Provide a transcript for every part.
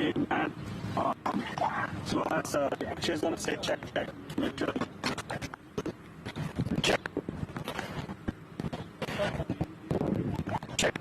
Amen. So that's she's gonna say check. Make sure. Check. Check.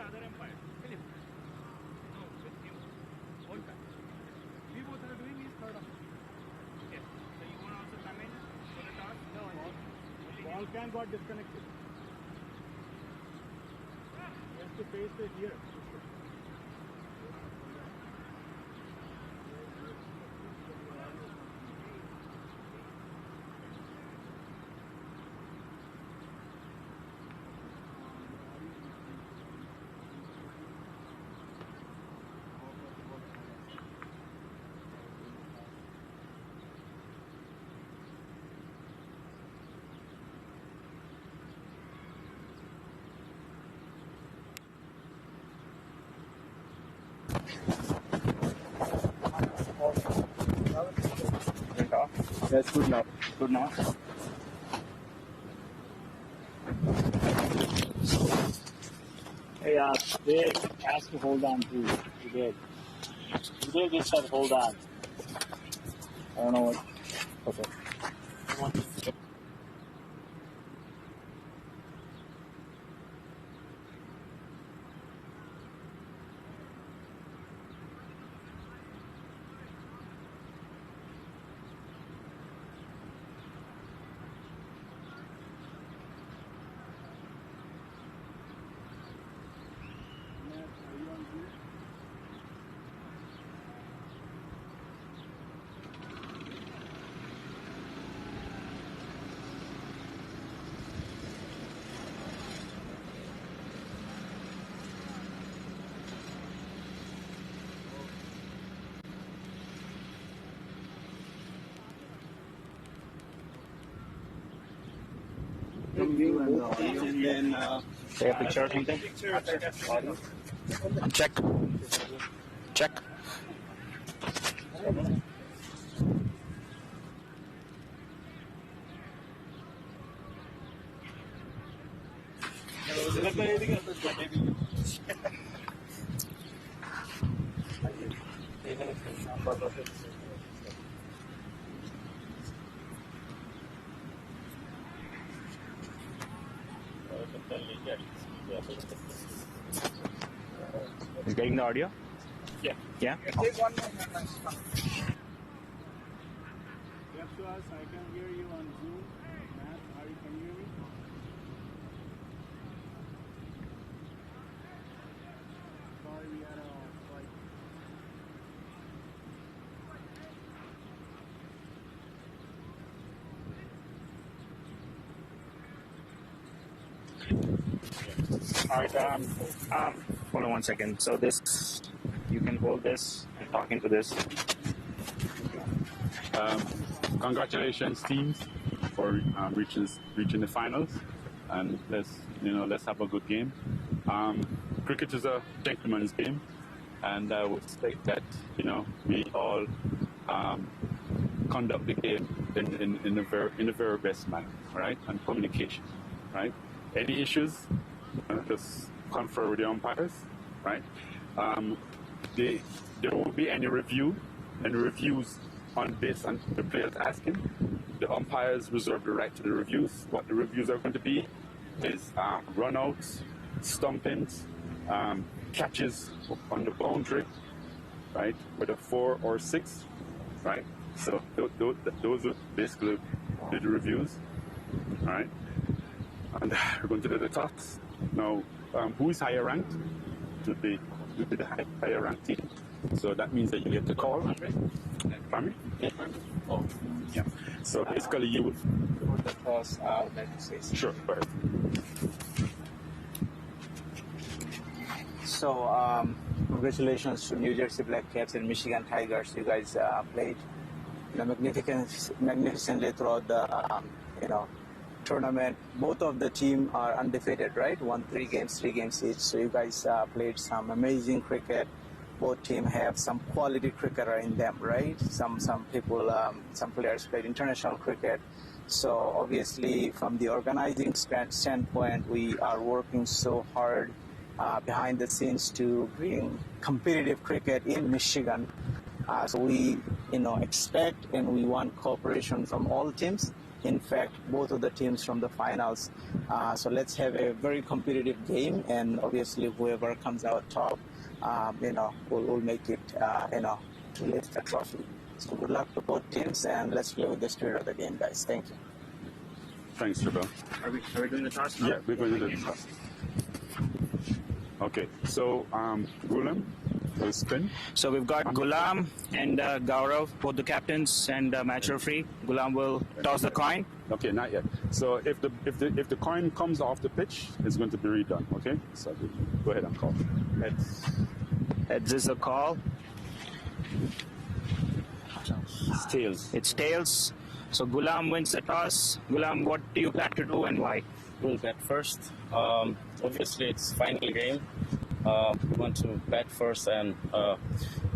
other umpire, Philip. No, with you. All time. We both are doing his third umpire. Okay. So you want to also come in for the toss? No. Ball can got disconnected. He has to face it here. That's good now. Good now. Hey, they asked to hold on too. You did. You did just said hold on. I don't know what. Okay. And then Take a picture or something? Check. Check. Is getting the audio? Yeah. Yeah? take one more. Yes, to us, I can hear you on Zoom. Matt, can you hear me? Sorry, we had a flight. All right. Hold on 1 second. So this, you can hold this and talk into this. Congratulations, teams, for reaching the finals, and let's have a good game. Cricket is a gentleman's game, and I would expect that we all conduct the game in the very best manner, right? And communication, right? Any issues, just confer with the umpires, right? There won't be any reviews based on the players asking. The umpires reserve the right to the reviews. What the reviews are going to be is runouts, stumpings, catches on the boundary, right, whether 4 or 6, right? So those are basically the reviews, all right? And we're going to do the toss. Now, who is higher ranked will be the higher ranked team. So that means that you get the call. Pardon me? Oh, yeah. So basically you would... For the toss, I would like to say something. Sure, go ahead. So, congratulations to New Jersey Blackcaps and Michigan Tigers. You guys played magnificently throughout the tournament. Both of the team are undefeated, right? Won 3 games each. So you guys played some amazing cricket. Both teams have some quality cricketer in them, right? Some people, some players played international cricket. So obviously, from the organizing standpoint, we are working so hard behind the scenes to bring competitive cricket in Michigan. So we, expect and we want cooperation from all teams. in fact, both of the teams from the finals. So let's have a very competitive game, and obviously whoever comes out top, will make it, to lift the trophy. So good luck to both teams, and let's play with the spirit of the game, guys. Thank you. Thanks, Trevor. Are we doing the toss? Yeah, we're going to do this. Okay, so Gulam will spin. So we've got Gulam and Gaurav, both the captains and match referee. Gulam will toss the coin. Okay, not yet. So if the coin comes off the pitch, it's going to be redone. Okay, so go ahead and call. Heads is a call. It's tails. It's tails. So Gulam wins the toss. Gulam, what do you plan to do and why? We'll bat first. Obviously, it's final game. We want to bat first and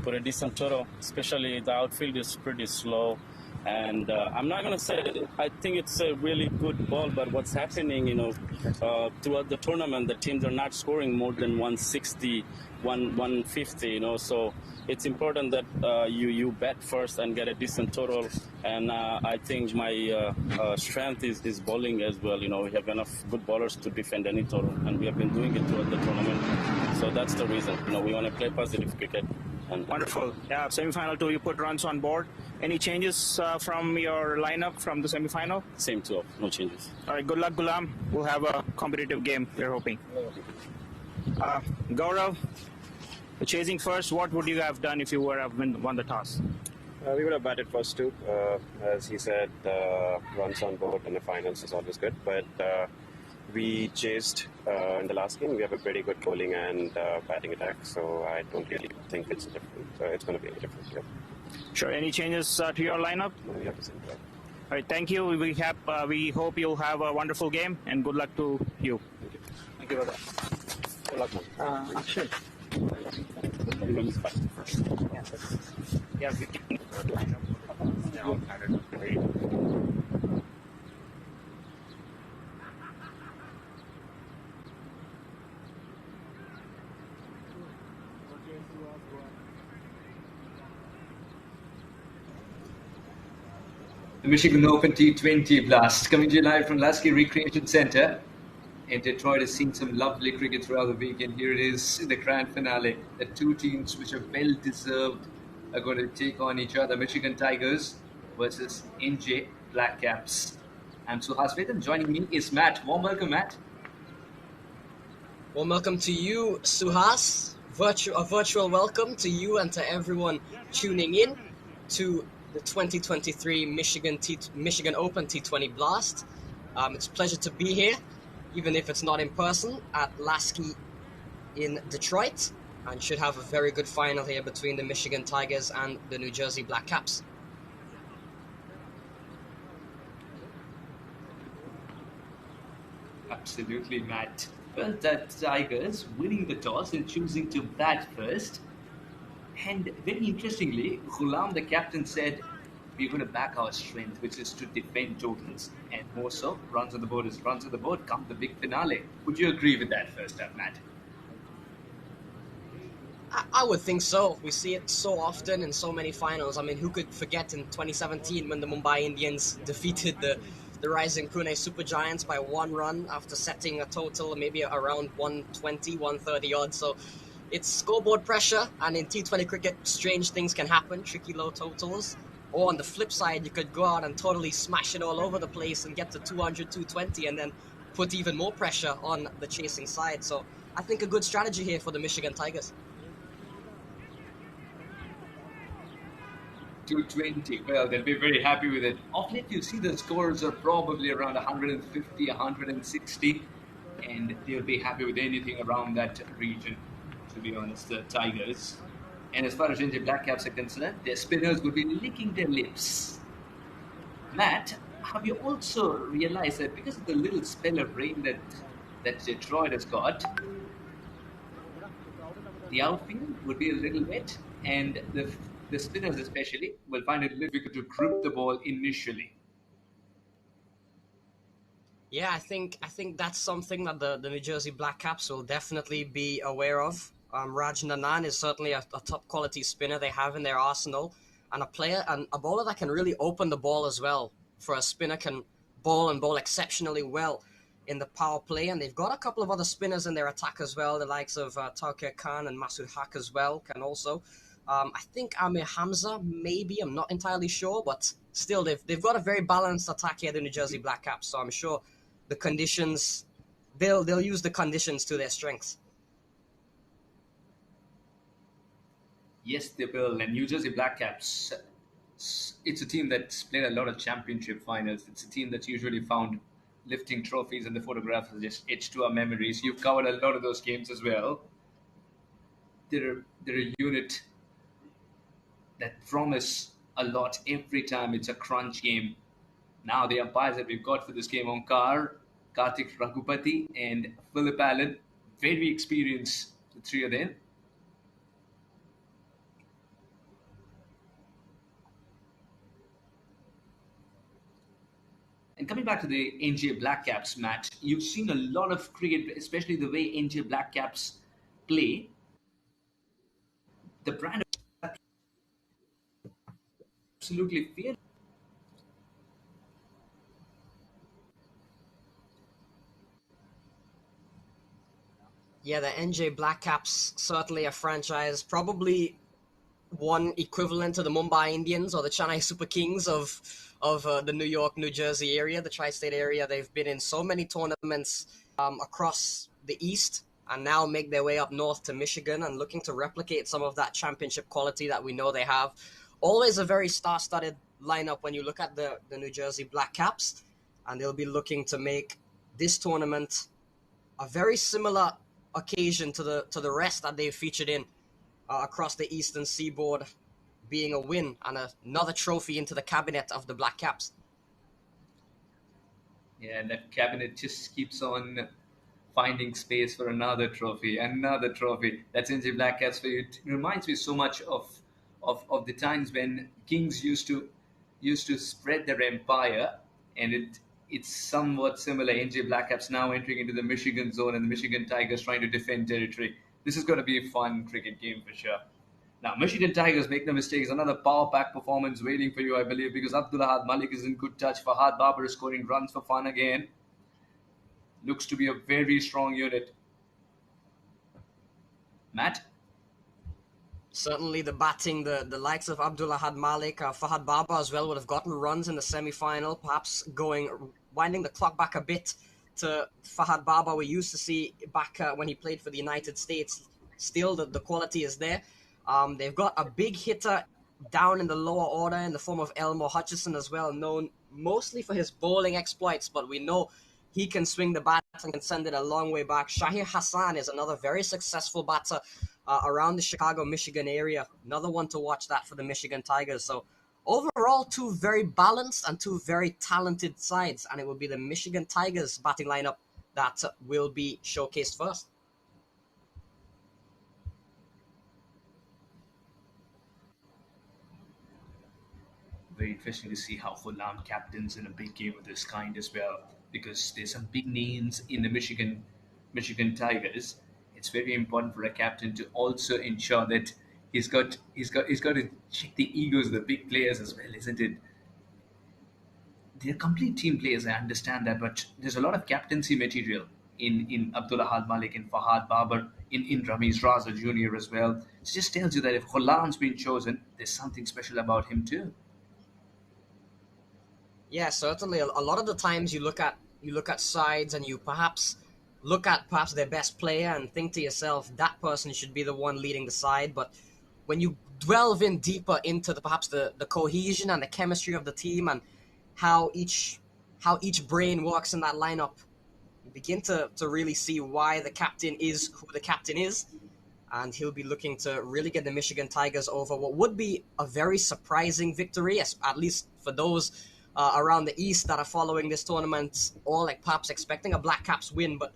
put a decent total. Especially the outfield is pretty slow. And I'm not going to say I think it's a really good ball, but what's happening, throughout the tournament, the teams are not scoring more than 160, 150, so it's important that you bat first and get a decent total. And I think my strength is bowling as well. We have enough good bowlers to defend any total, and we have been doing it throughout the tournament. So that's the reason. We want to play positive cricket. Wonderful. Yeah, semi-final 2, you put runs on board. Any changes from your lineup from the semi-final? Same 2, no changes. All right, good luck, Gulam. We'll have a competitive game, we're hoping. Gaurav, chasing first, what would you have done if you were have won the toss? We would have batted first too. As he said, runs on board in the finals is always good. But we chased in the last game. We have a pretty good bowling and batting attack, so I don't really think it's different. It's going to be a different game. Sure. Any changes to your lineup? No, we have the same play. All right. Thank you. We hope you'll have a wonderful game, and good luck to you. Thank you for that. Good luck, man. Akshay. Yeah. We can The Michigan Open T20 Blast coming to you live from Lasky Recreation Center. And Detroit has seen some lovely cricket throughout the weekend. Here it is in the grand finale. The two teams which are well deserved are going to take on each other. Michigan Tigers versus NJ Blackcaps. I'm Suhas Vedam. Joining me is Matt. Warm welcome, Matt. Well, welcome to you, Suhas. A virtual welcome to you and to everyone tuning in to the 2023 Michigan Open T20 Blast. It's a pleasure to be here, even if it's not in person, at Lasky in Detroit, and should have a very good final here between the Michigan Tigers and the New Jersey Blackcaps. Absolutely, Matt. Well, the Tigers winning the toss and choosing to bat first. And very interestingly, Ghulam, the captain, said, we're going to back our strength, which is to defend totals. And more so, runs on the board is runs on the board, come the big finale. Would you agree with that first up, Matt? I would think so. We see it so often in so many finals. I mean, who could forget in 2017 when the Mumbai Indians defeated the rising Pune Super Giants by 1 run after setting a total maybe around 120, 130 odd. So it's scoreboard pressure, and in T20 cricket, strange things can happen, tricky low totals. Or on the flip side, you could go out and totally smash it all over the place and get to 200, 220 and then put even more pressure on the chasing side. So I think a good strategy here for the Michigan Tigers. 220. Well, they'll be very happy with it. Of late, you see the scores are probably around 150, 160, and they'll be happy with anything around that region, to be honest, the Tigers. And as far as NJ Blackcaps are concerned, their spinners will be licking their lips. Matt, have you also realized that because of the little spell of rain that Detroit has got, the outfield would be a little wet, and the spinners especially will find it difficult to grip the ball initially. Yeah, I think that's something that the New Jersey Blackcaps will definitely be aware of. Raj Nanan is certainly a top quality spinner they have in their arsenal, and a bowler that can really open the ball as well. for a spinner can bowl and bowl exceptionally well in the power play, and they've got a couple of other spinners in their attack as well. The likes of Taukir Khan and Masood Haq as well can also. I think Amir Hamza, maybe, I'm not entirely sure, but still, they've got a very balanced attack here, the New Jersey Blackcaps. So I'm sure the conditions, they'll use the conditions to their strengths. Yes, they will. And New Jersey Blackcaps, it's a team that's played a lot of championship finals. It's a team that's usually found lifting trophies, and the photographs are just etched to our memories. You've covered a lot of those games as well. They're a unit that promise a lot every time it's a crunch game. Now the umpires that we've got for this game, Omkar, Karthik Raghupati, and Philip Allen, very experienced, the three of them. And coming back to the NJ Blackcaps, Matt, you've seen a lot of cricket, especially the way NJ Blackcaps play. The brand of absolutely fearless. Yeah, the NJ Blackcaps, certainly a franchise, probably one equivalent to the Mumbai Indians or the Chennai Super Kings of the New York, New Jersey area, the tri-state area. They've been in so many tournaments across the East, and now make their way up north to Michigan and looking to replicate some of that championship quality that we know they have. Always a very star-studded lineup when you look at the New Jersey Blackcaps, and they'll be looking to make this tournament a very similar occasion to the rest that they've featured in across the Eastern Seaboard, being a win and another trophy into the cabinet of the Blackcaps. Yeah, and that cabinet just keeps on finding space for another trophy, another trophy. That's NJ Blackcaps for you. It reminds me so much of the times when Kings used to spread their empire, and it's somewhat similar. NJ Blackcaps now entering into the Michigan zone, and the Michigan Tigers trying to defend territory. This is going to be a fun cricket game for sure. Now, Michigan Tigers, make no mistake, is another power pack performance waiting for you, I believe, because Abdullah Malik is in good touch. Fahad Babar is scoring runs for fun again. Looks to be a very strong unit. Matt? Certainly the batting, the likes of Abdullah Malik, Fahad Babar as well would have gotten runs in the semi-final, perhaps winding the clock back a bit to Fahad Babar we used to see back when he played for the United States. Still, the quality is there. They've got a big hitter down in the lower order in the form of Elmore Hutchison as well, known mostly for his bowling exploits, but we know he can swing the bat and can send it a long way back. Shahir Hassan is another very successful batter around the Chicago, Michigan area. Another one to watch that for the Michigan Tigers. So overall, two very balanced and two very talented sides, and it will be the Michigan Tigers batting lineup that will be showcased first. Very interesting to see how Ghulam captains in a big game of this kind as well, because there's some big names in the Michigan Tigers. It's very important for a captain to also ensure that he's got to check the egos of the big players as well, isn't it? They're complete team players, I understand that, but there's a lot of captaincy material in Abdullah Malik, in Fahad Babar, in Ramiz Raza Jr. as well. It just tells you that if Ghulam's been chosen, there's something special about him too. Yeah, certainly. A lot of the times you look at sides and you perhaps look at their best player and think to yourself that person should be the one leading the side. But when you delve in deeper into perhaps the cohesion and the chemistry of the team and how each brain works in that lineup, you begin to really see why the captain is who the captain is. And he'll be looking to really get the Michigan Tigers over what would be a very surprising victory, at least for those around the East that are following this tournament, all perhaps expecting a Blackcaps win, but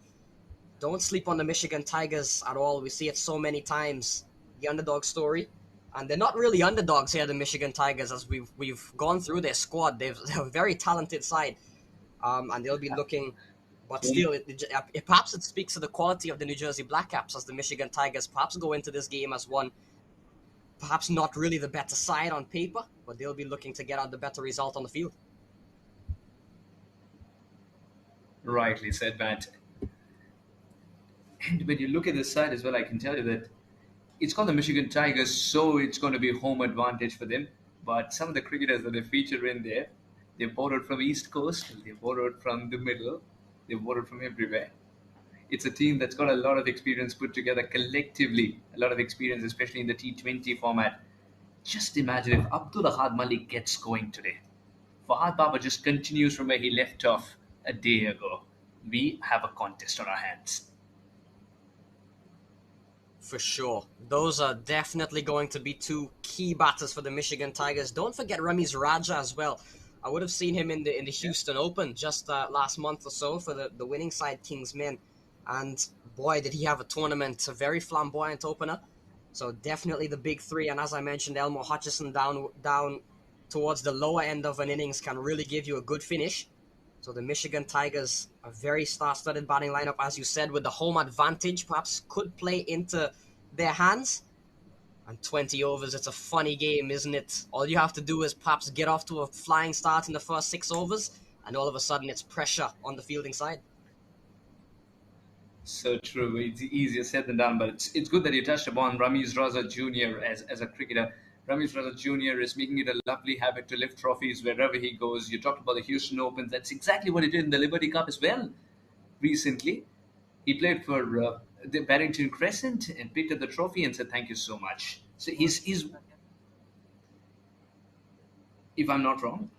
don't sleep on the Michigan Tigers at all. We see it so many times, the underdog story, and they're not really underdogs here, the Michigan Tigers, as we've gone through their squad. They're a very talented side, and they'll be looking. But still, perhaps it speaks to the quality of the New Jersey Blackcaps as the Michigan Tigers perhaps go into this game as one, perhaps not really the better side on paper, but they'll be looking to get out the better result on the field. Rightly said, Matt. And when you look at this side as well, I can tell you that it's called the Michigan Tigers, so it's going to be home advantage for them. But some of the cricketers that they feature in there, they've borrowed from East Coast, they've borrowed from the middle, they've borrowed from everywhere. It's a team that's got a lot of experience put together collectively, a lot of experience, especially in the T20 format. Just imagine if Abdul Ahad Malik gets going today. Fahad Baba just continues from where he left off a day ago. We have a contest on our hands. For sure. Those are definitely going to be two key batters for the Michigan Tigers. Don't forget Ramiz Raja as well. I would have seen him in the Houston Open just last month or so for the winning side Kings Men. And boy, did he have a tournament, a very flamboyant opener. So definitely the big three. And as I mentioned, Elmo Hutchison down towards the lower end of an innings can really give you a good finish. So the Michigan Tigers, a very star-studded batting lineup, as you said, with the home advantage, perhaps could play into their hands. And 20 overs, it's a funny game, isn't it? All you have to do is perhaps get off to a flying start in the first 6 overs, and all of a sudden it's pressure on the fielding side. So true. It's easier said than done, but it's good that you touched upon Ramiz Raza Jr. as a cricketer. Ramiz Raza Jr. is making it a lovely habit to lift trophies wherever he goes. You talked about the Houston Opens. That's exactly what he did in the Liberty Cup as well recently. He played for the Barrington Crescent and picked up the trophy and said, "Thank you so much." So he's if I'm not wrong,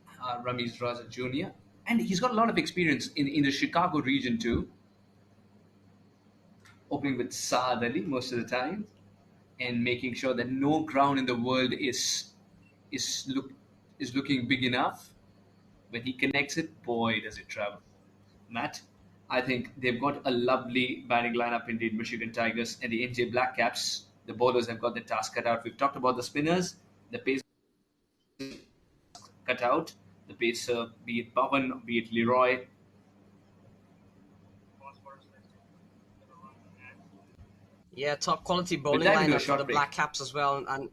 Ramiz Raza Jr. And he's got a lot of experience in the Chicago region too, opening with Saad Ali most of the time and making sure that no ground in the world is look is looking big enough. When he connects it, boy, does it travel. Matt, I think they've got a lovely batting lineup indeed, Michigan Tigers and the NJ Blackcaps. The bowlers have got the task cut out. We've talked about the spinners, the pace cut out, the pacer, be it Pawan, be it Leroy. Yeah, top quality We'll bowling dive into a lineup for the short break. Black Caps as well. And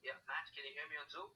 Yeah, Matt, can you hear me on Zoom?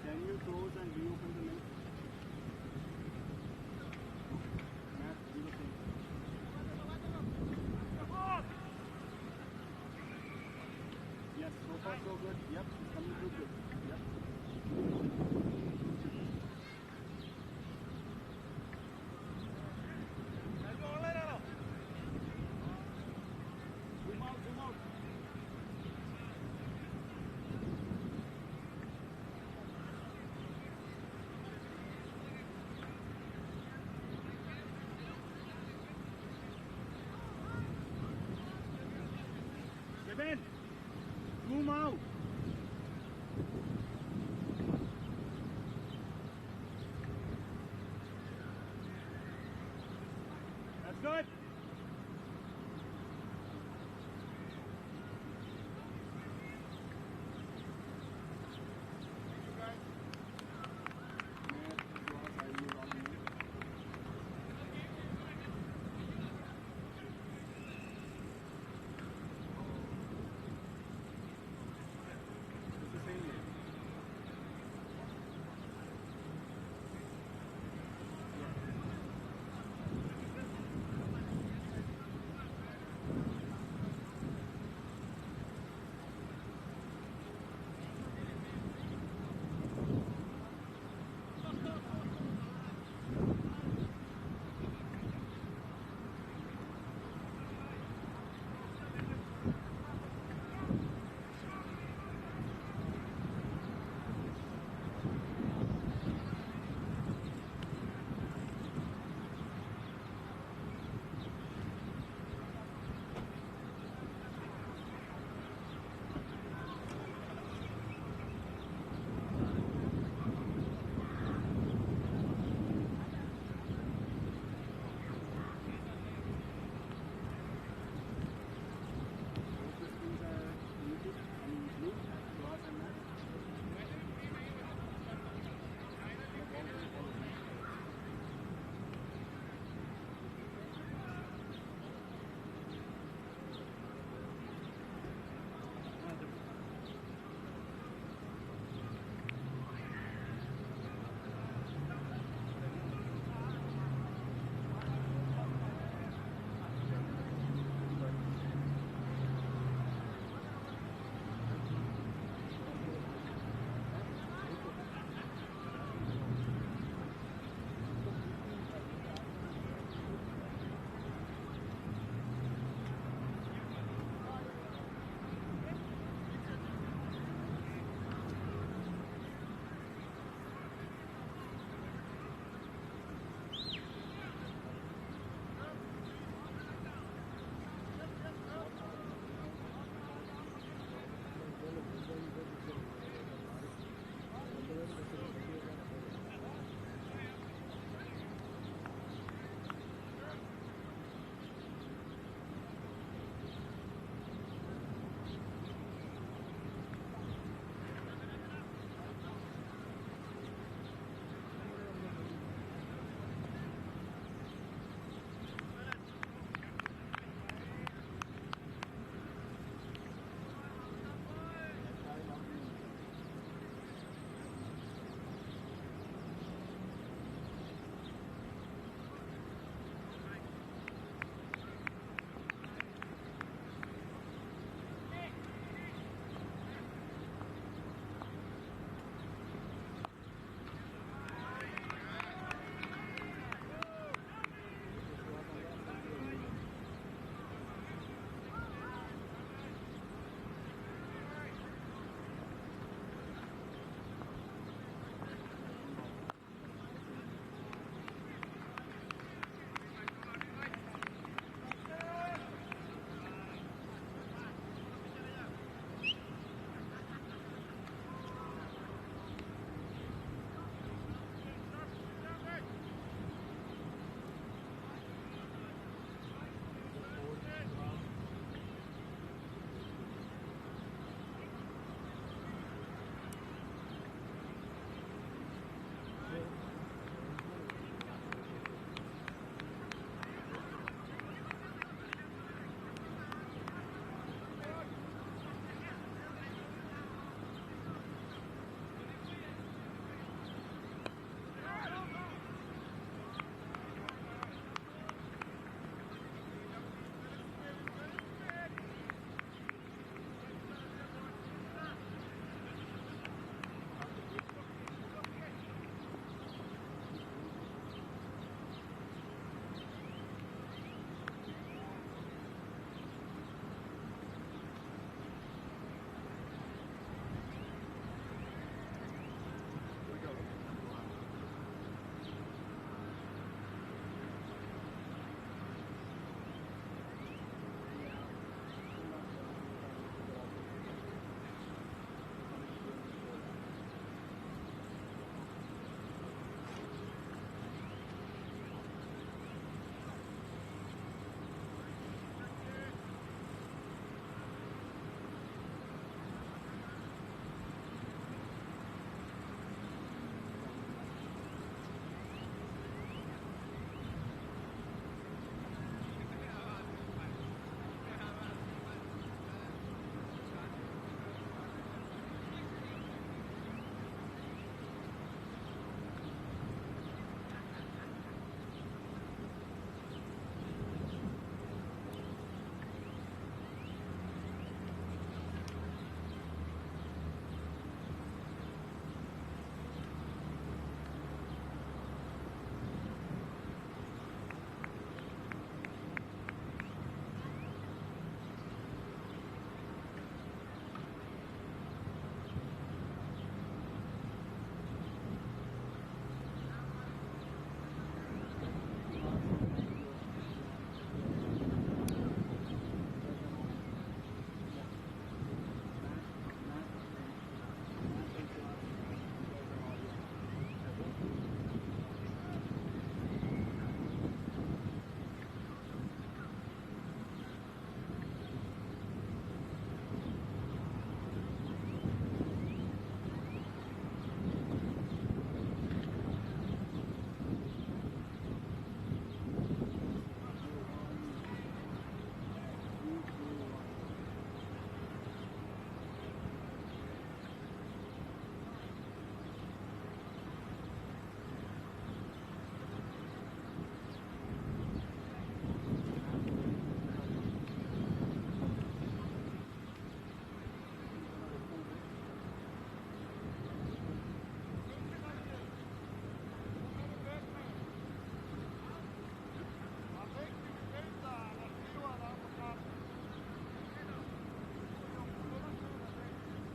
Can you close and reopen the link? Matt, do the same. far so good. Yep, it's coming through good. Yep. Zoom out, zoom out. Kevin, zoom out. That's good. It's the same game.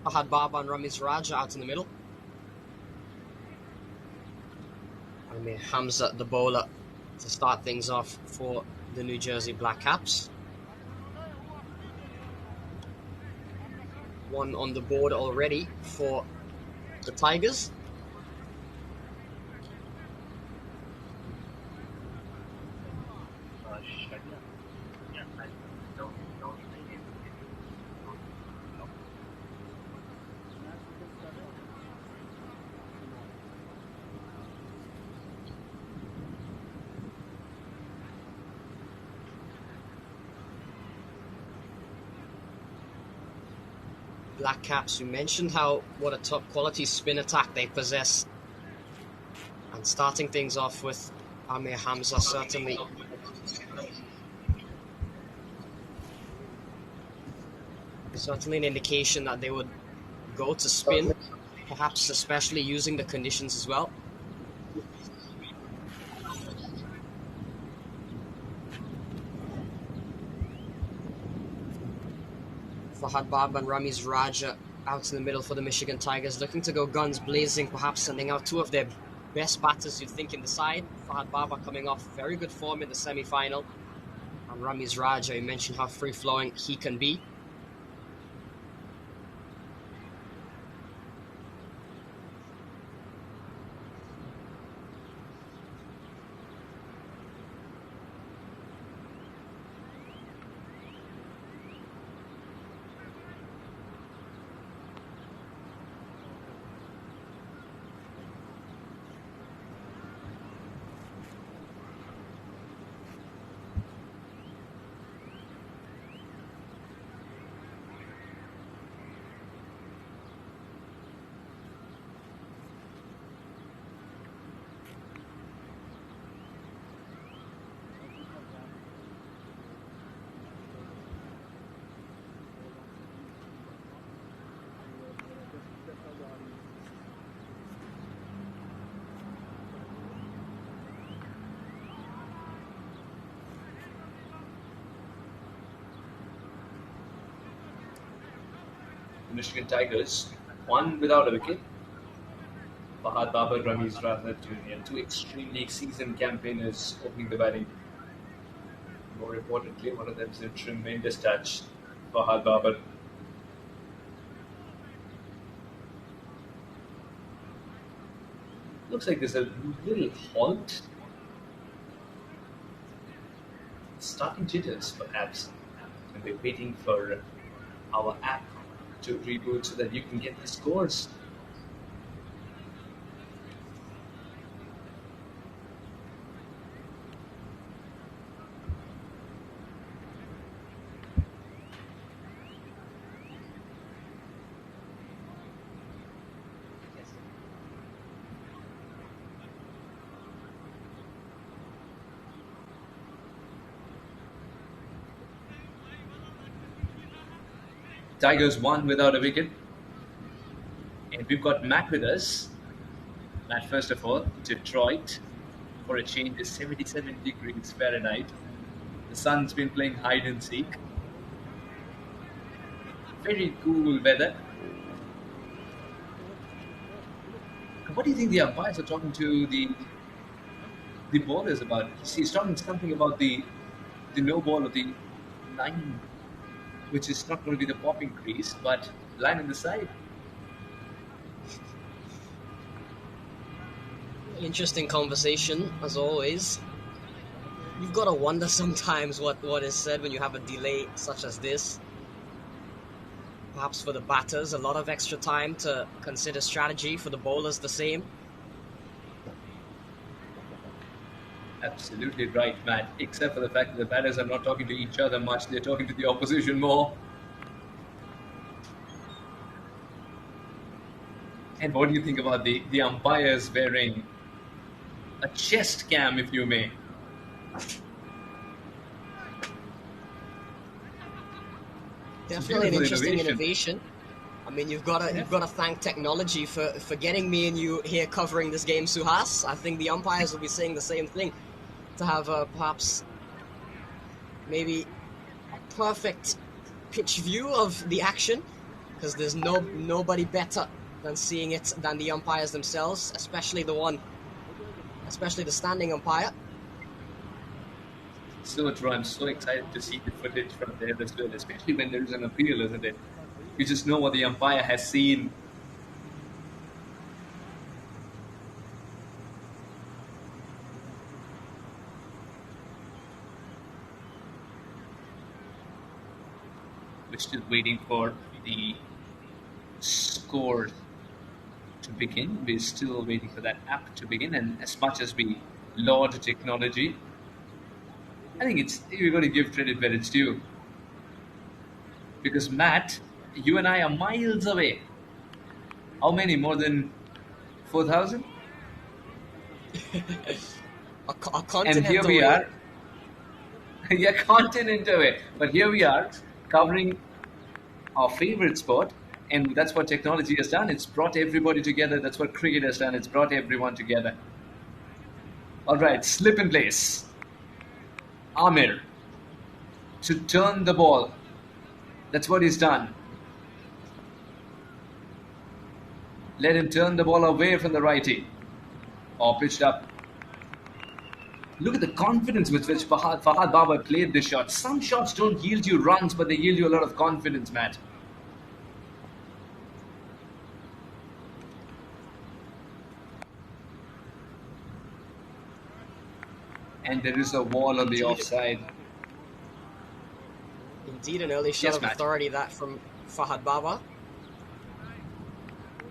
Fahad Baba and Ramiz Raja out in the middle. Amir Hamza, the bowler, to start things off for the New Jersey Blackcaps. One on the board already for the Tigers. Blackcaps, you mentioned what a top quality spin attack they possess. And starting things off with Amir Hamza, certainly an indication that they would go to spin, perhaps especially using the conditions as well. Fahad Baba and Ramiz Raja out in the middle for the Michigan Tigers, looking to go guns blazing, perhaps sending out two of their best batters you'd think in the side. Fahad Baba coming off very good form in the semi-final, and Ramiz Raja, you mentioned how free-flowing he can be. Michigan Tigers, one without a wicket. Fahad Baba, Ramiz Raja Jr., two extremely seasoned campaigners opening the batting. More importantly, one of them is a tremendous touch, Fahad Baba. Looks like there's a little halt. Starting jitters, perhaps, and we're waiting for our app to reboot so that you can get the scores. Tigers won without a wicket. And we've got Matt with us. Matt, first of all, Detroit, for a change, is 77 degrees Fahrenheit. The sun's been playing hide and seek. Very cool weather. What do you think the umpires are talking to the bowlers about? He's talking something about the no ball of the line, which is not going to be the popping crease, but line on the side. Interesting conversation, as always. You've got to wonder sometimes what is said when you have a delay such as this. Perhaps for the batters, a lot of extra time to consider strategy. For the bowlers, the same. Absolutely right, Matt. Except for the fact that the batters are not talking to each other much, they're talking to the opposition more. And what do you think about the umpires wearing a chest cam, if you may? Definitely an interesting innovation. I mean, you've got to thank technology for getting me and you here covering this game, Suhas. I think the umpires will be saying the same thing, to have perhaps maybe a perfect pitch view of the action. because there's nobody better than seeing it than the umpires themselves, especially the standing umpire. So true. I'm so excited to see the footage from there as well, especially when there is an appeal, isn't it? You just know what the umpire has seen. We're still waiting for the score to begin. We're still waiting for that app to begin, and as much as we laud technology, I think you're going to give credit where it's due. Because Matt, you and I are miles away. How many? More than 4,000? A continent And here we away. are. Yeah, continent away. But here we are covering our favorite sport, and that's what technology has done. It's brought everybody together. That's what cricket has done. It's brought everyone together. All right, slip in place. Amir to turn the ball. That's what he's done. Let him turn the ball away from the righty. Or pitched up. Look at the confidence with which Fahad Baba played this shot. Some shots don't yield you runs, but they yield you a lot of confidence, Matt. And there is a wall on the offside. Indeed, an early shot Yes, of Matt. authority that from Fahad Baba.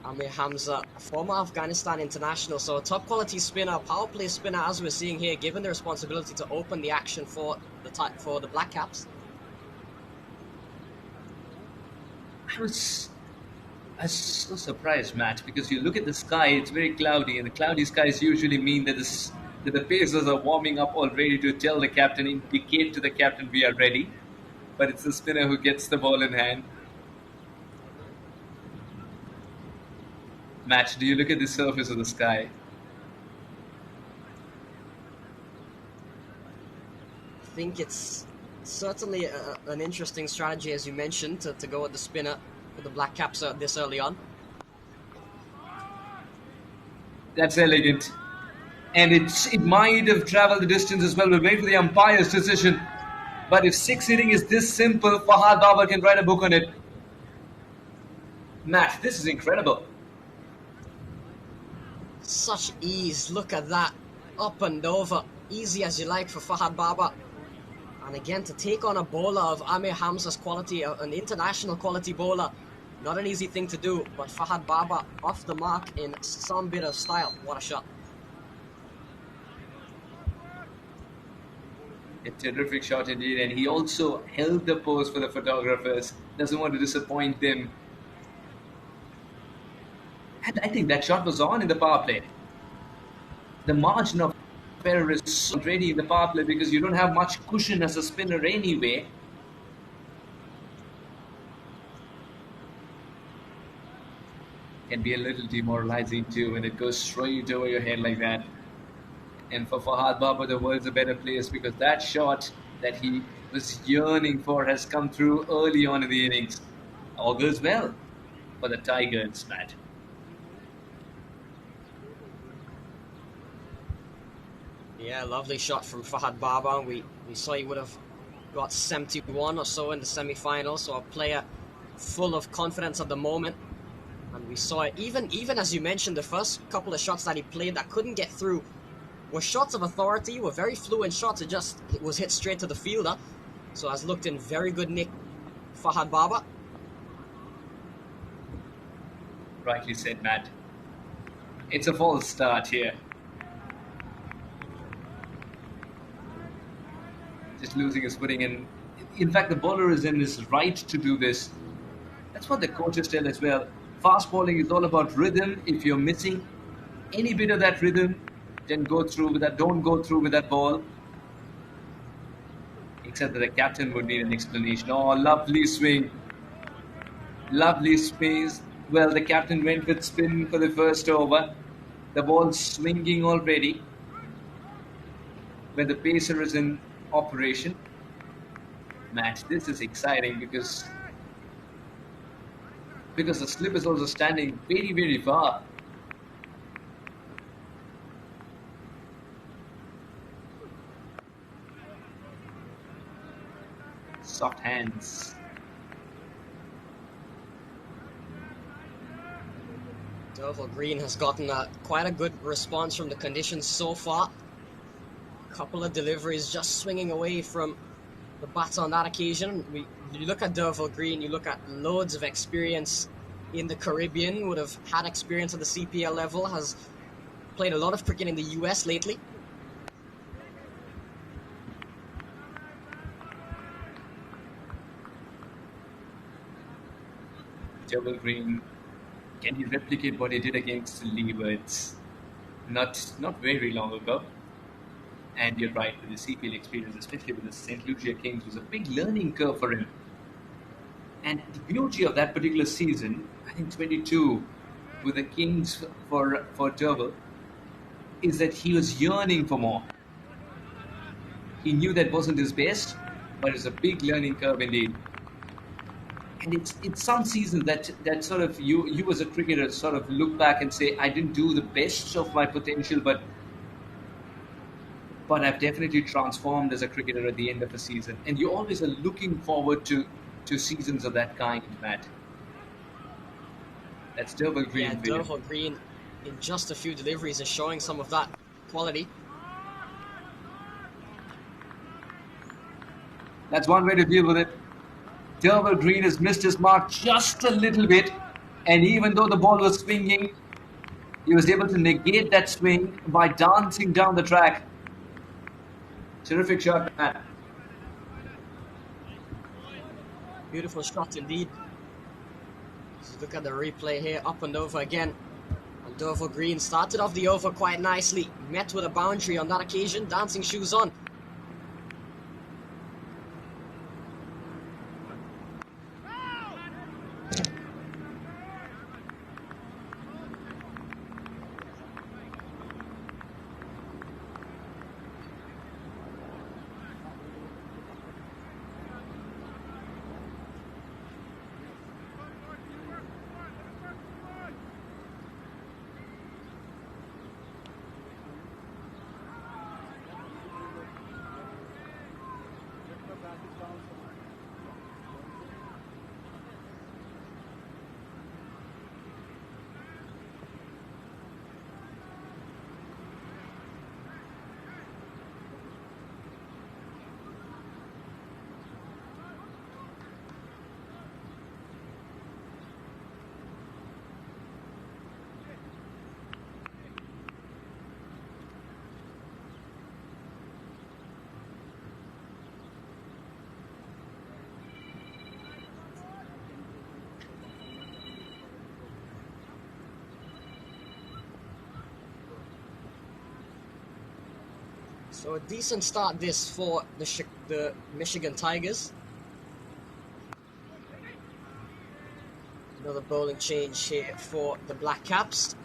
Amir Hamza, former Afghanistan international, so a top quality spinner, power play spinner, as we're seeing here, given the responsibility to open the action for the Blackcaps. I was so surprised, Matt, because you look at the sky, it's very cloudy, and the cloudy skies usually mean that the Pacers are warming up already to tell the captain, indicate to the captain we are ready. But it's the spinner who gets the ball in hand. Matt, do you look at the surface of the sky? I think it's certainly an interesting strategy, as you mentioned, to go with the spinner with the Blackcaps this early on. That's elegant. And it might have traveled the distance as well. We'll wait for the umpire's decision. But if six hitting is this simple, Fahad Baba can write a book on it. Matt, this is incredible. Such ease, look at that. Up and over, easy as you like for Fahad Baba. And again, to take on a bowler of Amir Hamza's quality, an international quality bowler, not an easy thing to do, but Fahad Baba off the mark in some bit of style. What a shot. A terrific shot indeed, and he also held the pose for the photographers. Doesn't want to disappoint them. And I think that shot was on in the power play. The margin of error is so ready in the power play because you don't have much cushion as a spinner anyway. Can be a little demoralizing too when it goes straight over your head like that. And for Fahad Baba, the world's a better place because that shot that he was yearning for has come through early on in the innings. All goes well for the Tigers, Matt. Yeah, lovely shot from Fahad Baba. We saw he would have got 71 or so in the semi-final, so a player full of confidence at the moment. And we saw it, even as you mentioned, the first couple of shots that he played that couldn't get through were shots of authority, were very fluent shots. It was hit straight to the fielder. So has looked in very good nick, Fahad Baba. Rightly said, Matt. It's a false start here. Just losing his footing, and in fact, the bowler is in his right to do this. That's what the coaches tell as well. Fast bowling is all about rhythm. If you're missing any bit of that rhythm, then go through with that. Don't go through with that ball. Except that the captain would need an explanation. Oh, lovely swing. Lovely space. Well, the captain went with spin for the first over. The ball's swinging already. When the pacer is in operation. Matt, this is exciting because because the slip is also standing very, very far. Soft hands. Derval Green has gotten quite a good response from the conditions so far. Couple of deliveries just swinging away from the bat on that occasion. You look at Derval Green, you look at loads of experience in the Caribbean, would have had experience at the CPL level, has played a lot of cricket in the US lately. Derval Green, can he replicate what he did against the Leewards not very long ago? And you're right, with the CPL experience, especially with the St. Lucia Kings, was a big learning curve for him. And the beauty of that particular season, I think 22, with the Kings for Derval, is that he was yearning for more. He knew that wasn't his best, but it's a big learning curve indeed. And it's some seasons that sort of you as a cricketer sort of look back and say, I didn't do the best of my potential, but I've definitely transformed as a cricketer at the end of a season. And you always are looking forward to seasons of that kind, Matt. That's Derval Green. Yeah, Derval Green in just a few deliveries is showing some of that quality. That's one way to deal with it. Derval Green has missed his mark just a little bit. And even though the ball was swinging, he was able to negate that swing by dancing down the track. Terrific shot, man. Beautiful shot indeed. Just look at the replay here, up and over again. And Derval Green started off the over quite nicely. Met with a boundary on that occasion, dancing shoes on. So a decent start this for the Michigan Tigers. Another bowling change here for the Blackcaps.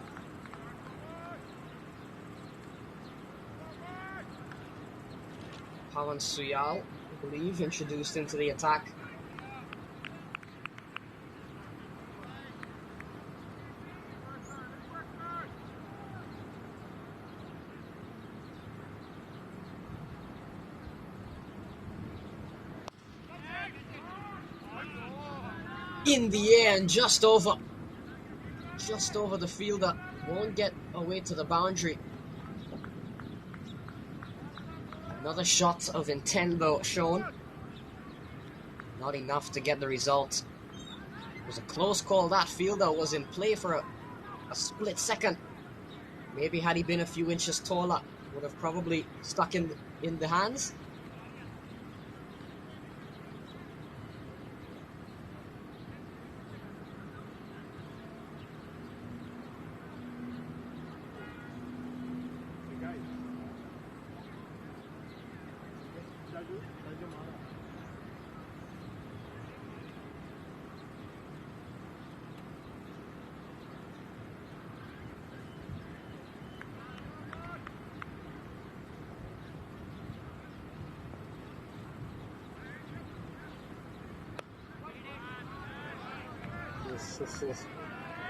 Pawan Suyal, I believe, introduced into the attack. In the air and just over the fielder, won't get away to the boundary. Another shot of intent though shown, not enough to get the result. It was a close call. That fielder was in play for a split second. Maybe had he been a few inches taller, would have probably stuck in the hands.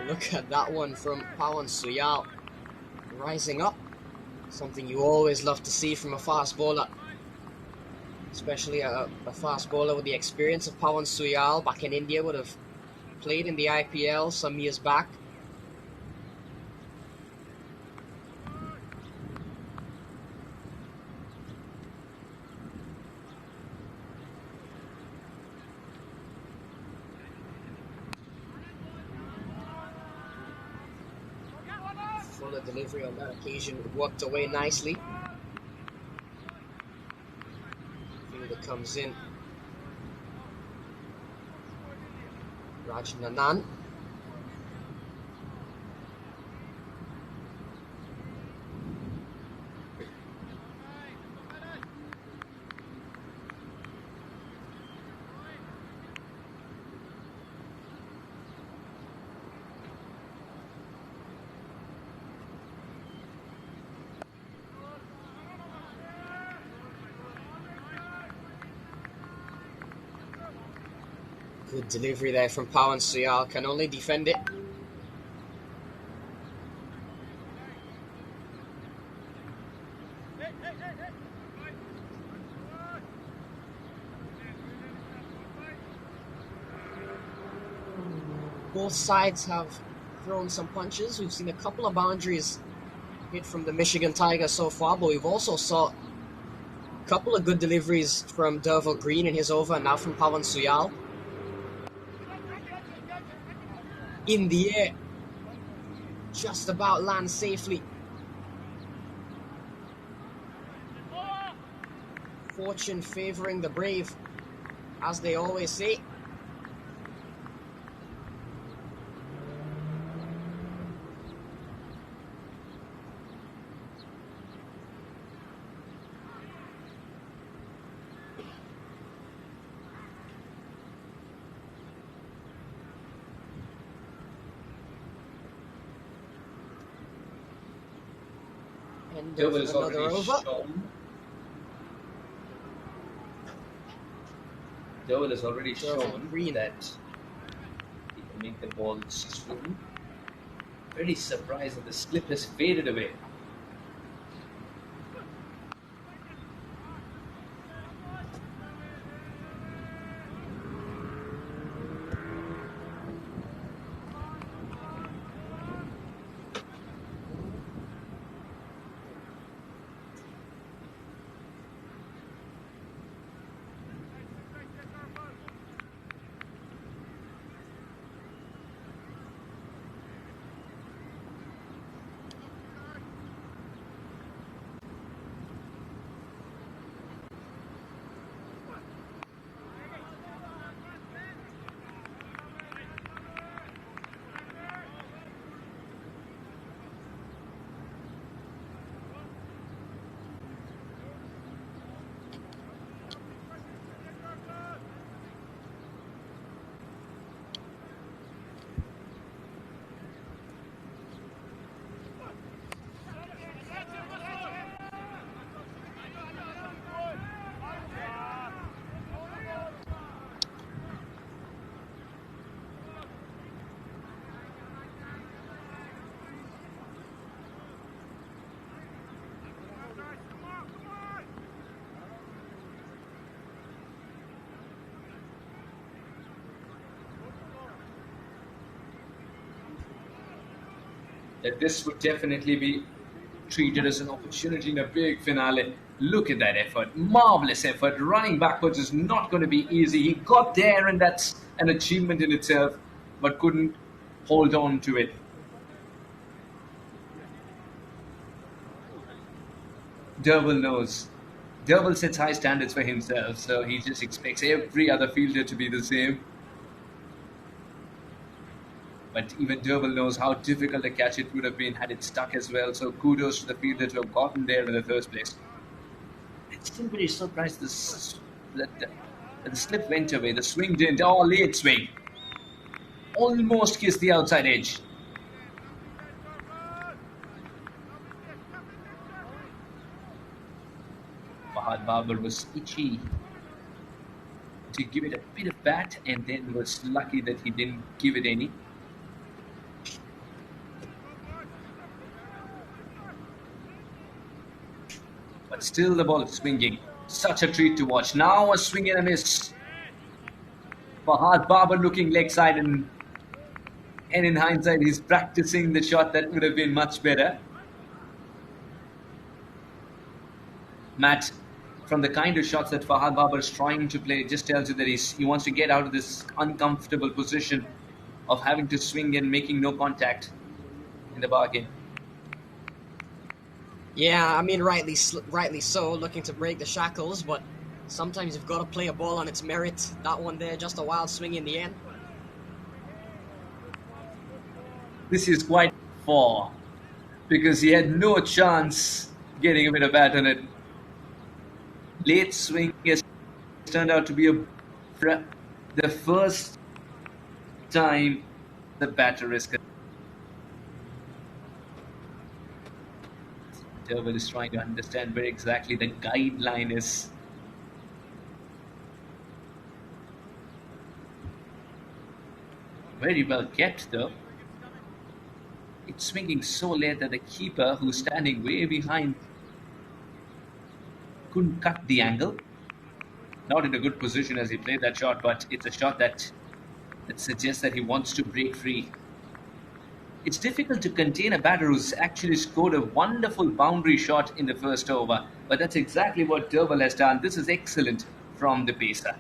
Look at that one from Pawan Suyal. Rising up. Something you always love to see from a fast bowler. Especially a fast bowler with the experience of Pawan Suyal back in India, would have played in the IPL some years back. Fuller delivery on that occasion worked away nicely. Fielder comes in. Rajnanan. Good delivery there from Pawan Suyal, can only defend it. Both sides have thrown some punches. We've seen a couple of boundaries hit from the Michigan Tigers so far, but we've also saw a couple of good deliveries from Derval Green in his over, and now from Pawan Suyal. In the air, just about lands safely. Fortune favouring the brave, as they always say. Derval is Another already over. shown. Derval has already shown Green. that he can make the ball swing. Very surprised that the slip has faded away. That this would definitely be treated as an opportunity in a big finale. Look at that effort. Marvelous effort. Running backwards is not going to be easy. He got there, and that's an achievement in itself, but couldn't hold on to it. Derval knows. Derval sets high standards for himself, so he just expects every other fielder to be the same. But even Derval knows how difficult a catch it would have been had it stuck as well. So kudos to the fielder to have gotten there in the first place. I'm still very surprised that the slip went away. The swing didn't. Oh, late swing. Almost kissed the outside edge. Fahad Babar was itchy. to give it a bit of bat and then was lucky that he didn't give it any. But still the ball is swinging. Such a treat to watch. Now a swing and a miss. Fahad Babar looking leg side, and in hindsight he's practicing the shot that would have been much better. Matt, from the kind of shots that Fahad Babar is trying to play, it just tells you that he wants to get out of this uncomfortable position of having to swing and making no contact in the bargain. Yeah, I mean, rightly so, looking to break the shackles, but sometimes you've got to play a ball on its merit. That one there, just a wild swing in the end. This is quite far because he had no chance getting a bit of bat on it. Late swing has turned out to be the first time the batter is. Derwell is trying to understand where exactly the guideline is. Very well kept though. It's swinging so late that the keeper, who's standing way behind, couldn't cut the angle. Not in a good position as he played that shot, but it's a shot that suggests that he wants to break free. It's difficult to contain a batter who's actually scored a wonderful boundary shot in the first over, but that's exactly what Derwell has done. This is excellent from the pacer.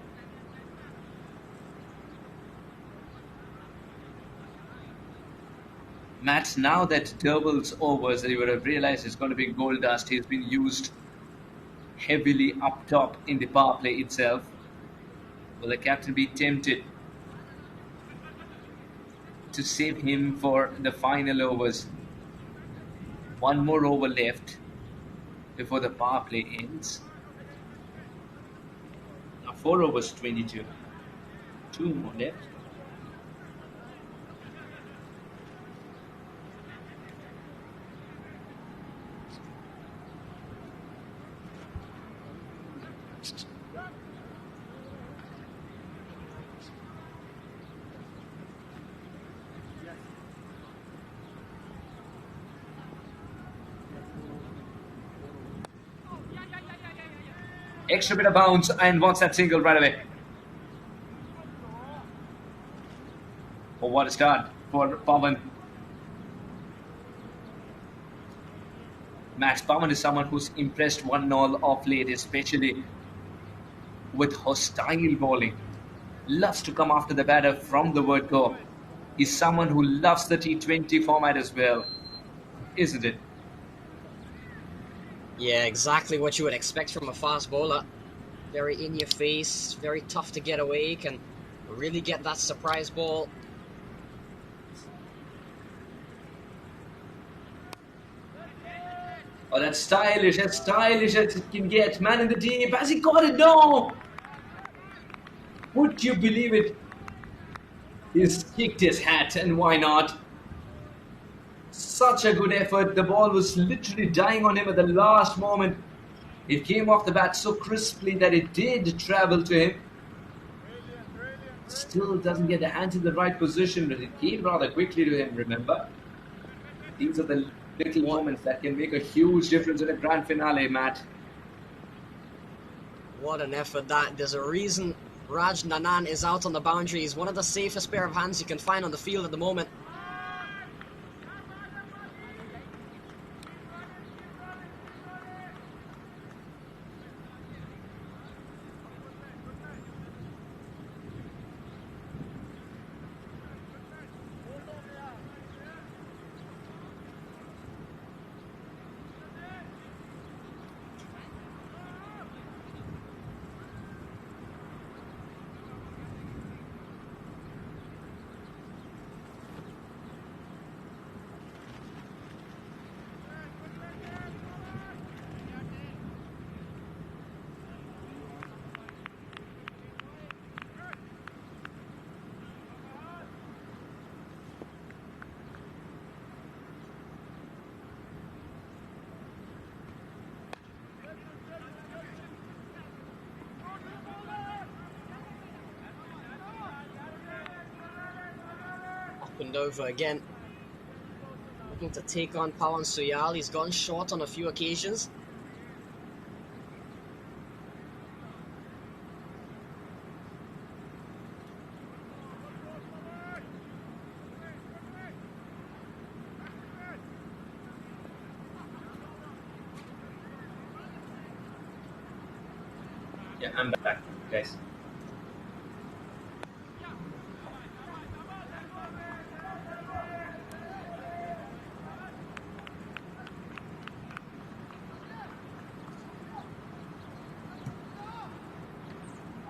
Matt, now that Derwell's overs, that you would have realized is going to be gold dust, he's been used heavily up top in the power play itself. Will the captain be tempted to save him for the final overs? One more over left before the power play ends. Now 4 overs 22. 2 more left. Extra bit of bounce and wants that single right away. Oh, what a start for Pawan. Max Pawan is someone who's impressed 1-all of late, especially with hostile bowling. Loves to come after the batter from the word go. He's someone who loves the T20 format as well, isn't it? Yeah, exactly what you would expect from a fast bowler. Very in your face, very tough to get away, can really get that surprise ball. Oh, that's stylish as it can get. Man in the deep. Has he got it? No! Would you believe it? He's kicked his hat, and why not? Such a good effort. The ball was literally dying on him at the last moment. It came off the bat so crisply that it did travel to him. Still doesn't get the hands in the right position, but it came rather quickly to him, remember? These are the little moments that can make a huge difference in a grand finale, Matt. What an effort that. There's a reason Raj Nanan is out on the boundary. He's one of the safest pair of hands you can find on the field at the moment. Pandova again looking to take on Pawan Suyal. He's gone short on a few occasions. Yeah, I'm back, guys.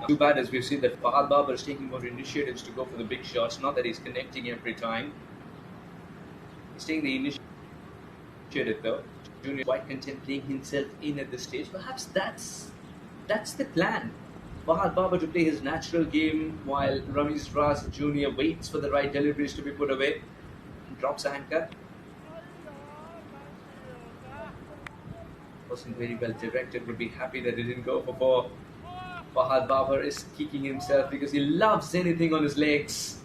Too bad as we've seen that Fahad Babar is taking more initiatives to go for the big shots. Not that he's connecting every time. He's taking the initiative though. Junior is quite content playing himself in at this stage. Perhaps that's the plan. Fahad Babar to play his natural game while Ramesh Ras Jr. waits for the right deliveries to be put away and drops anchor. Wasn't very well directed. Would be happy that it didn't go for four. Fahad Babar is kicking himself because he loves anything on his legs.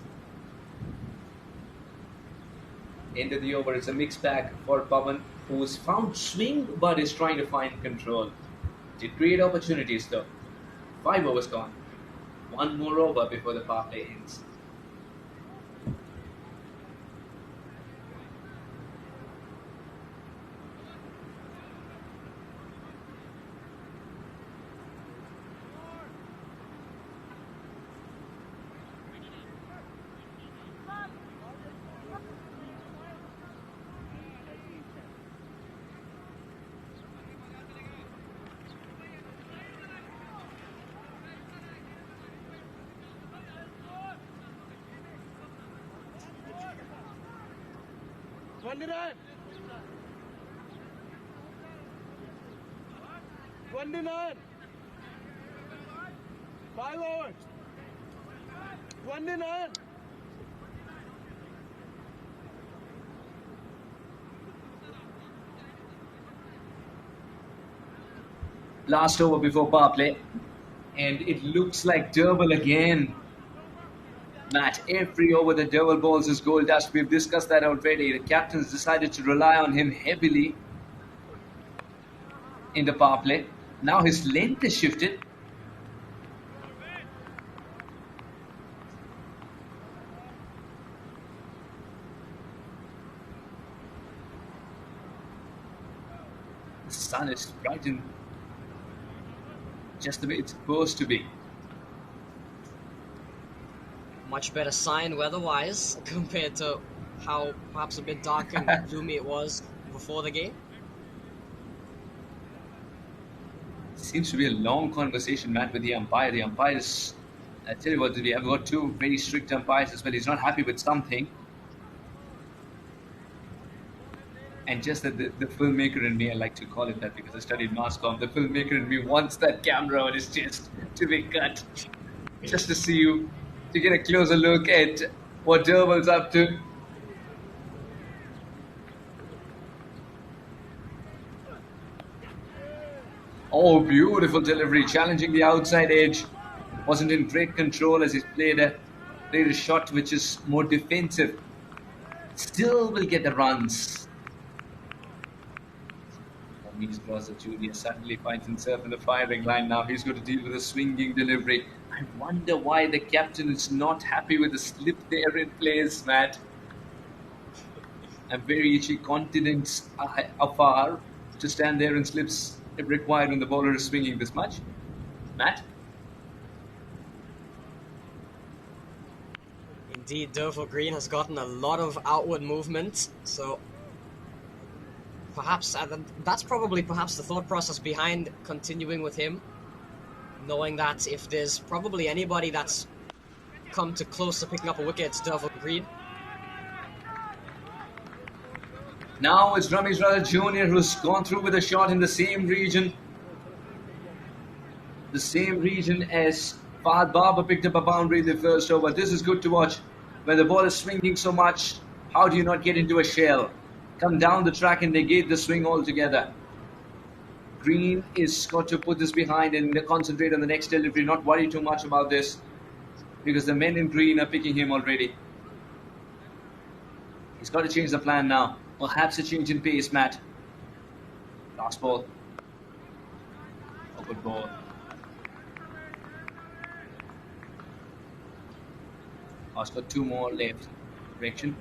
End of the over, it's a mixed bag for Pawan, who's found swing but is trying to find control. Did create opportunities though. 5 overs gone. 1 more over before the power play ends. Last over before power play, and it looks like Durval again. Matt, every over the Durval balls is goal dust. We've discussed that already. The captain's decided to rely on him heavily in the power play. Now his length is shifted. The sun is brightened just the way it's supposed to be. Much better sign weather-wise compared to how perhaps a bit dark and gloomy it was before the game. Seems to be a long conversation, Matt, with the umpire. The umpires, I tell you what, we have got 2 very strict umpires as well. He's not happy with something. And just that the filmmaker in me, I like to call it that because I studied mass comm, the filmmaker in me wants that camera on his chest to be cut. Just to see you, to get a closer look at what Durval's up to. Oh, beautiful delivery, challenging the outside edge. Wasn't in great control as he played a shot which is more defensive. Still will get the runs. Ramesh Ras Jr. suddenly finds himself in the firing line now. He's going to deal with a swinging delivery. I wonder why the captain is not happy with the slip there in place, Matt. I'm very itchy, confident afar to stand there and slips if required when the bowler is swinging this much. Matt? Indeed, Durval Green has gotten a lot of outward movement, so perhaps that's probably perhaps the thought process behind continuing with him, knowing that if there's probably anybody that's come to close to picking up a wicket, it's Durval Green. Now it's Ramesh Ras Jr. who's gone through with a shot in the same region. The same region as Fahad Babar picked up a boundary in the first over. This is good to watch. When the ball is swinging so much, how do you not get into a shell? Come down the track and negate the swing altogether. Green is got to put this behind and concentrate on the next delivery, not worry too much about this because the men in green are picking him already. He's got to change the plan now. Perhaps a change in pace, Matt. Last ball. Oh, good ball. He's got 2 more left. Direction.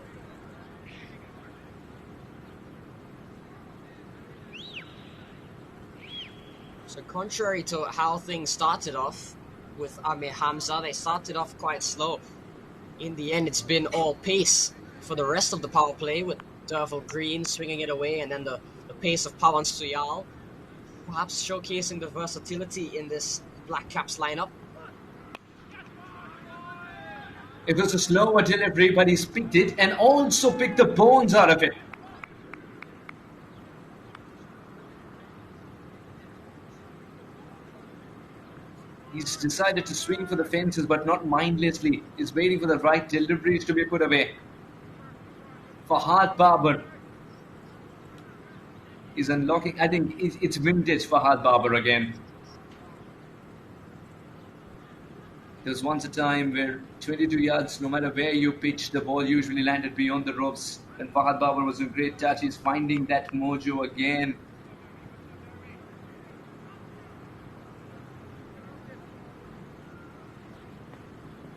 So contrary to how things started off with Amir Hamza, they started off quite slow. In the end, it's been all pace for the rest of the power play, with Derval Green swinging it away, and then the pace of Pawan Suyal, perhaps showcasing the versatility in this Blackcaps lineup. It was a slower delivery, but he's picked it and also picked the bones out of it. He's decided to swing for the fences, but not mindlessly. He's waiting for the right deliveries to be put away. Fahad Babar is unlocking. I think it's vintage Fahad Babar again. There was once a time where 22 yards, no matter where you pitch, the ball usually landed beyond the ropes. And Fahad Babar was a great touch. He's finding that mojo again.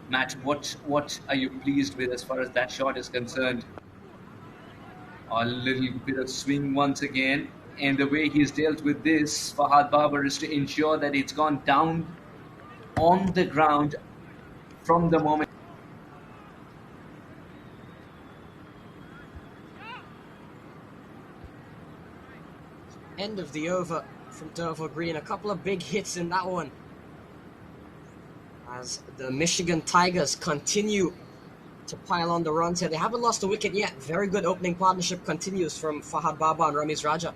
Matt, what are you pleased with as far as that shot is concerned? A little bit of swing once again. And the way he's dealt with this, Fahad Babar, is to ensure that it's gone down on the ground from the moment. End of the over from Derval Green. A couple of big hits in that one, as the Michigan Tigers continue to pile on the runs here. They haven't lost a wicket yet. Very good opening partnership continues from Fahad Babar and Ramiz Raja.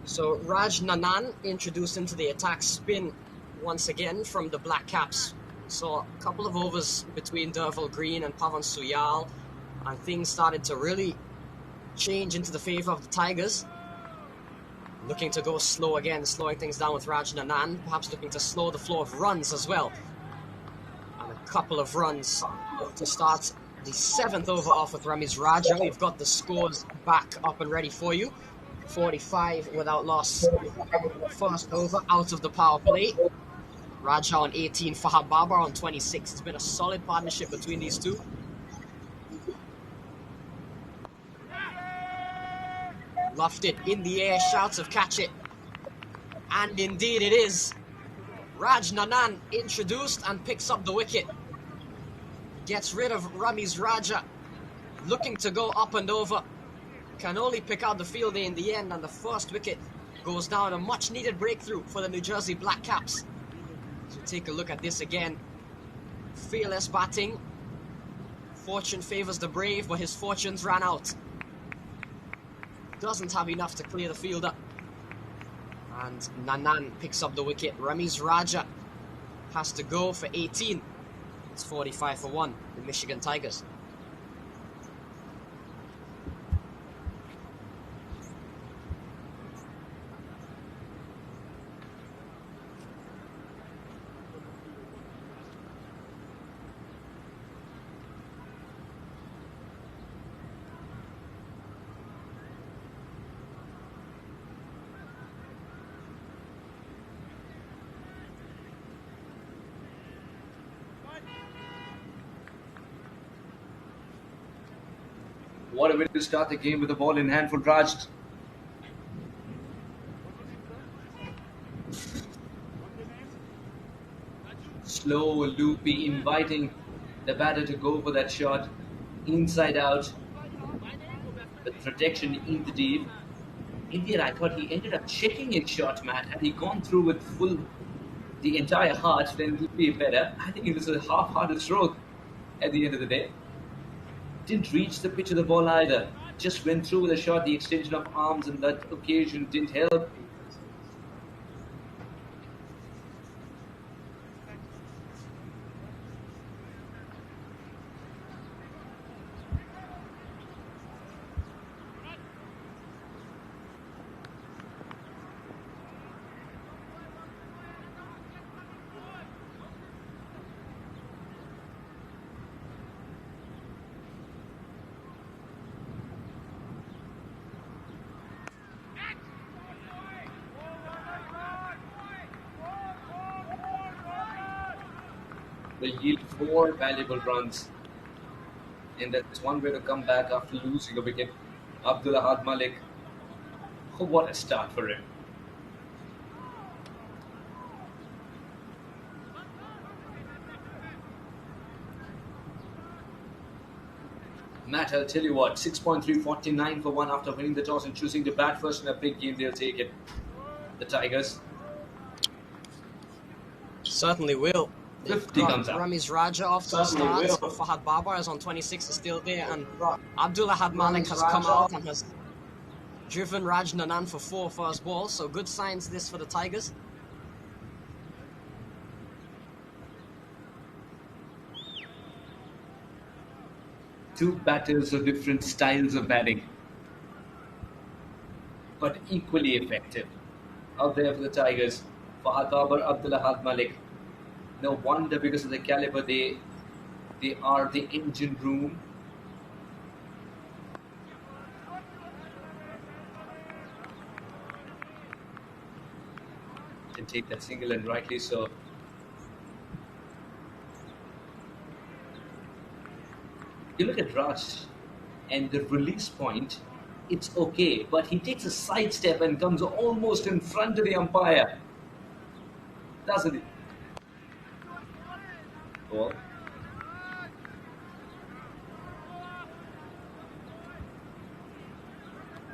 So Raj Nanan introduced into the attack spin once again from the Blackcaps. So a couple of overs between Derval Green and Pawan Suyal, and things started to really change into the favour of the Tigers. Looking to go slow again, slowing things down with Raj Nanan, perhaps looking to slow the flow of runs as well. And a couple of runs to start the 7th over off with Ramiz Raja. We've got the scores back up and ready for you. 45 without loss. First over out of the power play. Raja on 18, Fahad Babar on 26. It's been a solid partnership between these two. Lofted in the air, shouts of catch it. And indeed it is. Raj Nanan introduced and picks up the wicket. Gets rid of Ramiz Raja. Looking to go up and over. Can only pick out the fielder in the end, and the first wicket goes down. A much needed breakthrough for the New Jersey Blackcaps. So take a look at this again. Fearless batting. Fortune favours the brave, but his fortunes ran out. Doesn't have enough to clear the fielder. And Nanan picks up the wicket. Ramiz Raja has to go for 18. It's 45 for 1, the Michigan Tigers. What a way to start the game with the ball in hand for Raj. Slow, loopy, inviting the batter to go for that shot. Inside out, with protection in the deep. India, I thought he ended up checking his shot, Matt. Had he gone through with the entire heart, then it would be better. I think it was a half-hearted stroke at the end of the day. Didn't reach the pitch of the ball either. Just went through with a shot. The extension of arms on that occasion didn't help. Will yield 4 valuable runs. And that's one way to come back after losing a wicket. Abdul Malik. Oh, what a start for him. Matt, I'll tell you what, 6.3, 49 for 1 after winning the toss and choosing to bat first in a big game. They'll take it. The Tigers. Certainly will. 50 comes out. Ramiz Raja off to a start. Fahad Babar is on 26, is still there, and Abdullah Malik has come out and has driven Raj Nanan for 4 first balls. So good signs this for the Tigers. Two batters of different styles of batting, but equally effective. Out there for the Tigers, Fahad Babar, Abdullah Malik. No wonder, because of the caliber, they are the engine room. Can take that single, and rightly so. You look at Raj and the release point, it's okay, but he takes a side step and comes almost in front of the umpire, doesn't he? Ball.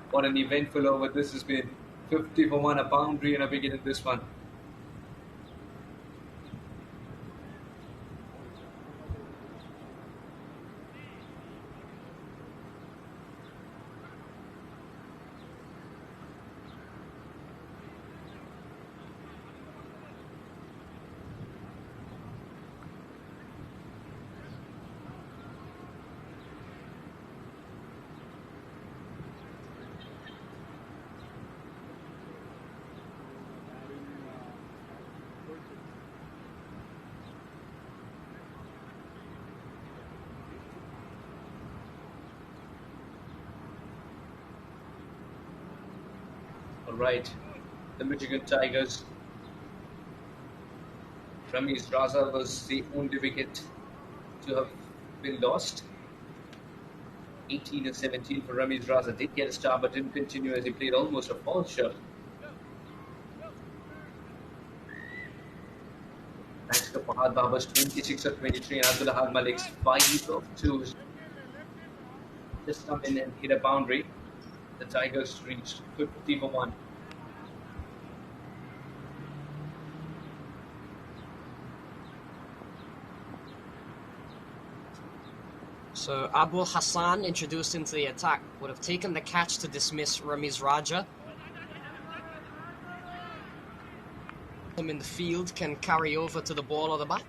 What an eventful over this has been. 50 for 1, a boundary and a wicket in this one. Right, the Michigan Tigers. Ramiz Raza was the only wicket to have been lost. 18 and 17 for Ramiz Raza. Did get a star but didn't continue as he played almost a false shot. Thanks to Fahad Babar's 26 of 23 and Abdullah Malik's 5 of 2. Just come in and hit a boundary. The Tigers reached 50 for 1. So Abul Hassan, introduced into the attack, would have taken the catch to dismiss Ramiz Raja. Him in the field can carry over to the ball or the bat.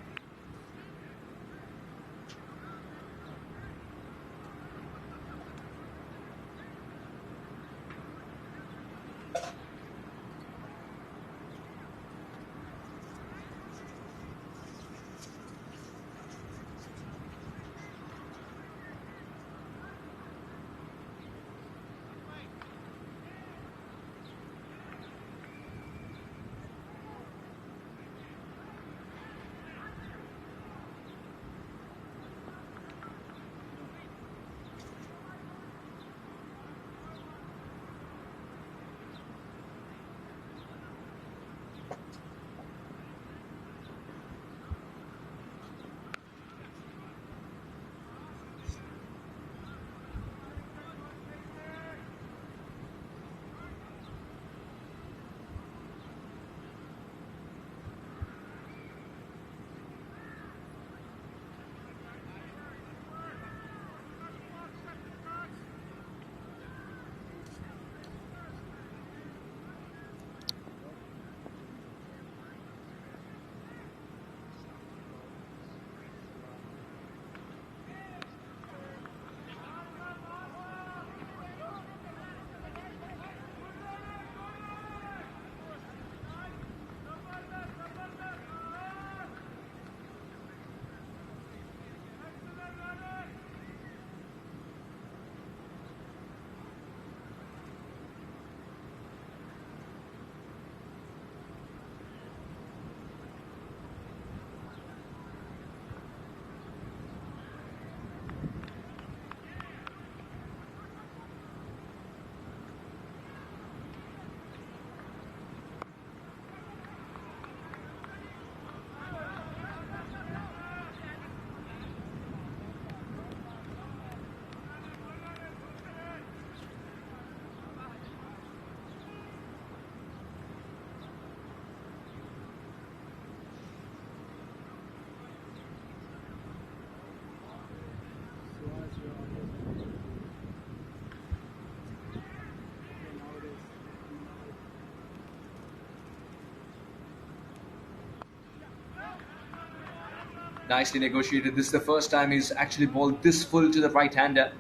Nicely negotiated. This is the first time he's actually bowled this full to the right-hander.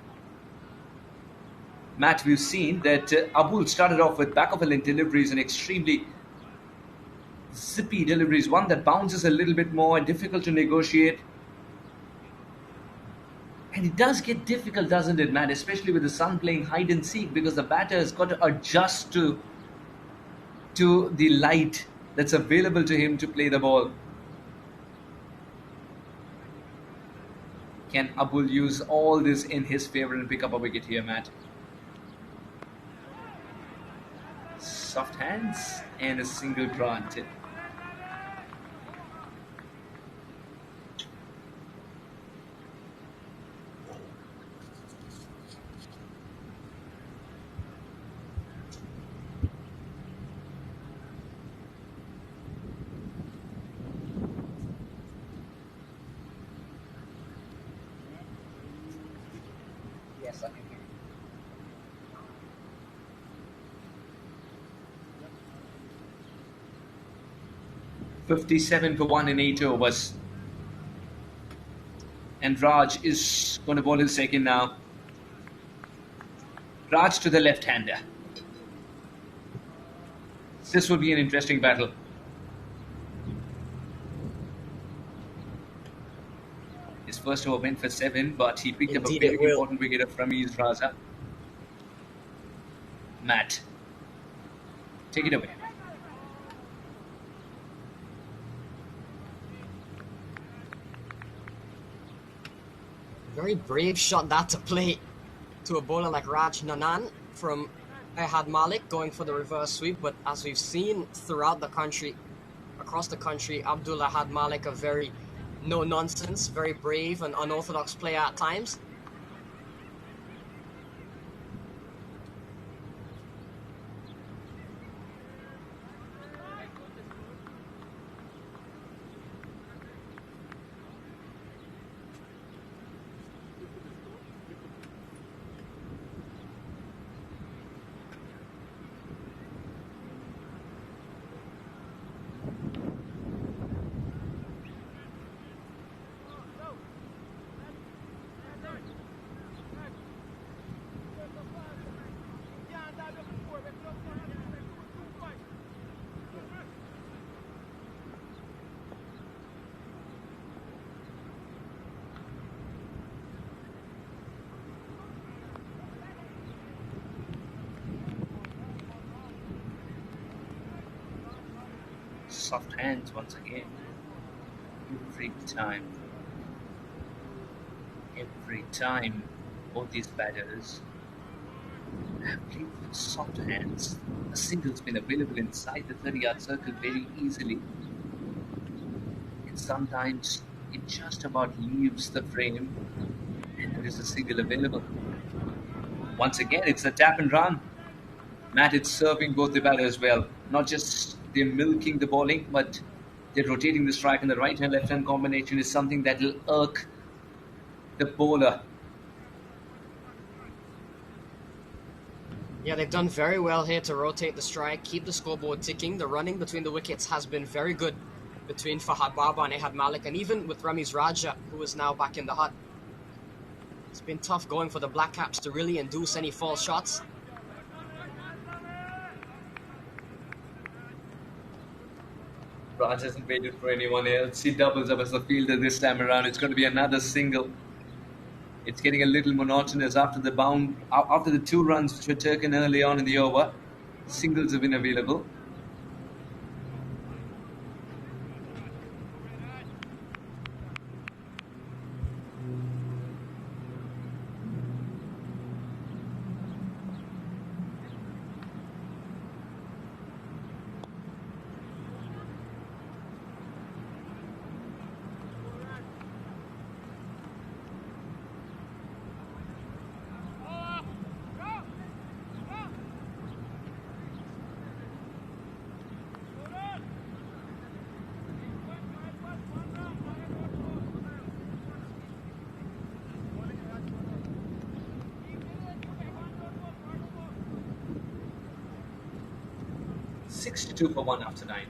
Matt, we've seen that Abul started off with back-of-a-leg deliveries and extremely zippy deliveries, one that bounces a little bit more, difficult to negotiate. And it does get difficult, doesn't it, Matt? Especially with the sun playing hide and seek, because the batter has got to adjust to the light that's available to him to play the ball. Can Abul use all this in his favor and pick up a wicket here, Matt? Soft hands and a single granted. Yes, I can hear you. 57 for 1 in 8 overs. And Raj is going to bowl his second now. Raj to the left-hander. This will be an interesting battle. His first over went for 7, but he picked up a Indeed, very it will. important wicket from Ramiz Raza. Matt, take it away. Very brave shot that to play to a bowler like Raj Nanan from Ehad Malik going for the reverse sweep. But as we've seen throughout the country, across the country, Abdul Ahad Malik, a very no-nonsense, very brave and unorthodox player at times. Soft hands once again. Every time, both these batters have played with soft hands. A single's been available inside the 30-yard circle very easily. And sometimes it just about leaves the frame and there is a single available. Once again, it's a tap and run. Matt, it's serving both the batters well. Not just they're milking the bowling, but they're rotating the strike, and the right-hand left-hand combination is something that will irk the bowler. Yeah, they've done very well here to rotate the strike, keep the scoreboard ticking. The running between the wickets has been very good between Fahad Baba and Ehad Malik, and even with Ramiz Raja, who is now back in the hut. It's been tough going for the Blackcaps to really induce any false shots. Raj hasn't waited for anyone else. He doubles up as a fielder this time around. It's going to be another single. It's getting a little monotonous after the 2 runs which were taken early on in the over. Singles have been available. Sixty-two for 1 after 9.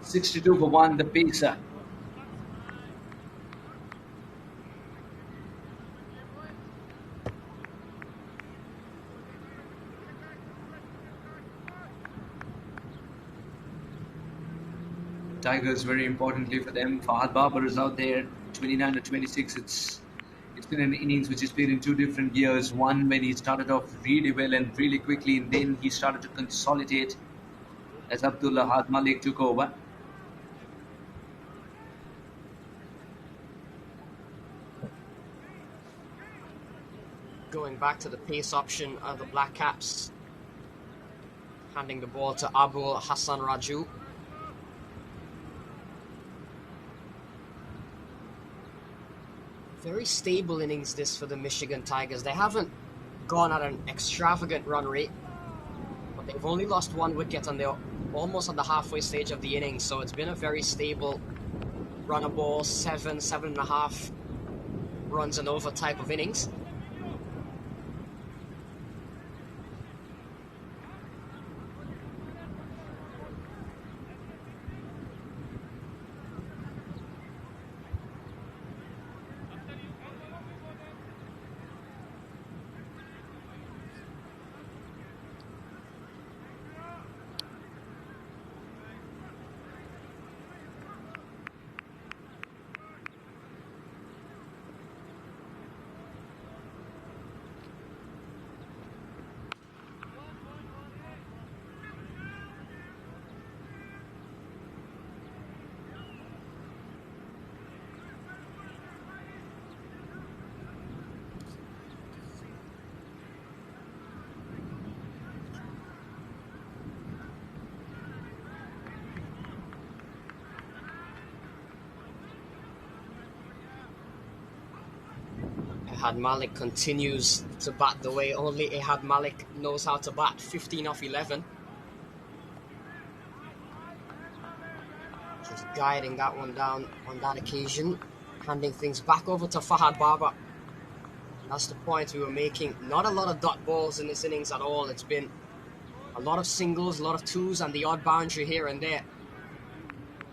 62 for 1, the pacer. Tigers, very importantly for them, Fahad Babar is out there, 29 to 26. It's been an innings which is played in two different gears. One when he started off really well and really quickly, and then he started to consolidate as Abdullah Had Malik took over. Going back to the pace option of the Blackcaps, handing the ball to Abul Hassan Raju. Very stable innings this for the Michigan Tigers. They haven't gone at an extravagant run rate, but they've only lost one wicket and they're almost at the halfway stage of the innings, so it's been a very stable run a ball, 7.5 runs and over type of innings. Ehad Malik continues to bat the way only Ehad Malik knows how to bat, 15 off 11. Just guiding that one down on that occasion, handing things back over to Fahad Baba. That's the point we were making. Not a lot of dot balls in this innings at all. It's been a lot of singles, a lot of twos, and the odd boundary here and there.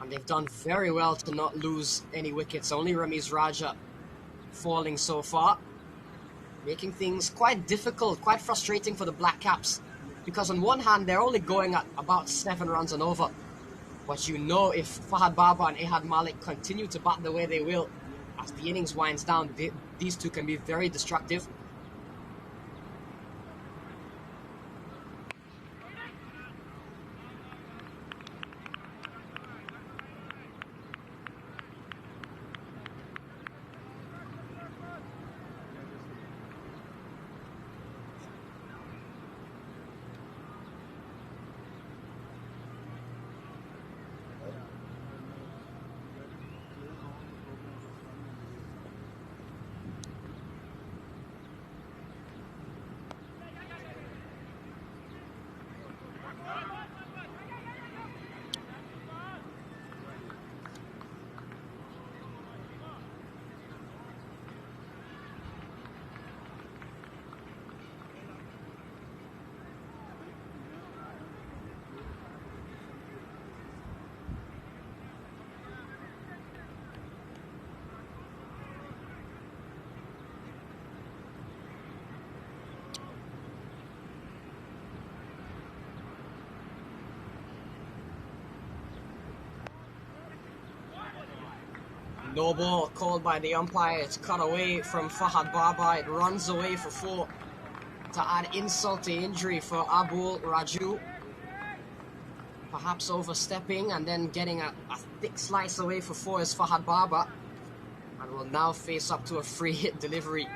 And they've done very well to not lose any wickets. Only Ramiz Raja falling so far, making things quite difficult, quite frustrating for the Blackcaps, because on one hand they're only going at about 7 runs and over, but you know if Fahad Baba and Ehad Malik continue to bat the way they will as the innings winds down, these two can be very destructive. No ball called by the umpire. It's cut away from Fahad Baba. It runs away for 4 to add insult to injury for Abul Raju. Perhaps overstepping and then getting a thick slice away for 4 is Fahad Baba. And will now face up to a free hit delivery.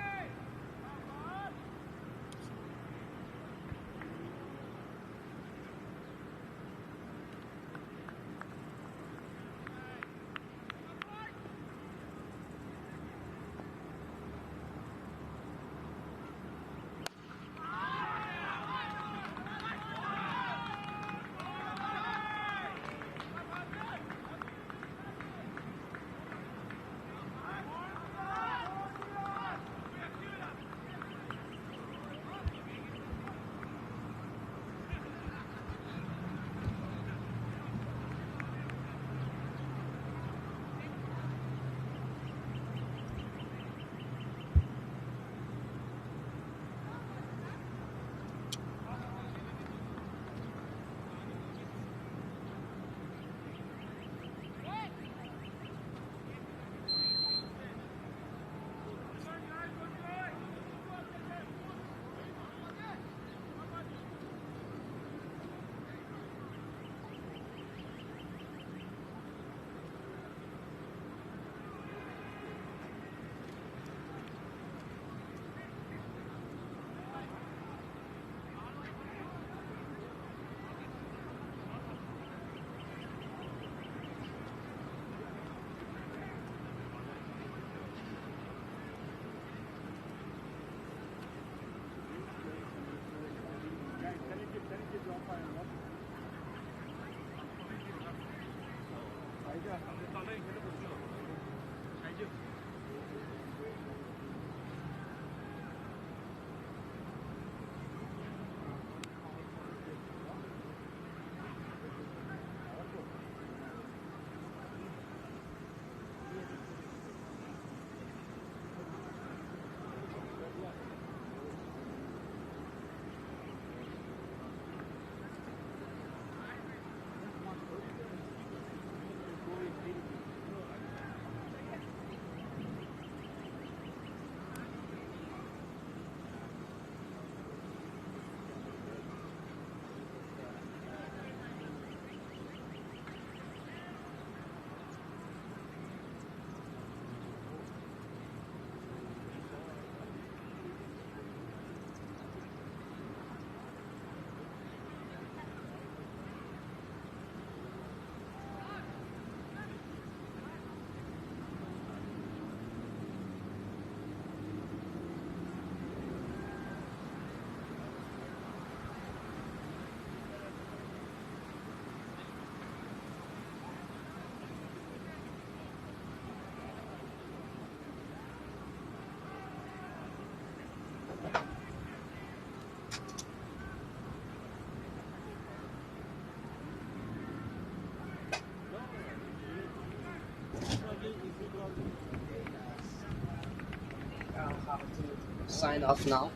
Sign off now.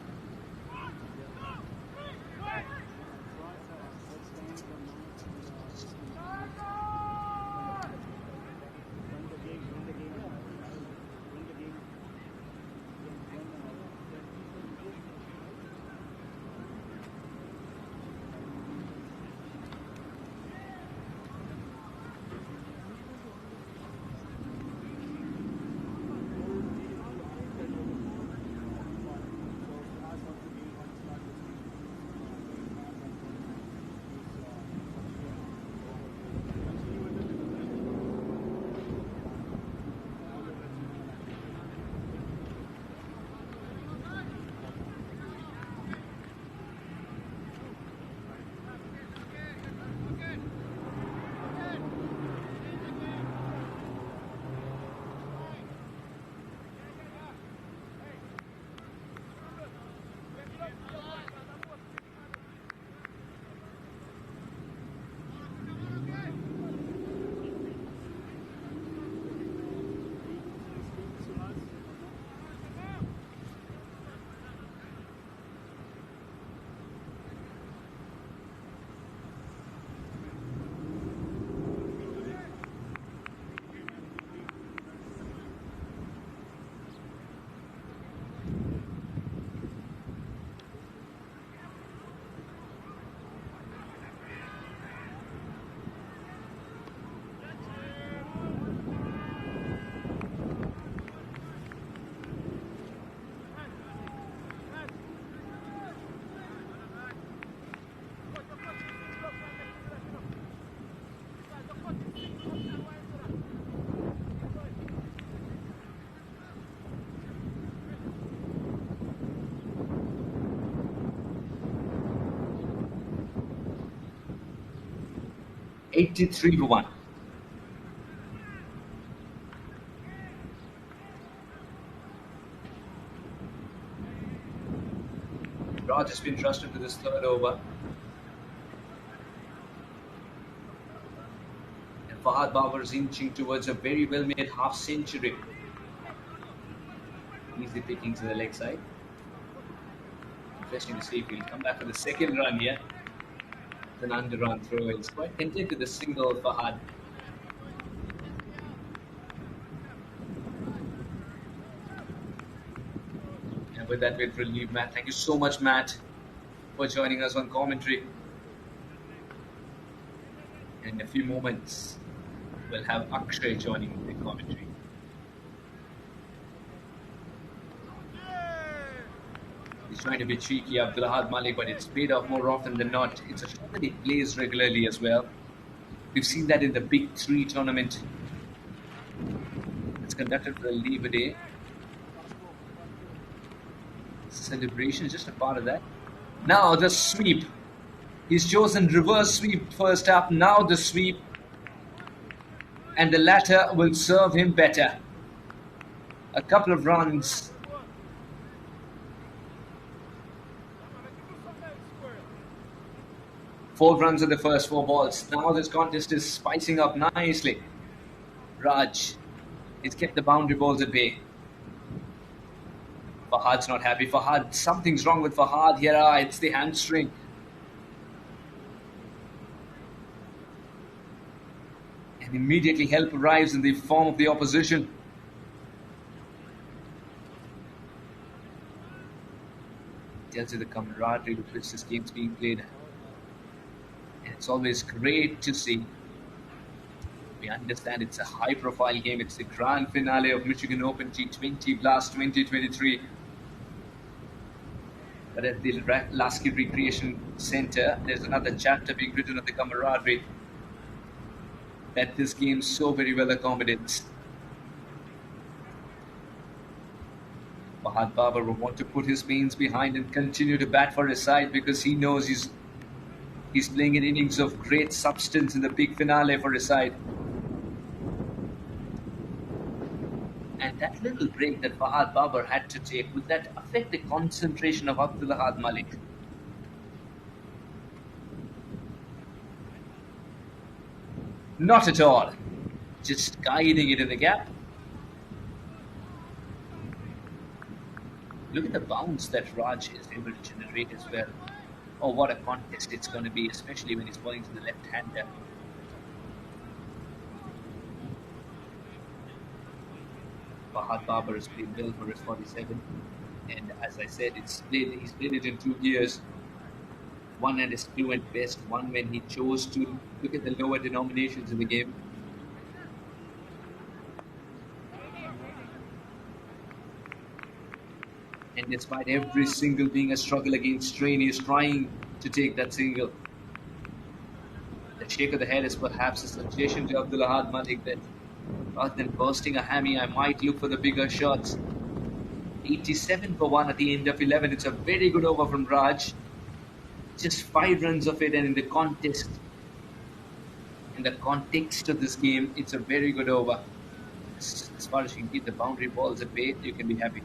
$83 for 1. Raj has been trusted to this third over. And Fahad Babar is inching towards a very well-made half-century. Easy picking to the leg side. Interesting to see if he'll come back for the second run here. An under-run throw. It's quite tempted to the single Fahad. And with that, we'll leave Matt. Thank you so much, Matt, for joining us on commentary. In a few moments, we'll have Akshay joining the commentary. He's trying to be cheeky, Abdulahad Malik, but it's paid off more often than not. It's a shot that he plays regularly as well. We've seen that in the Big 3 tournament. It's conducted for the Labor Day. Celebration is just a part of that. Now the sweep. He's chosen reverse sweep first up. Now the sweep. and the latter will serve him better. A couple of runs. Four runs in the first 4 balls. Now this contest is spicing up nicely. Raj has kept the boundary balls at bay. Fahad's not happy. Fahad, something's wrong with Fahad here. It's the hamstring. And immediately help arrives in the form of the opposition. Tells you the camaraderie with which this game's being played. And it's always great to see. We understand it's a high-profile game. It's the grand finale of Michigan Open T20 Blast 2023. But at the Lasky Recreation Center, there's another chapter being written of the camaraderie that this game so very well accommodates. Fahad Babar will want to put his pains behind and continue to bat for his side because he knows he's playing an innings of great substance in the big finale for his side. And that little break that Fahad Babar had to take, will that affect the concentration of Abdul Malik? Not at all. Just guiding it in the gap. Look at the bounce that Raj is able to generate as well. Oh, what a contest it's going to be, especially when he's bowling to the left-hander. Fahad Babar has played well for his 47. And as I said, he's played it in 2 gears. One at his fluent best, one when he chose to look at the lower denominations in the game. And despite every single being a struggle against strain, he is trying to take that single. The shake of the head is perhaps a suggestion to Abdul Malik that rather than bursting a hammy, I might look for the bigger shots. 87 for 1 at the end of 11. It's a very good over from Raj. Just 5 runs of it, and in the context of this game, it's a very good over. As far as you can keep the boundary balls at bay, you can be happy.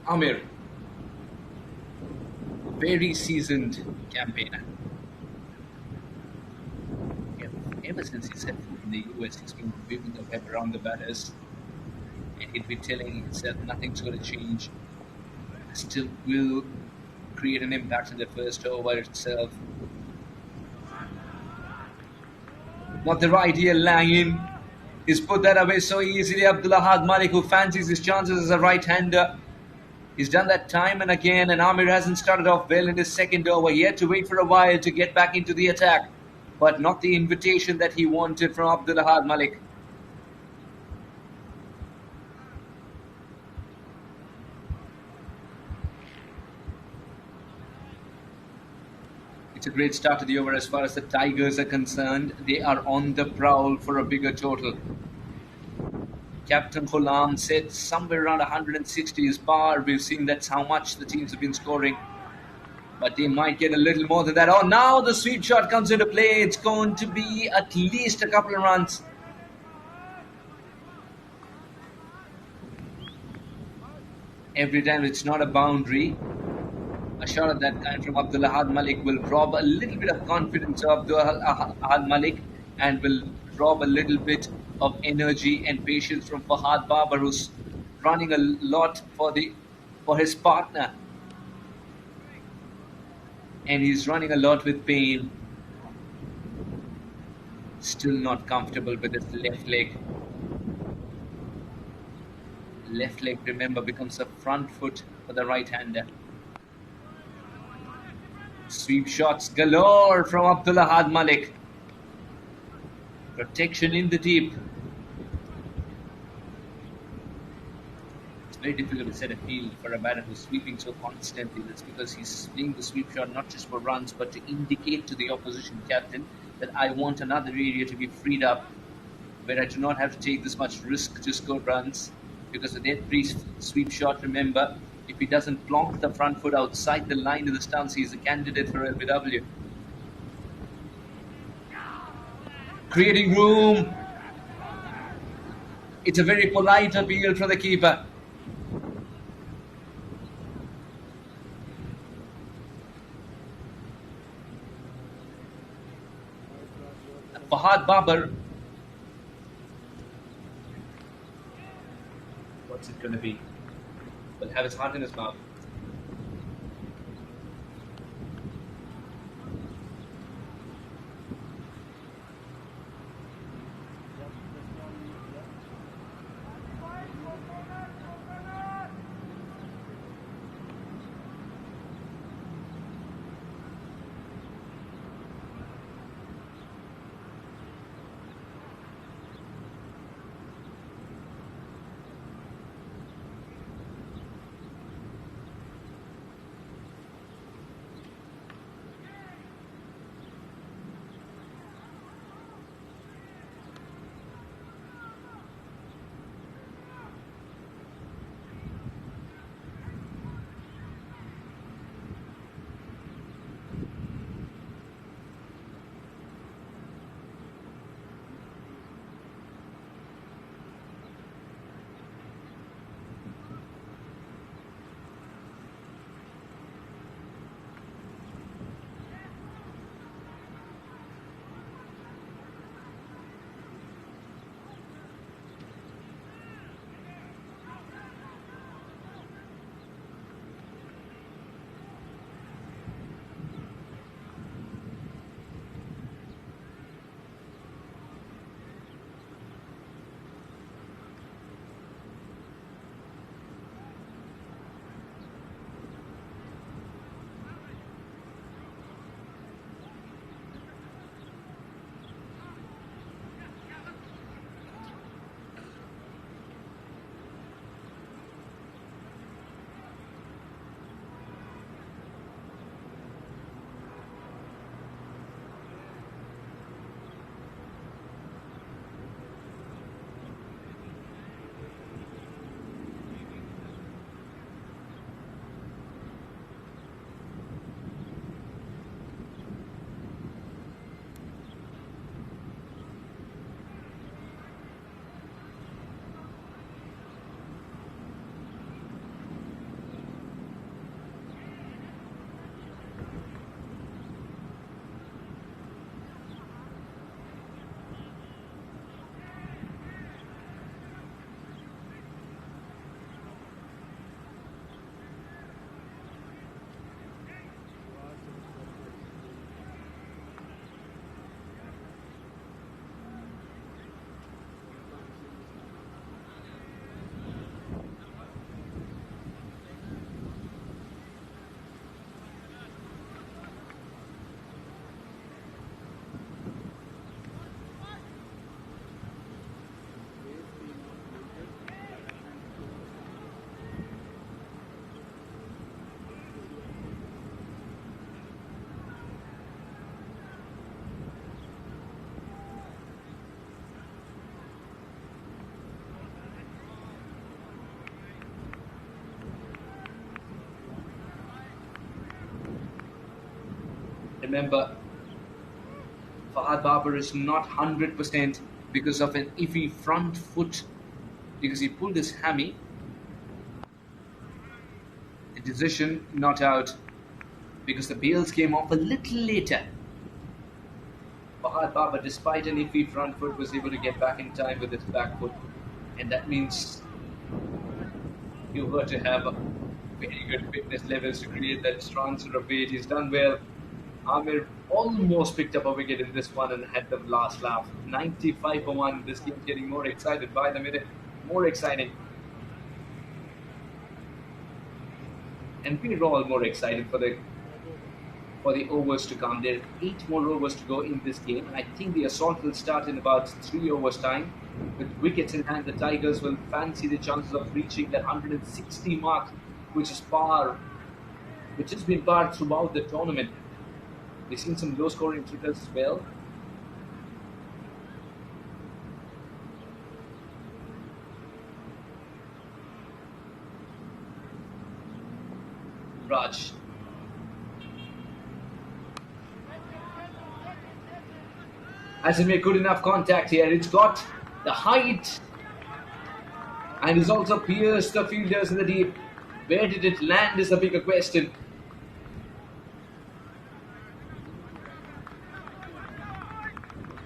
Amir, very seasoned campaigner. Ever since he set foot in the US, he's been waving the web around the batters, and he'd be telling himself nothing's going to change. Still will create an impact in the first over itself. Not the ideal line. He's put that away so easily. Abdul Malik, who fancies his chances as a right-hander. He's done that time and again, and Amir hasn't started off well in his second over. He had to wait for a while to get back into the attack, but not the invitation that he wanted from Abdul Malik. It's a great start to the over as far as the Tigers are concerned. They are on the prowl for a bigger total. Captain Ghulam said somewhere around 160 is par. We've seen that's how much the teams have been scoring. But they might get a little more than that. Oh, now the sweep shot comes into play. It's going to be at least a couple of runs. Every time it's not a boundary, a shot of that kind from Abdul Malik will rob a little bit of confidence of Abdul Malik and will rob a little bit of energy and patience from Fahad Babar, who's running a lot for his partner. And he's running a lot with pain. Still not comfortable with his left leg. Left leg, remember, becomes a front foot for the right-hander. Sweep shots galore from Abdul Malik. Protection in the deep. very difficult to set a field for a batter who's sweeping so constantly. That's because he's playing the sweep shot not just for runs, but to indicate to the opposition captain that I want another area to be freed up where I do not have to take this much risk to score runs. Because the dead-free sweep shot, remember, if he doesn't plonk the front foot outside the line of the stance, he's a candidate for LBW. Creating room. It's a very polite appeal for the keeper. Fahad Babar. What's it going to be? Will have his heart in his mouth. Remember, Fahad Babar is not 100% because of an iffy front foot, because he pulled his hammy. The decision not out because the bails came off a little later. Fahad Babar, despite an iffy front foot, was able to get back in time with his back foot, and that means you were to have very good fitness levels to create that transfer of weight. He's done well. Amir almost picked up a wicket in this one and had the last laugh. 95 for 1. This game getting more excited by the minute. More exciting. And we're all more excited for the overs to come. There are 8 more overs to go in this game. And I think the assault will start in about 3 overs time. With wickets in hand, the Tigers will fancy the chances of reaching that 160 mark, which has been par throughout the tournament. We've seen some low-scoring crickets as well. Raj. Hasn't made good enough contact here. It's got the height and he's also pierced the fielders in the deep. Where did it land is the bigger question.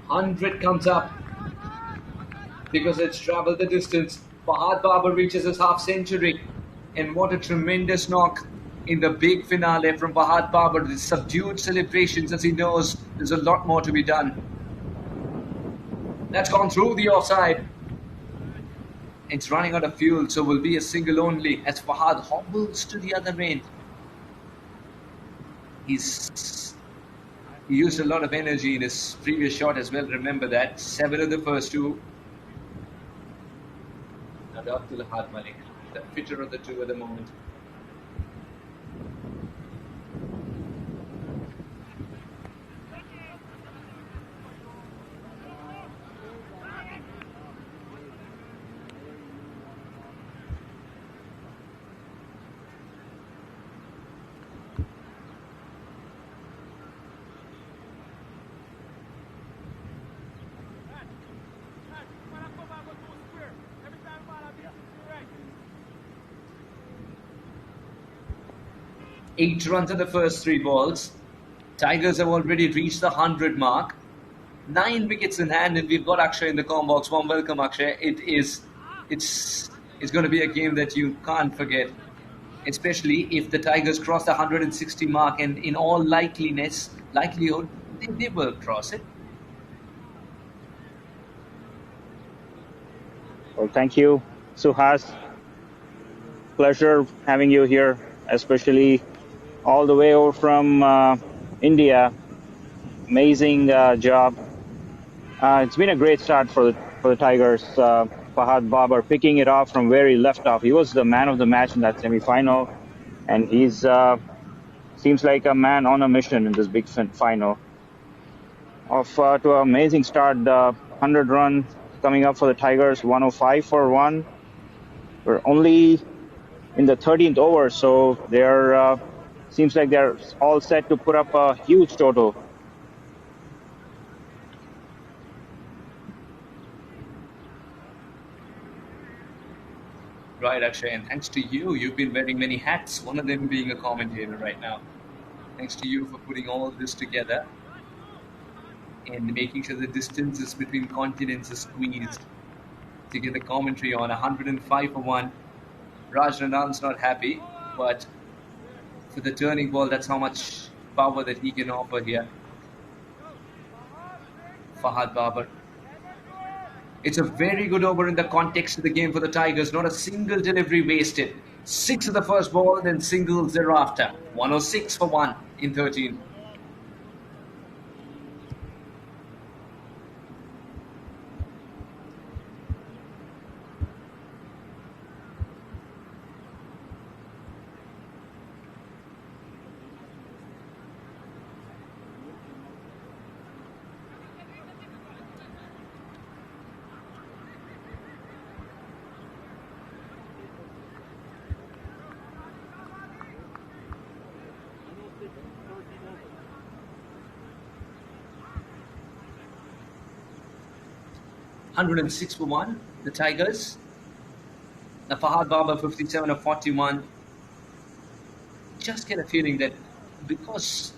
"100" comes up because it's travelled the distance. Fahad Babar reaches his half century. And what a tremendous knock in the big finale from Fahad Babar. The subdued celebrations as he knows there's a lot more to be done. That's gone through the offside. It's running out of fuel, so will be a single only as Fahad hobbles to the other end. He used a lot of energy in his previous shot as well, remember that. 7 of the first 2. And Abdul Ahad Malik, the fitter of the 2 at the moment. Eight runs in the first 3 balls. Tigers have already reached the 100 mark. 9 wickets in hand, and we've got Akshay in the comm box. Warm welcome, Akshay. It's going to be a game that you can't forget, especially if the Tigers cross the 160 mark, and in all likelihood, they will cross it. Well, thank you, Suhas. Pleasure having you here, especially all the way over from India. Amazing job. It's been a great start for the Tigers. Fahad Babar picking it off from where he left off. He was the man of the match in that semi-final, and he's seems like a man on a mission in this big final. Off to an amazing start. 100 run coming up for the Tigers. 105 for 1. We're only in the 13th over, so they're seems like they're all set to put up a huge total. Right, Akshay, and thanks to you, you've been wearing many hats, one of them being a commentator right now. Thanks to you for putting all this together and making sure the distances between continents is squeezed to get the commentary on. 105 for 1. Raj Ranan's not happy, but for the turning ball, that's how much power that he can offer here. Fahad Babar. It's a very good over in the context of the game for the Tigers. Not a single delivery wasted. 6 of the first ball, then singles thereafter. 106 for 1 in 13. $106 for 1, the Tigers. Now Fahad Babar 57 of 41. Just get a feeling that because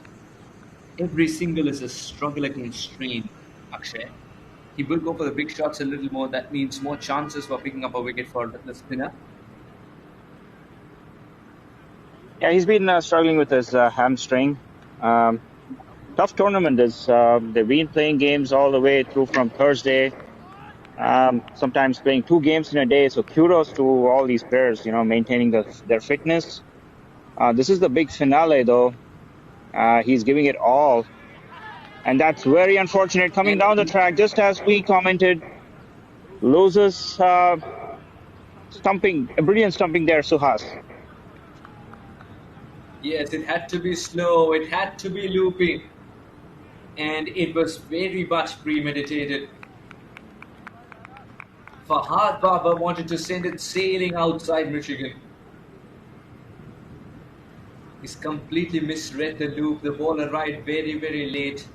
every single is a struggle against strain, Akshay, he will go for the big shots a little more. That means more chances for picking up a wicket for the spinner. Yeah, he's been struggling with his hamstring. Tough tournament. They've been playing games all the way through from Thursday. Sometimes playing 2 games in a day. So kudos to all these players, maintaining their fitness. This is the big finale, though. He's giving it all. And that's very unfortunate. Coming down the track, just as we commented, Loses stumping, a brilliant stumping there, Suhas. Yes, it had to be slow, it had to be looping, and it was very much premeditated. Fahad Baba wanted to send it sailing outside Michigan. He's completely misread the loop. The ball arrived very, very late.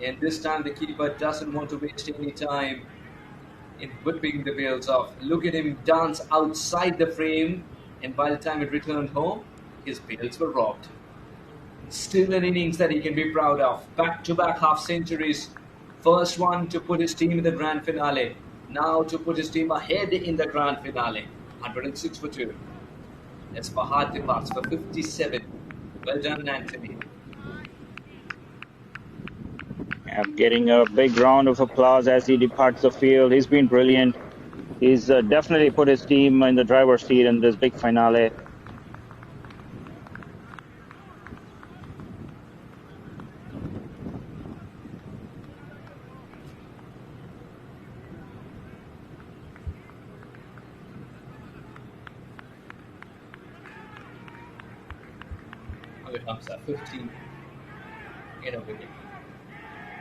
And this time the keeper doesn't want to waste any time in whipping the bails off. Look at him dance outside the frame, and by the time it returned home, his bails were robbed. Still an innings that he can be proud of. Back-to-back half centuries. First one to put his team in the grand finale. Now to put his team ahead in the grand finale. 106 for 2. As Fahad departs for 57. Well done, Anthony. Getting a big round of applause as he departs the field. He's been brilliant. He's definitely put his team in the driver's seat in this big finale. Hamza, 15 in a wicket.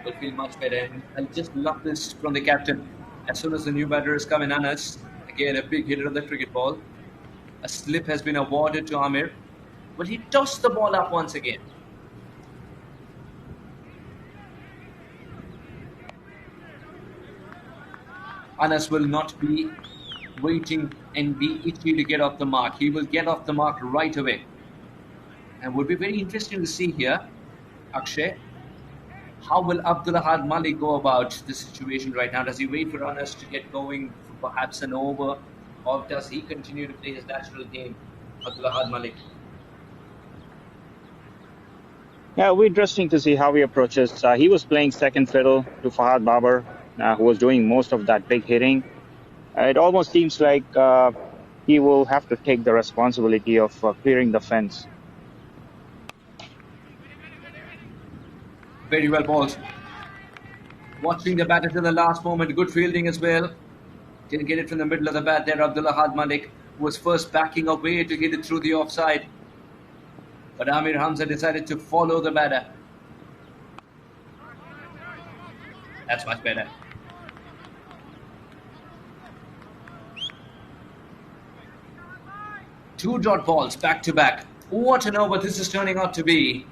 Will feel much better. And I just love this from the captain. As soon as the new batter is coming, Anas, again a big hitter of the cricket ball. A slip has been awarded to Amir. Will he toss the ball up once again? Anas will not be waiting and be itchy to get off the mark. He will get off the mark right away. And would be very interesting to see here, Akshay, how will Abdul Ahad Malik go about the situation right now? Does he wait for runners to get going for perhaps an over, or does he continue to play his natural game, Abdul Ahad Malik? Yeah, it'll be interesting to see how he approaches. He was playing second fiddle to Fahad Babar, who was doing most of that big hitting. It almost seems like he will have to take the responsibility of clearing the fence. Very well balled. Watching the batter to the last moment. Good fielding as well. Didn't get it from the middle of the bat there. Abdul Ahad Malik was first backing away to hit it through the offside. But Amir Hamza decided to follow the batter. That's much better. Two dot balls back to back. What an over this is turning out to be.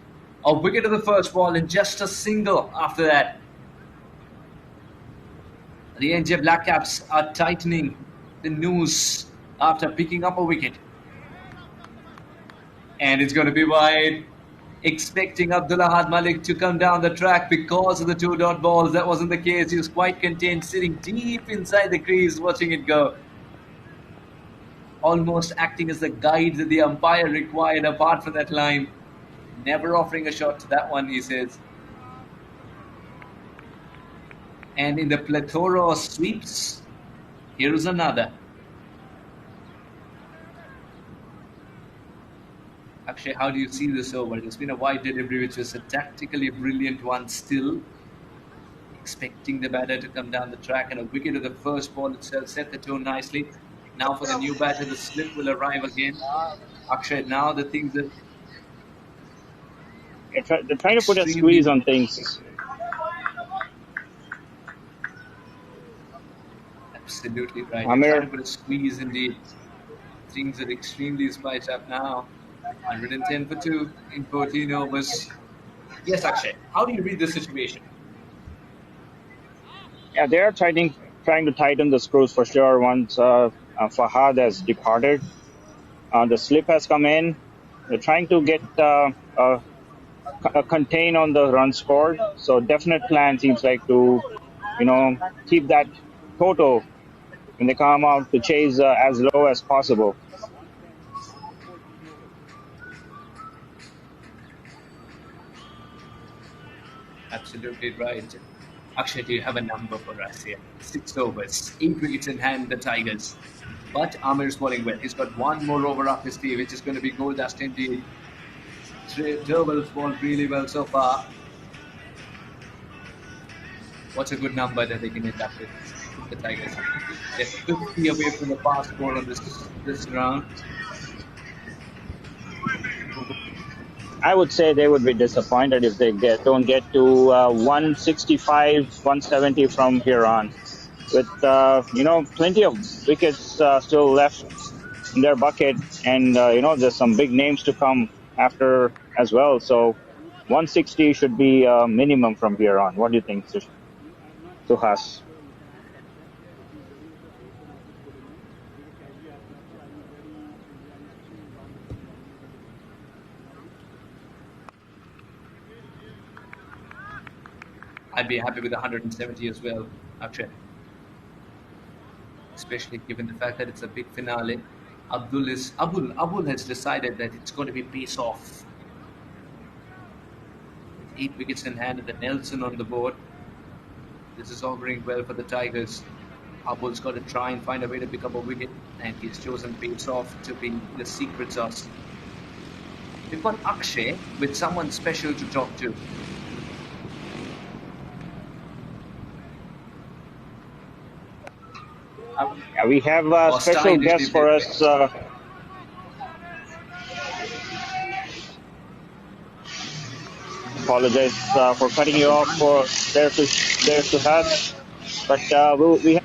A wicket of the first ball and just a single after that. The NJ Blackcaps are tightening the noose after picking up a wicket. And it's going to be wide. Expecting Abdul Ahad Malik to come down the track because of the two dot balls. That wasn't the case. He was quite content, sitting deep inside the crease, watching it go. Almost acting as the guide that the umpire required apart from that line. Never offering a shot to that one, he says. And in the plethora of sweeps, here is another. Akshay, how do you see this over? It's been a wide delivery, which was a tactically brilliant one still. Expecting the batter to come down the track, and a wicket of the first ball itself set the tone nicely. Now for the new batter, the slip will arrive again. Akshay, now the things that... They're trying to put a squeeze on things. Absolutely right. Amir. Trying to put a squeeze indeed. Things are extremely spiced up now. 110 for 2 in 14 overs. Yes, Akshay, how do you read this situation? Yeah, they're trying to tighten the screws for sure once Fahad has departed. The slip has come in. They're trying to get contain on the run scored. So definite plan seems like to, keep that total when they come out to chase as low as possible. Absolutely right. Akshay, do you have a number for us here? 6 overs, 8 wickets in hand, the Tigers. But Amir's bowling well. He's got one more over up his sleeve, which is going to be goal dust indeed. Turbal's bowled really well so far. What's a good number that they can end up with? The Tigers. They're 50 away from the fast score on this round. I would say they would be disappointed if they don't get to 165, 170 from here on. With plenty of wickets still left in their bucket, and there's some big names to come after as well. So 160 should be minimum from here on. What do you think, Suhas? I'd be happy with 170 as well, Akshay. Especially given the fact that it's a big finale. Abul has decided that it's going to be pace off. 8 wickets in hand and the Nelson on the board. This is auguring well for the Tigers. Abul's got to try and find a way to pick up a wicket, and he's chosen pace off to be the secret sauce. We've got Akshay with someone special to talk to. We have a special guest for us. Apologize for cutting you off for there to have, but we have.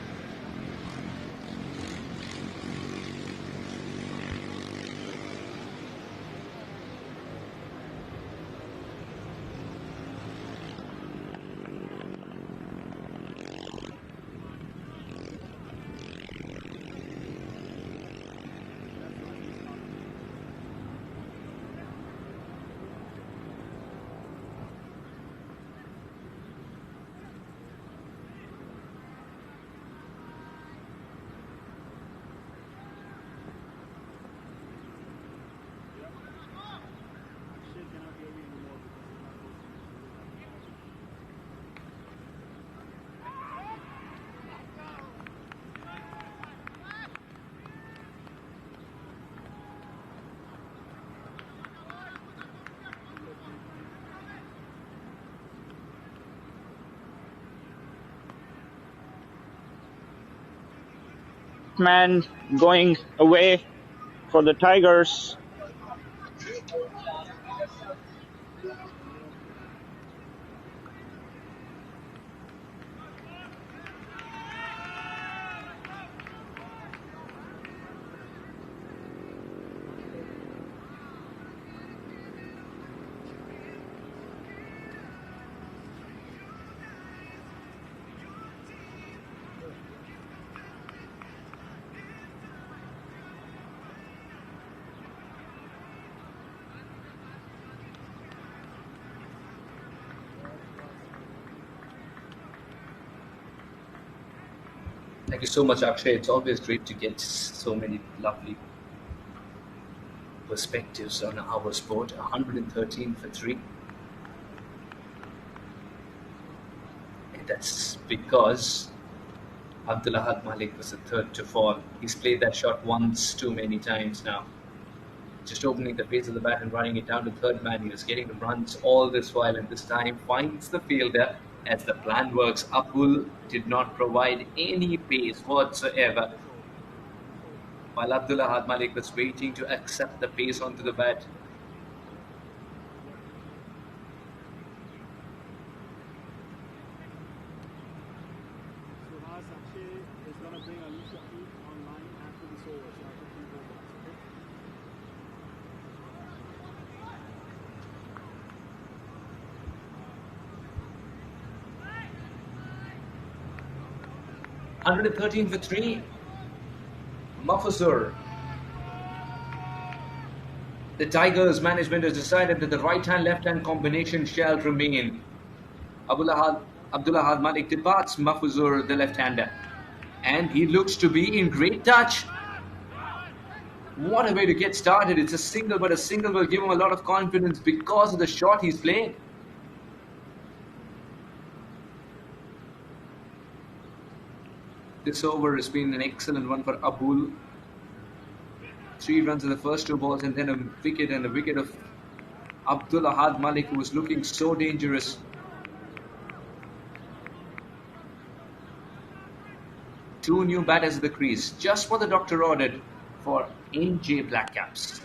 Man going away for the Tigers. Thank you so much, Akshay. It's always great to get so many lovely perspectives on our sport. 113 for 3. And that's because Abdul Malik was the third to fall. He's played that shot once too many times now. Just opening the base of the bat and running it down to third man. He was getting the runs all this while, and this time finds the fielder. As the plan works, Abul did not provide any pace whatsoever, while Abdul Malik was waiting to accept the pace onto the bat. $113 for 3. Mafuzur. The Tigers management has decided that the right-hand, left-hand combination shall remain. Abdul Malik departs Mafuzur, the left-hander. And he looks to be in great touch. What a way to get started. It's a single, but a single will give him a lot of confidence because of the shot he's played. This over has been an excellent one for Abul. 3 runs in the first 2 balls, and then a wicket, and a wicket of Abdul Malik, who was looking so dangerous. 2 new batters at the crease, just what the doctor ordered for NJ Blackcaps.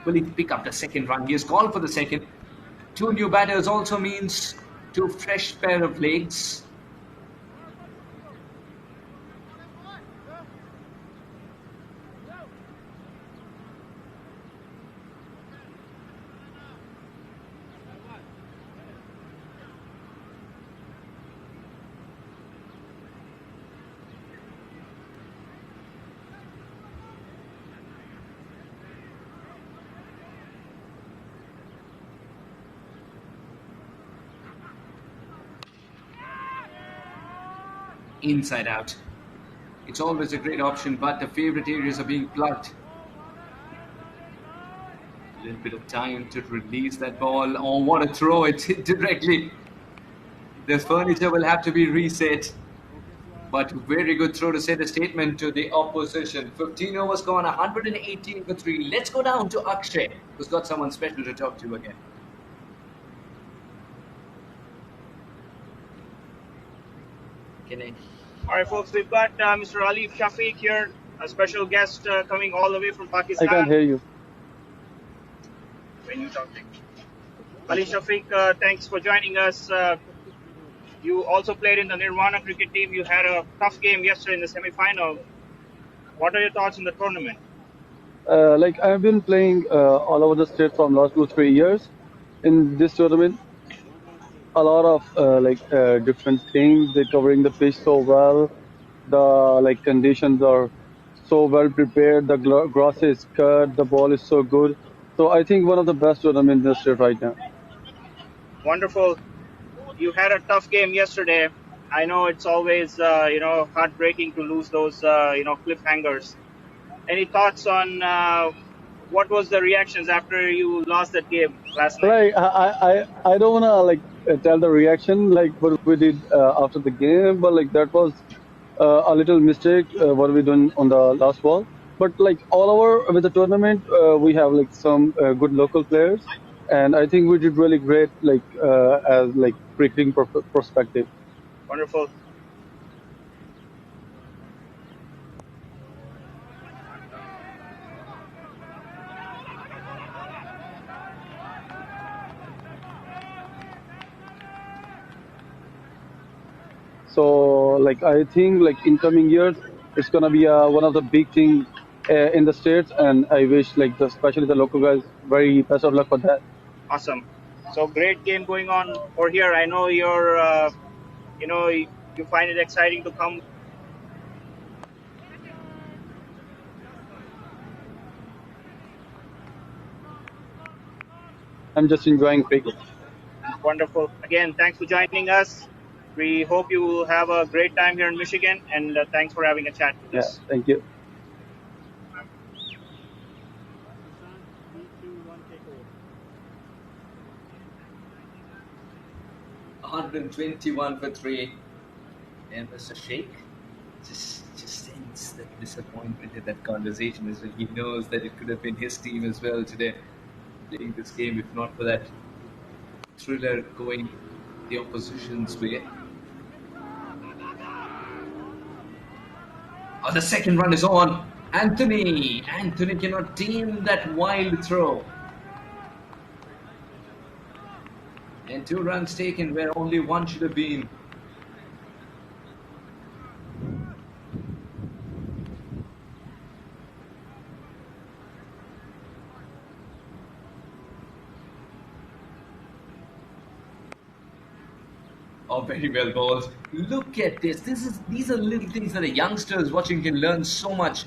Will he pick up the second run? He has called for the second. 2 new batters also means 2 fresh pair of legs. Inside out. It's always a great option, but the favorite areas are being plugged. A little bit of time to release that ball. Oh, what a throw. It hit directly. The furniture will have to be reset. But very good throw to set a statement to the opposition. 15 overs gone, 118 for 3. Let's go down to Akshay, who's got someone special to talk to again. All right, folks, we've got Mr. Ali Shafiq here, a special guest coming all the way from Pakistan. I can't hear you. When you talking. Ali Shafiq, thanks for joining us. You also played in the Nirvana cricket team. You had a tough game yesterday in the semi-final. What are your thoughts on the tournament? Like I've been playing all over the state from last 2-3 years in this tournament. A lot of different things. They're covering the pitch so well. The conditions are so well prepared. The grass is cut. The ball is so good. So I think one of the best tournaments in the state right now. Wonderful. You had a tough game yesterday. I know it's always heartbreaking to lose those cliffhangers. Any thoughts on what was the reactions after you lost that game last night? I don't wanna tell the reaction what we did after the game, but that was a little mistake what we done on the last ball. But all over with the tournament, we have some good local players, and I think we did really great as cricketing perspective. Wonderful. So I think in coming years it's gonna be one of the big thing in the states, and I wish especially the local guys very best of luck for that. Awesome. So great game going on over here. I know you're you find it exciting to come. I'm just enjoying cricket. Wonderful. Again, thanks for joining us. We hope you will have a great time here in Michigan, and thanks for having a chat with us. Yeah, thank you. 121 for 3. And Mr. Sheikh just sense that disappointment in that conversation as well. He knows that it could have been his team as well today playing this game, if not for that thriller going the opposition's way. Oh, the second run is on. Anthony cannot tame that wild throw. And 2 runs taken where only 1 should have been. Oh, very well bowled. Look at this. These are little things that the youngsters watching can learn so much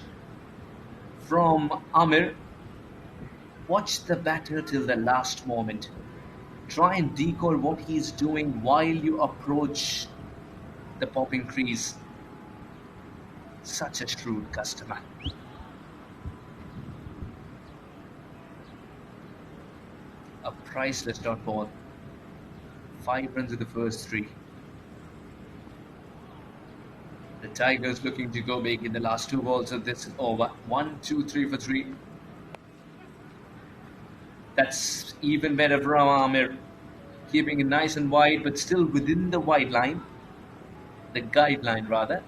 from Amir. Watch the batter till the last moment. Try and decode what he's doing while you approach the popping crease. Such a shrewd customer. A priceless dot ball. 5 runs in the first 3. The Tigers looking to go big in the last 2 balls of this over. 1, 2, 3 for 3. That's even better from Amir. keeping it nice and wide, but still within the wide line, the guideline rather.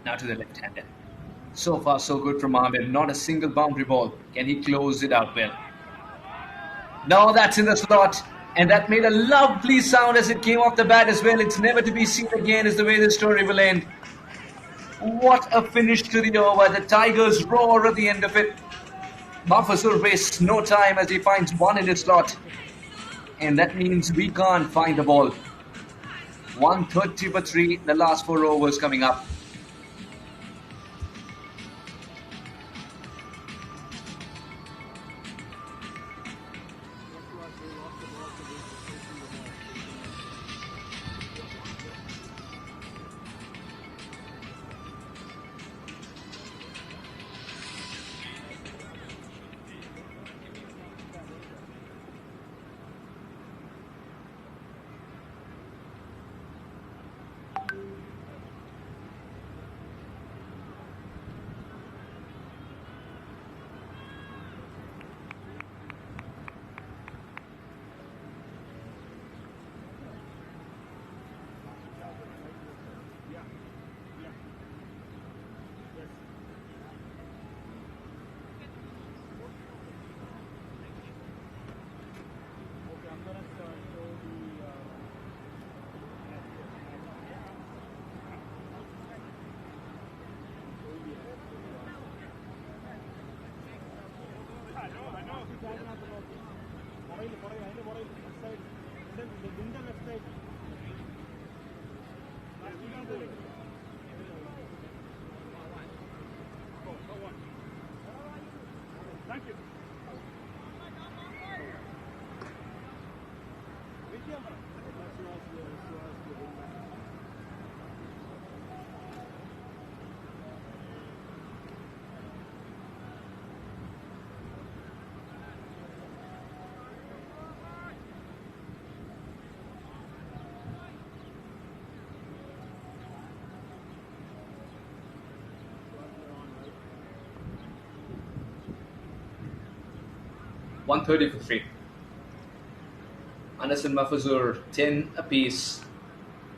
Now to the left-hander. So far, so good from Ahmed. Not a single boundary ball. Can he close it out well? No, that's in the slot. And that made a lovely sound as it came off the bat as well. It's never to be seen again is the way the story will end. What a finish to the over. The Tigers roar at the end of it. Mahfuzur wastes no time as he finds one in his slot. And that means we can't find the ball. 130 for 3, the last 4 overs coming up. .130 for 3. Anas and Mahfuzur 10 apiece.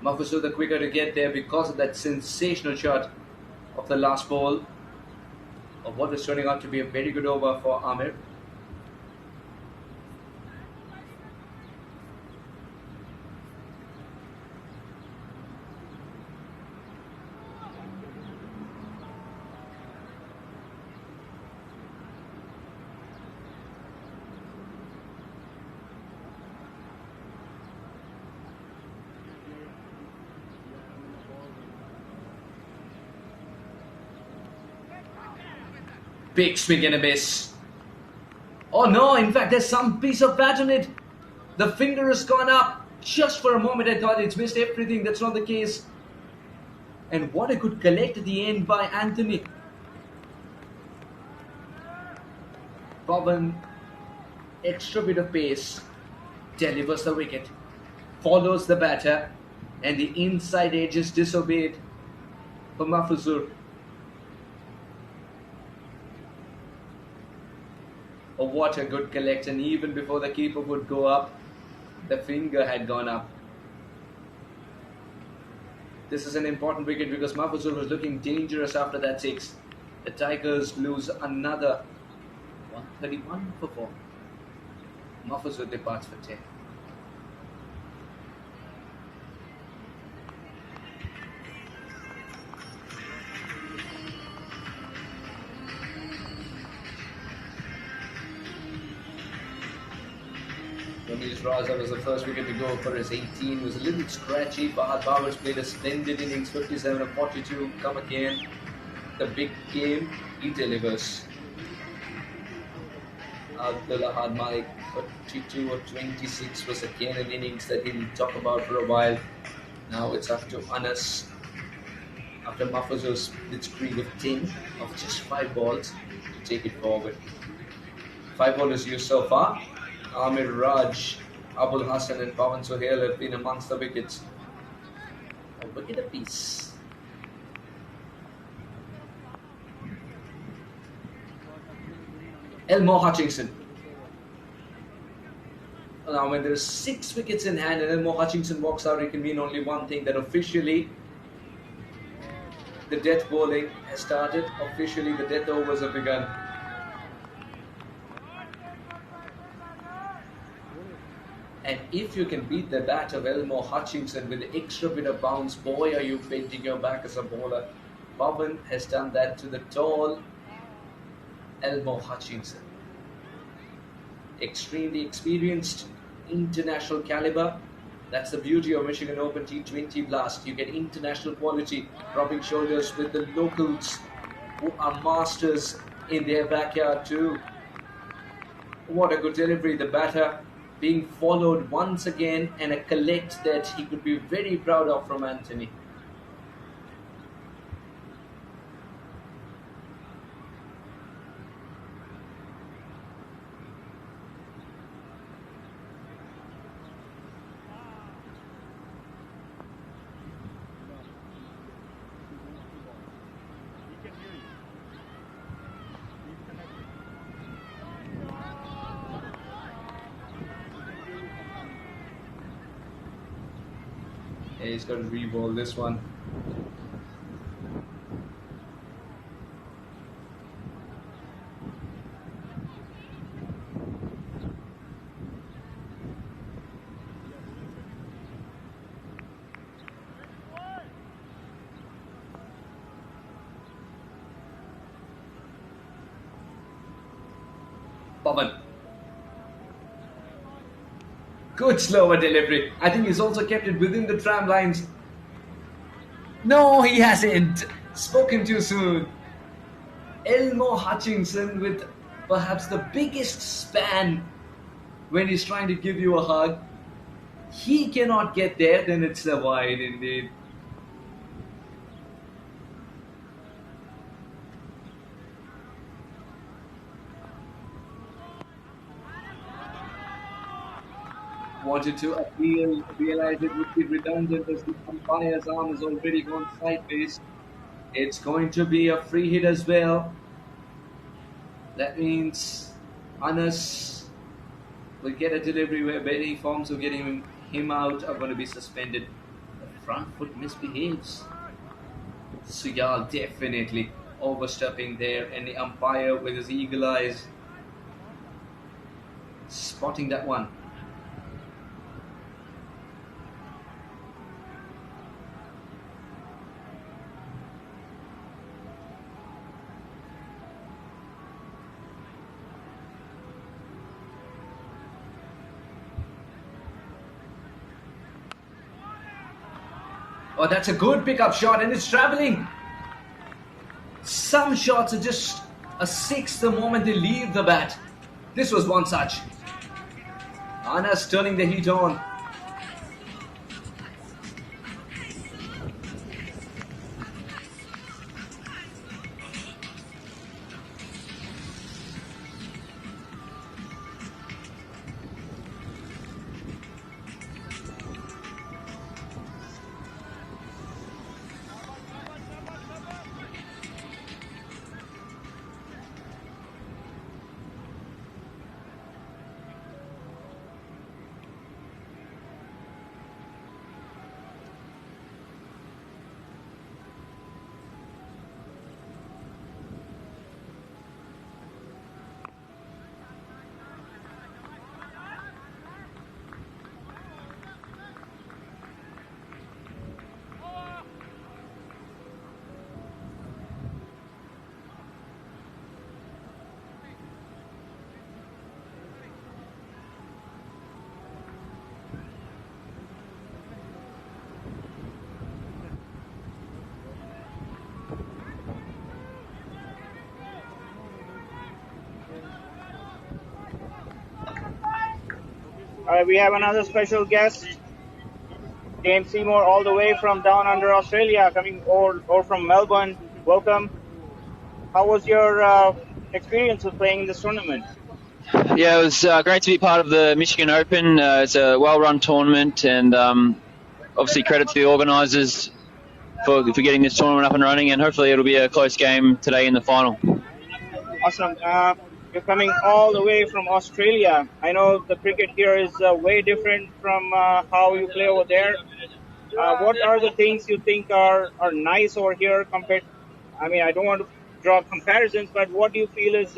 Mahfuzur the quicker to get there because of that sensational shot of the last ball of what was turning out to be a very good over for Amir. Big swing and a miss. Oh no, in fact there's some piece of bat on it. The finger has gone up. Just for a moment I thought it's missed everything. That's not the case. And what a good collect at the end by Anthony. Pavan, extra bit of pace, delivers the wicket, follows the batter, and the inside edge is disobeyed for Mahfuzur. Oh, what a good collect, and even before the keeper would go up, the finger had gone up. This is an important wicket because Mahfuzur was looking dangerous after that 6. The Tigers lose another 131 for 4. Mahfuzur departs for 10. Ramesh Raza was the first wicket to go for his 18. It was a little scratchy. Fahad Bawers played a splendid innings, 57 of 42. Come again. The big game, he delivers. Abdullah Ahad Malik, 42 of 26 was again an innings that he'll talk about for a while. Now it's up to Anas. After Mahfuzur's blitzkrieg of 10 of just 5 balls to take it forward. 5 ballers used so far. Amir Raj, Abul Hassan and Pawan Sohail have been amongst the wickets. A wicket apiece. Elmore Hutchinson. Now, when there are 6 wickets in hand and Elmore Hutchinson walks out, it can mean only one thing, that officially the death bowling has started. Officially, the death overs have begun. And if you can beat the bat of Elmore Hutchinson with the extra bit of bounce, boy, are you bending your back as a bowler. Pavan has done that to the tall Elmore Hutchinson. Extremely experienced, international caliber. That's the beauty of Michigan Open T20 Blast. You get international quality, rubbing shoulders with the locals who are masters in their backyard too. What a good delivery. The batter being followed once again, and a collect that he could be very proud of from Anthony. Yeah, he's got to re-ball this one. Pavan. Good slower delivery. I think he's also kept it within the tram lines. No, he hasn't. Spoken too soon. Elmore Hutchinson with perhaps the biggest span when he's trying to give you a hug. He cannot get there, then it's a wide indeed. Wanted to appeal, realized it would be redundant as the umpire's arm has already gone sideways. It's going to be a free hit as well. That means Anas will get a delivery where any forms of getting him out are going to be suspended. The front foot misbehaves. Suyal definitely overstepping there, and the umpire with his eagle eyes spotting that one. Oh, that's a good pickup shot, and it's traveling. Some shots are just a 6 the moment they leave the bat. This was one such. Anas turning the heat on. We have another special guest, James Seymour, all the way from down under Australia, coming or from Melbourne. Welcome. How was your experience of playing in this tournament? Yeah, it was great to be part of the Michigan Open. It's a well-run tournament, and obviously credit to the organisers for getting this tournament up and running, and hopefully it'll be a close game today in the final. Awesome. You're coming all the way from Australia. I know the cricket here is way different from how you play over there. What are the things you think are nice over here compared? I mean, I don't want to draw comparisons, but what do you feel is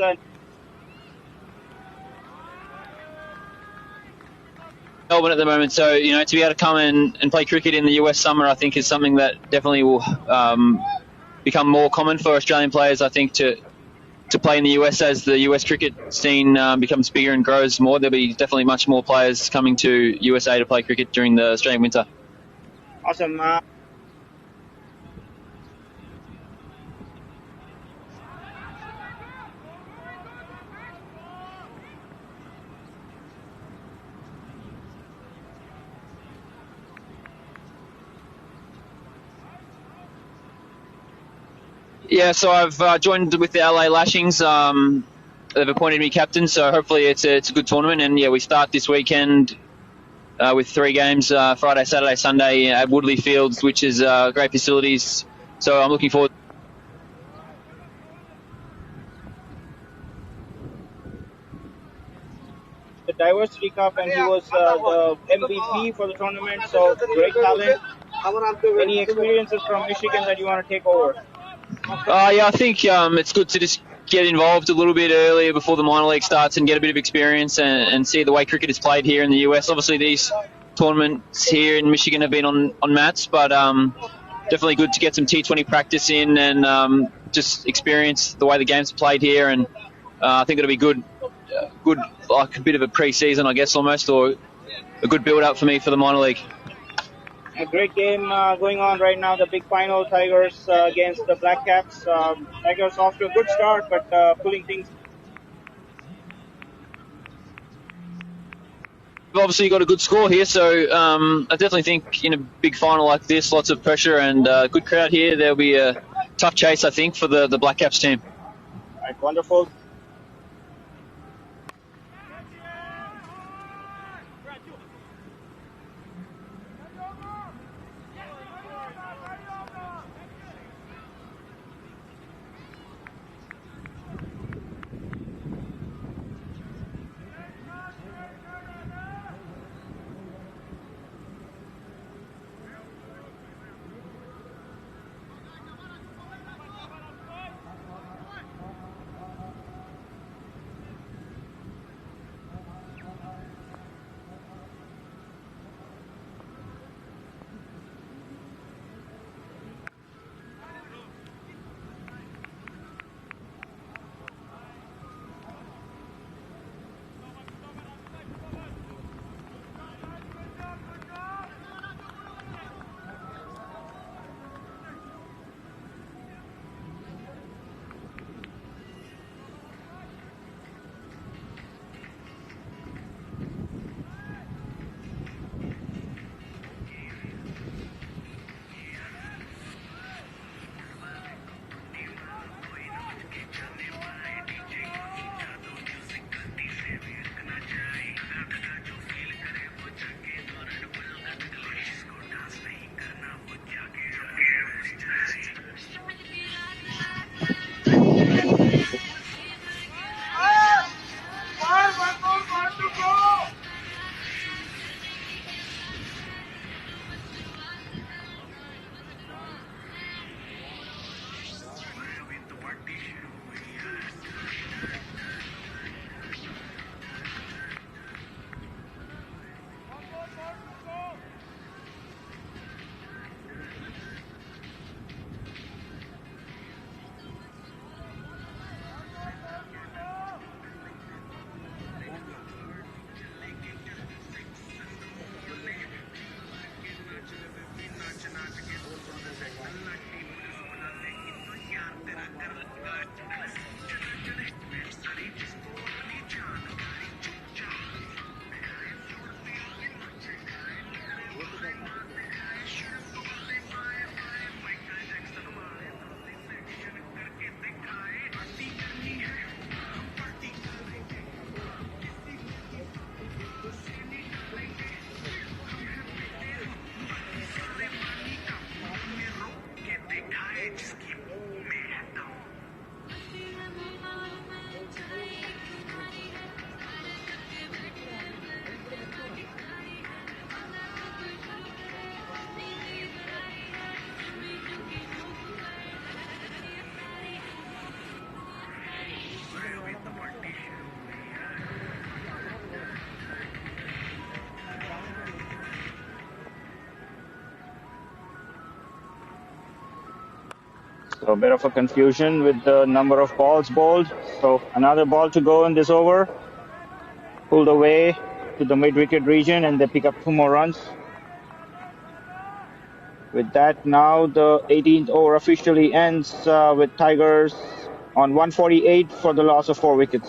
Melbourne at the moment, so to be able to come and play cricket in the US summer, I think is something that definitely will become more common for Australian players. I think to play in the US as the US cricket scene becomes bigger and grows more. There'll be definitely much more players coming to USA to play cricket during the Australian winter. awesome? Yeah, so I've joined with the LA Lashings. They've appointed me captain, so hopefully it's a good tournament. And yeah, we start this weekend with 3 games, Friday, Saturday, Sunday at Woodley Fields, which is great facilities. So I'm looking forward. The Diversity Cup, and he was the MVP for the tournament. So great talent. Any experiences from Michigan that you want to take over? Yeah, I think it's good to just get involved a little bit earlier before the minor league starts and get a bit of experience and see the way cricket is played here in the US. Obviously, these tournaments here in Michigan have been on mats, but definitely good to get some T20 practice in and just experience the way the game's played here. And I think it'll be good, like a bit of a pre-season, I guess, almost, or a good build-up for me for the minor league. A great game going on right now. The big final, Tigers against the Blackcaps. Tigers off to a good start, but pulling things. We've obviously got a good score here, so I definitely think in a big final like this, lots of pressure and good crowd here. There'll be a tough chase, I think, for the Blackcaps team. All right, wonderful. So a bit of a confusion with the number of balls bowled. So another ball to go in this over. Pulled away to the mid-wicket region, and they pick up 2 more runs. With that, now the 18th over officially ends with Tigers on 148 for the loss of 4 wickets.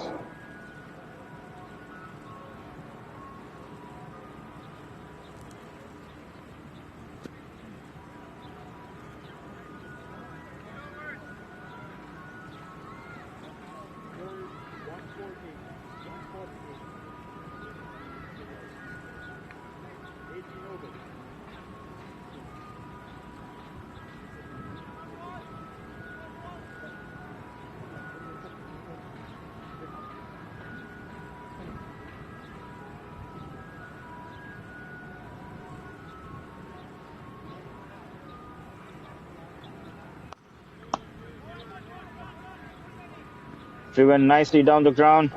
Driven nicely down the ground.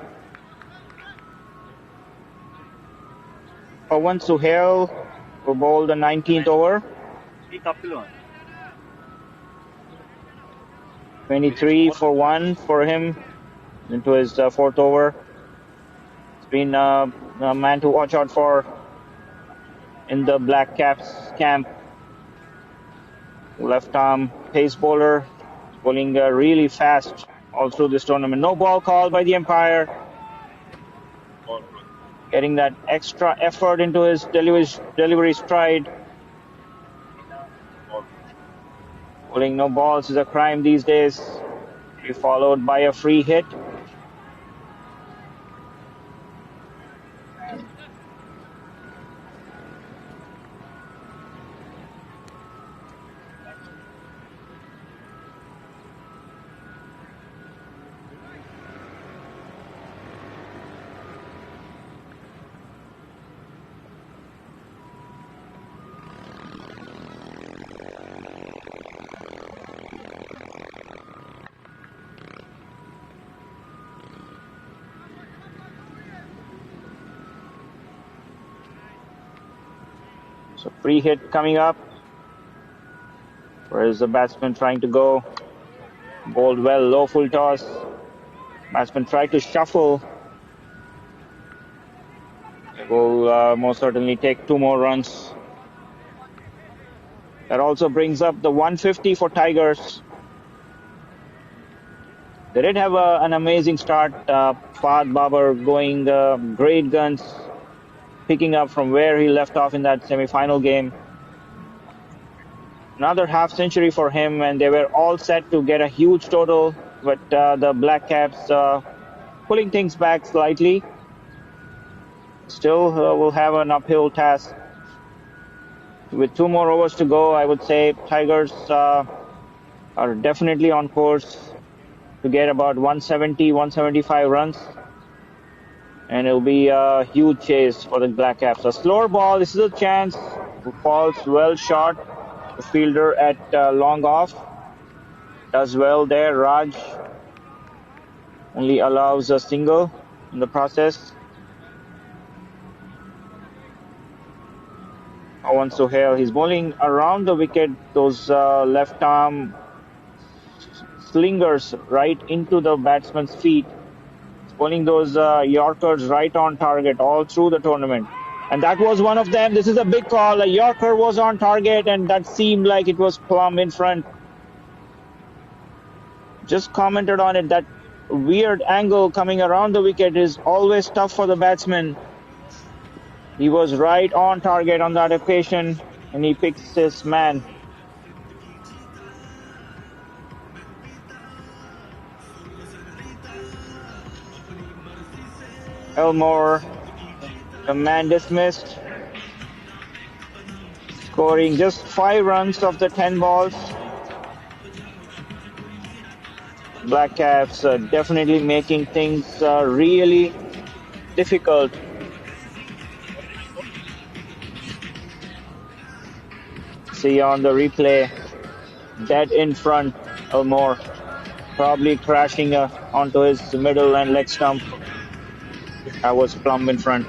Pawan Suhail will bowl the 19th over. 23 for 1 for him into his 4th over. It's been a man to watch out for in the Blackcaps camp. Left arm pace bowler, bowling really fast all through this tournament. No ball called by the umpire. Getting that extra effort into his delivery stride. Bowling no balls is a crime these days. Be followed by a free hit. So free hit coming up. Where is the batsman trying to go? Bowled well, low full toss. Batsman tried to shuffle. It will most certainly take 2 more runs. That also brings up the 150 for Tigers. They did have an amazing start. Fahad Babar going great guns, picking up from where he left off in that semi-final game. Another half century for him, and they were all set to get a huge total, but the Blackcaps pulling things back slightly. Still will have an uphill task. With 2 more overs to go, I would say Tigers are definitely on course to get about 170, 175 runs. And it'll be a huge chase for the Blackcaps. A slower ball, this is a chance. Falls well short. The fielder at long off does well there. Raj only allows a single in the process. Pawan Suhail, he's bowling around the wicket, those left arm slingers right into the batsman's feet. He's bowling those Yorkers right on target all through the tournament. And that was one of them. This is a big call. A Yorker was on target, and that seemed like it was plumb in front. Just commented on it. That weird angle coming around the wicket is always tough for the batsman. He was right on target on that occasion, and he picks his man. Elmore, the man dismissed, scoring just 5 runs of the 10 balls. Blackcaps definitely making things really difficult. See on the replay, dead in front, Elmore probably crashing onto his middle and leg stump. That was plumb in front.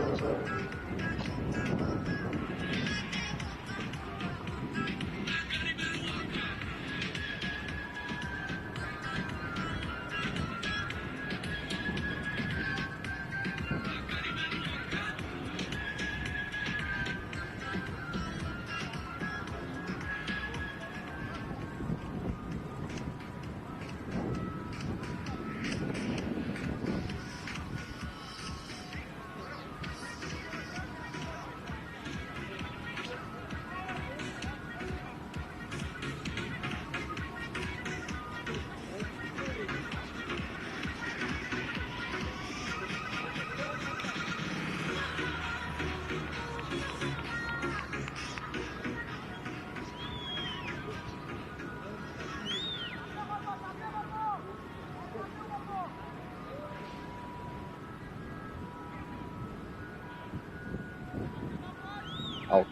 Out.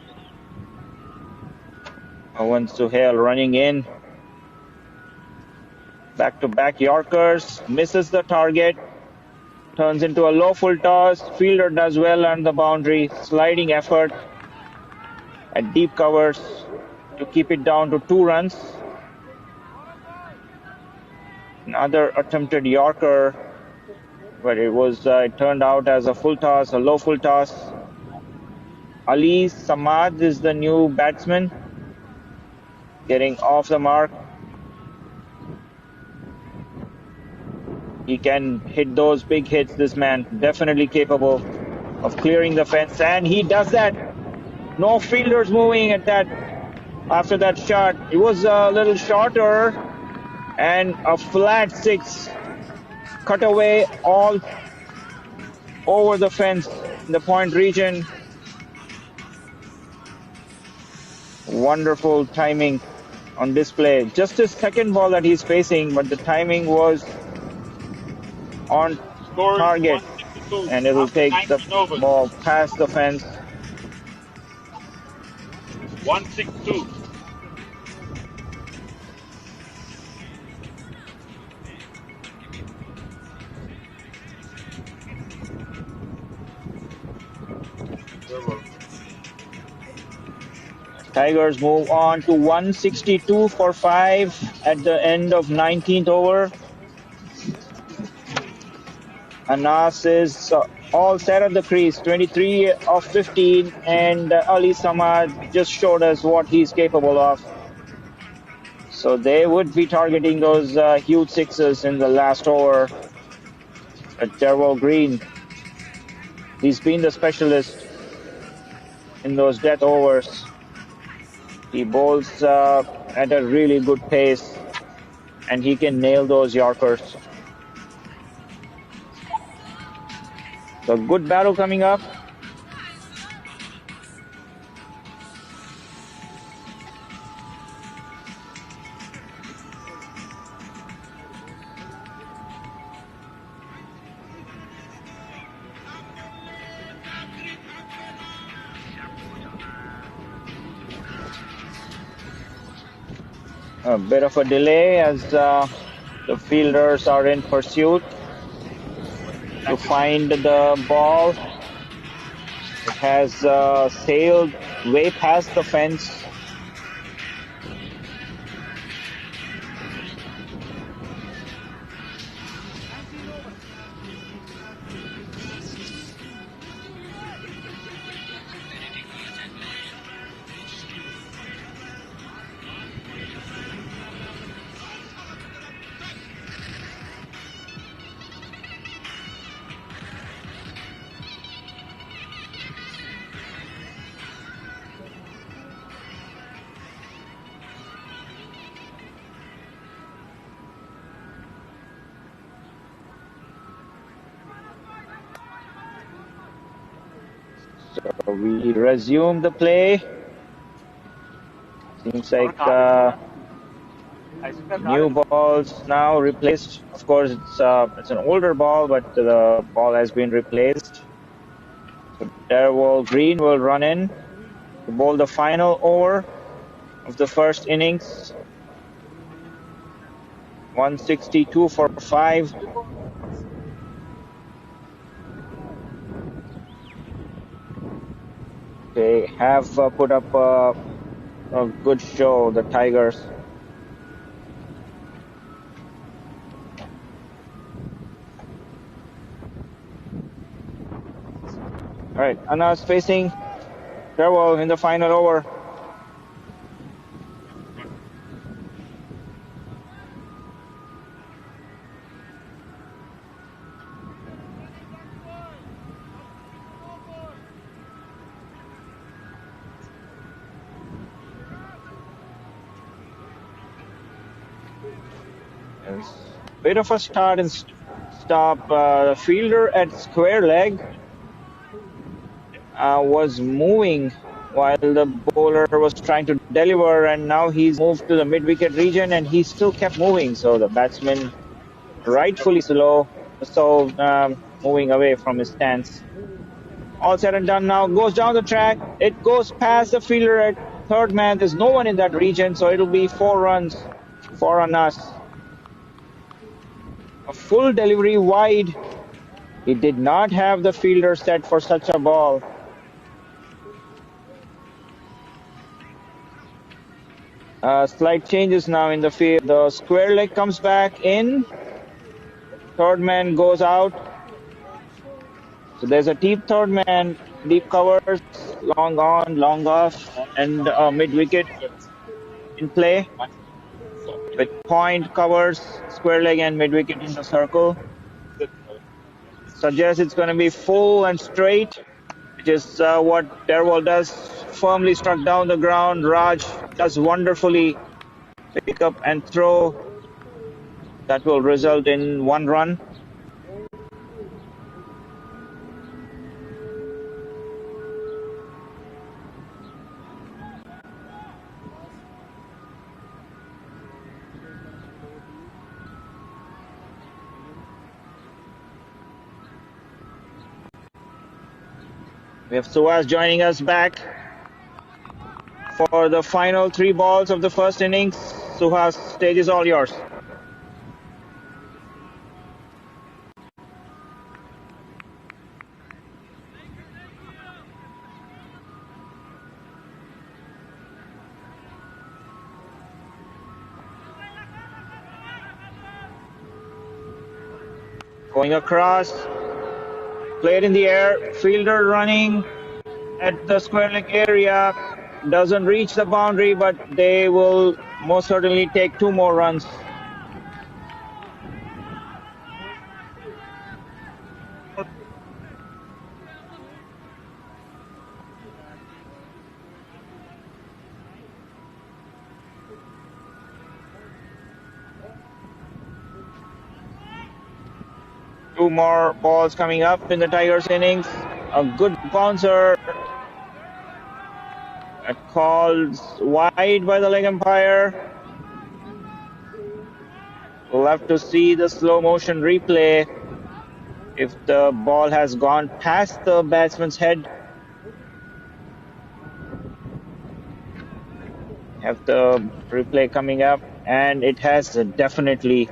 Owen Suhail running in. Back-to-back Yorkers. Misses the target. Turns into a low full toss. Fielder does well on the boundary. Sliding effort at deep covers to keep it down to 2 runs. Another attempted Yorker, but it turned out as a full toss, a low full toss. Ali Samad is the new batsman, getting off the mark. He can hit those big hits, this man. Definitely capable of clearing the fence, and he does that. No fielders moving at that after that shot. It was a little shorter, and a flat 6 cut away all over the fence in the point region. Wonderful timing on display. Just his second ball that he's facing, but the timing was on target, and it'll take the ball past the fence. 162. Tigers move on to 162 for 5 at the end of 19th over. Anas is all set at the crease, 23 of 15, and Ali Samad just showed us what he's capable of. So they would be targeting those huge 6s in the last over. But Derwell Green, he's been the specialist in those death overs. He bowls at a really good pace, and he can nail those Yorkers. So good battle coming up. A bit of a delay as the fielders are in pursuit to find the ball. It has sailed way past the fence. So we resume the play. Seems like new balls now replaced. Of course, it's an older ball, but the ball has been replaced. So Derwell Green will run in to bowl the final over of the first innings. 162 for 5. They have put up a good show, the Tigers. All right, Anas facing Derwell in the final over. Bit of a start and stop. The fielder at square leg was moving while the bowler was trying to deliver, and now he's moved to the mid-wicket region, and he still kept moving. So the batsman, rightfully so moving away from his stance. All said and done now. Goes down the track. It goes past the fielder at third man. There's no one in that region, so it'll be 4 runs for Anas. A full delivery wide. He did not have the fielder set for such a ball. Slight changes now in the field. The square leg comes back in. Third man goes out. So there's a deep third man, deep covers, long on, long off, and mid wicket in play with point covers, square leg and mid wicket in the circle. Suggests it's going to be full and straight, which is what Derwal does. Firmly struck down the ground. Raj does wonderfully pick up and throw. That will result in 1 run. We have Suhas joining us back for the final 3 balls of the first innings. Suhas, stage is all yours. Going across, played in the air, fielder running at the square leg area, doesn't reach the boundary, but they will most certainly take 2 more runs. Two more balls coming up in the Tigers innings. A good bouncer. That calls wide by the leg umpire. We'll have to see the slow motion replay if the ball has gone past the batsman's head. Have the replay coming up, and it has definitely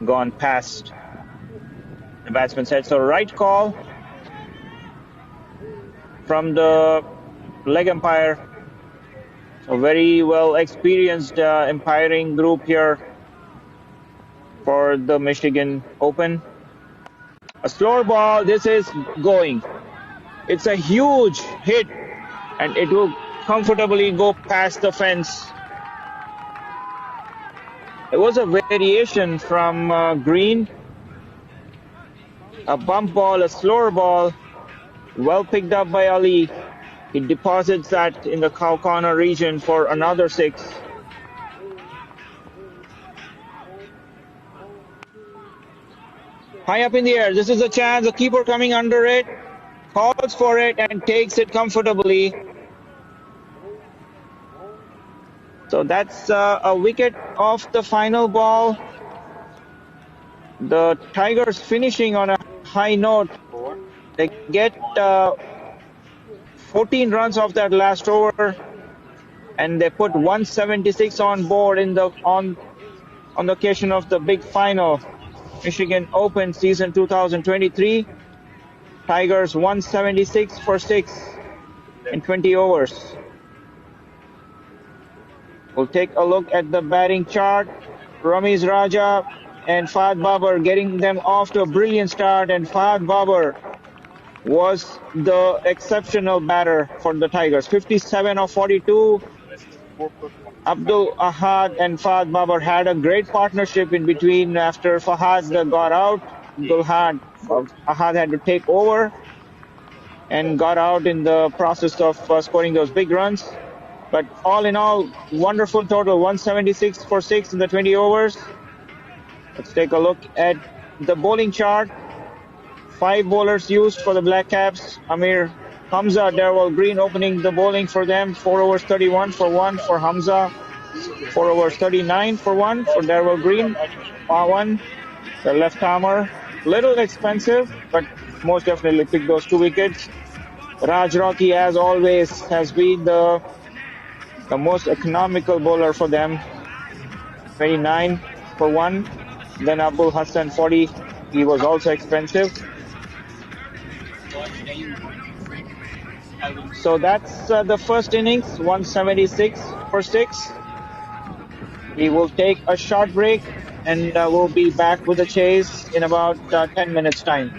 gone past the batsman's head. So right call from the leg umpire. A very well experienced umpiring group here for the Michigan Open. A slower ball, this is going. It's a huge hit, and it will comfortably go past the fence. It was a variation from Green. A bump ball, a slower ball, well picked up by Ali. He deposits that in the cow corner region for another 6. High up in the air, this is a chance, the keeper coming under it, calls for it and takes it comfortably. So that's a wicket off the final ball. The Tigers finishing on a high note. They get 14 runs off that last over, and they put 176 on board in the on the occasion of the big final, Michigan Open season 2023. Tigers 176 for 6 in 20 overs. We'll take a look at the batting chart. Ramiz Raja and Fahad Babar getting them off to a brilliant start, and Fahad Babar was the exceptional batter for the Tigers. 57 of 42. Abdul Ahad and Fahad Babar had a great partnership in between. After Fahad got out, Ahad had to take over and got out in the process of scoring those big runs. But all in all, wonderful total, 176 for 6 in the 20 overs. Let's take a look at the bowling chart. 5 bowlers used for the Blackcaps. Amir Hamza, Derwal Green opening the bowling for them. 4 overs 31 for 1 for Hamza. 4 overs 39 for 1 for Derwal Green. Pawan, the left armer. Little expensive, but most definitely pick those 2 wickets. Raj Rocky, as always, has been the most economical bowler for them. 29 for 1. Then Abul Hassan 40. He was also expensive. So that's the first innings, 176 for 6. We will take a short break and we'll be back with the chase in about 10 minutes time.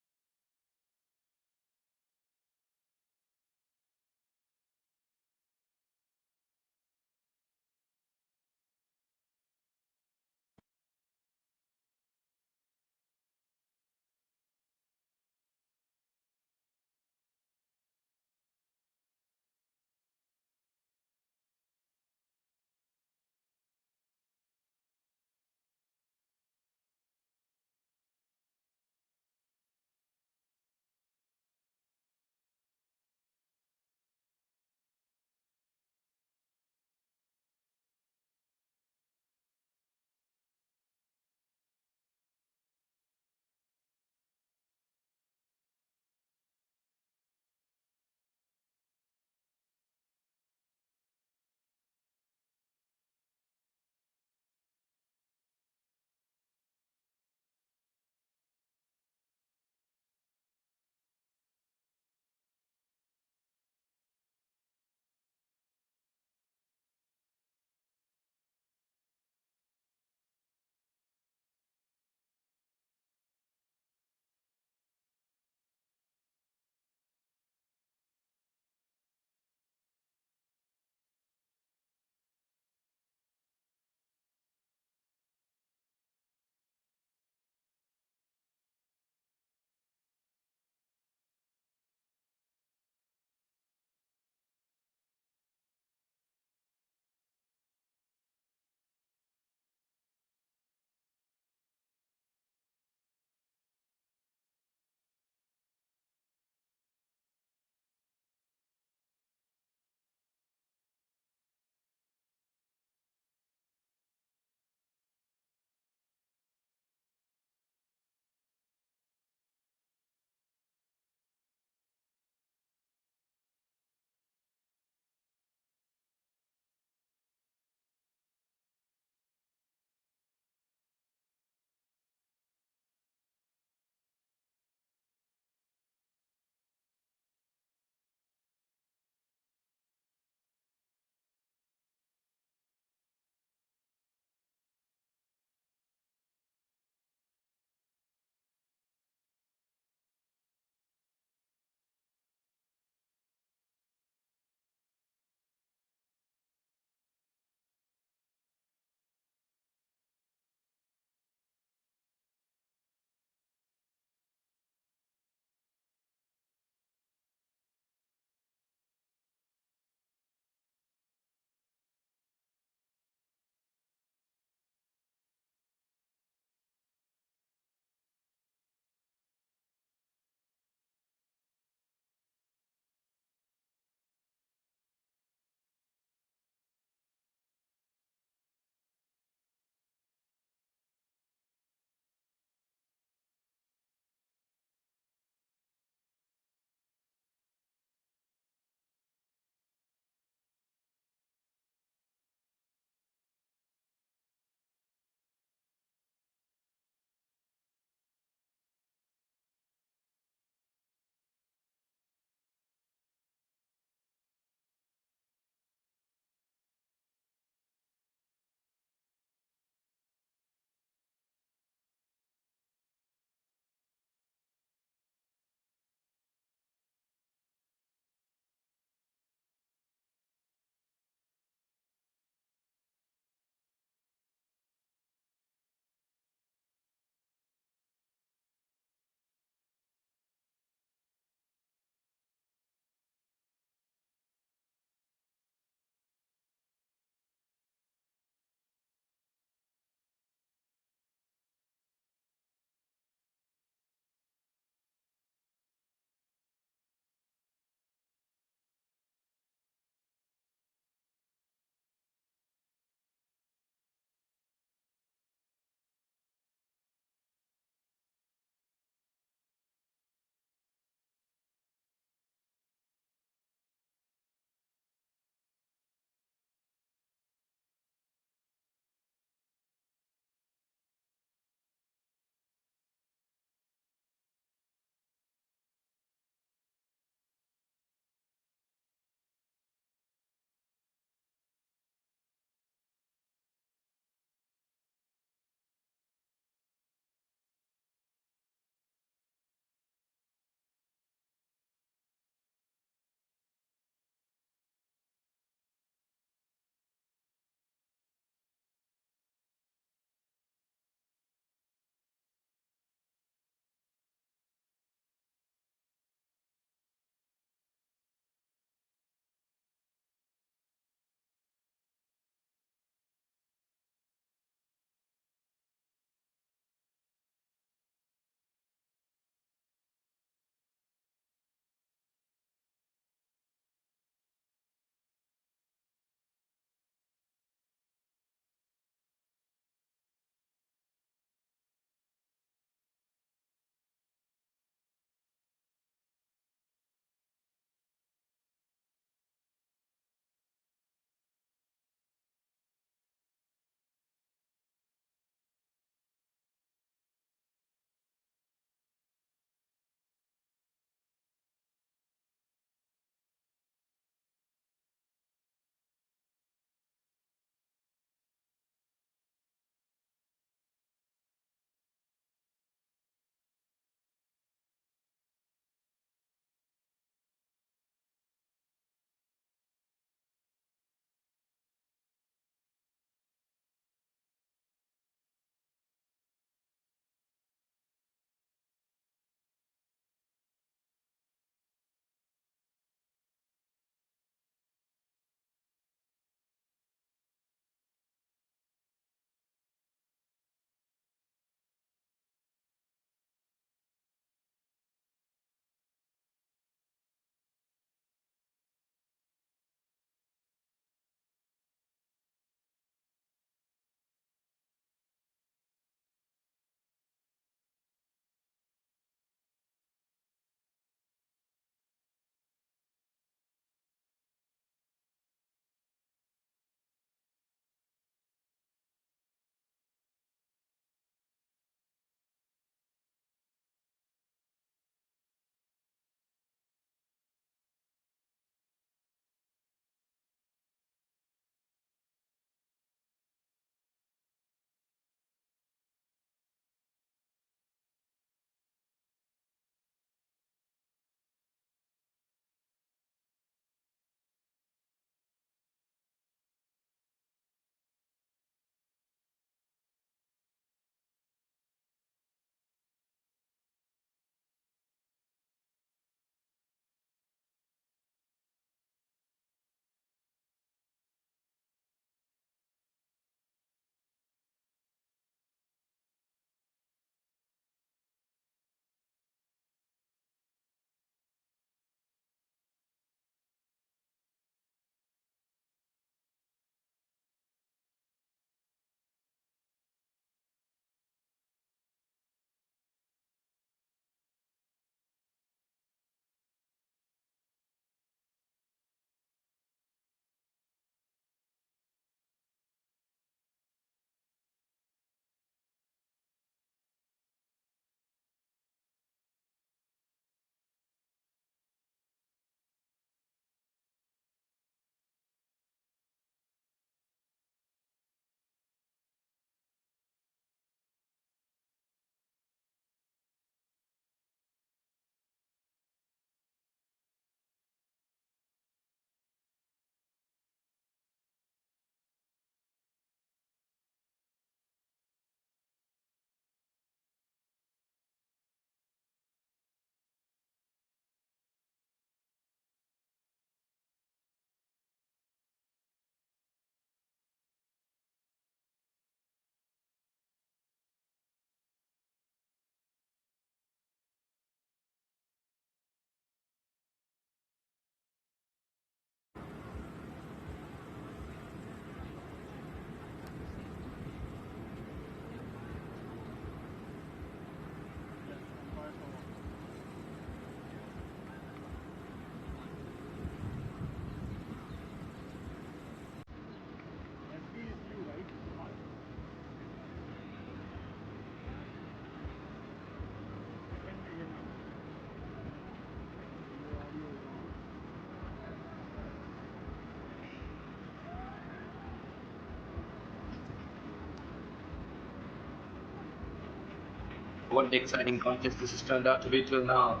What an exciting contest this has turned out to be till now.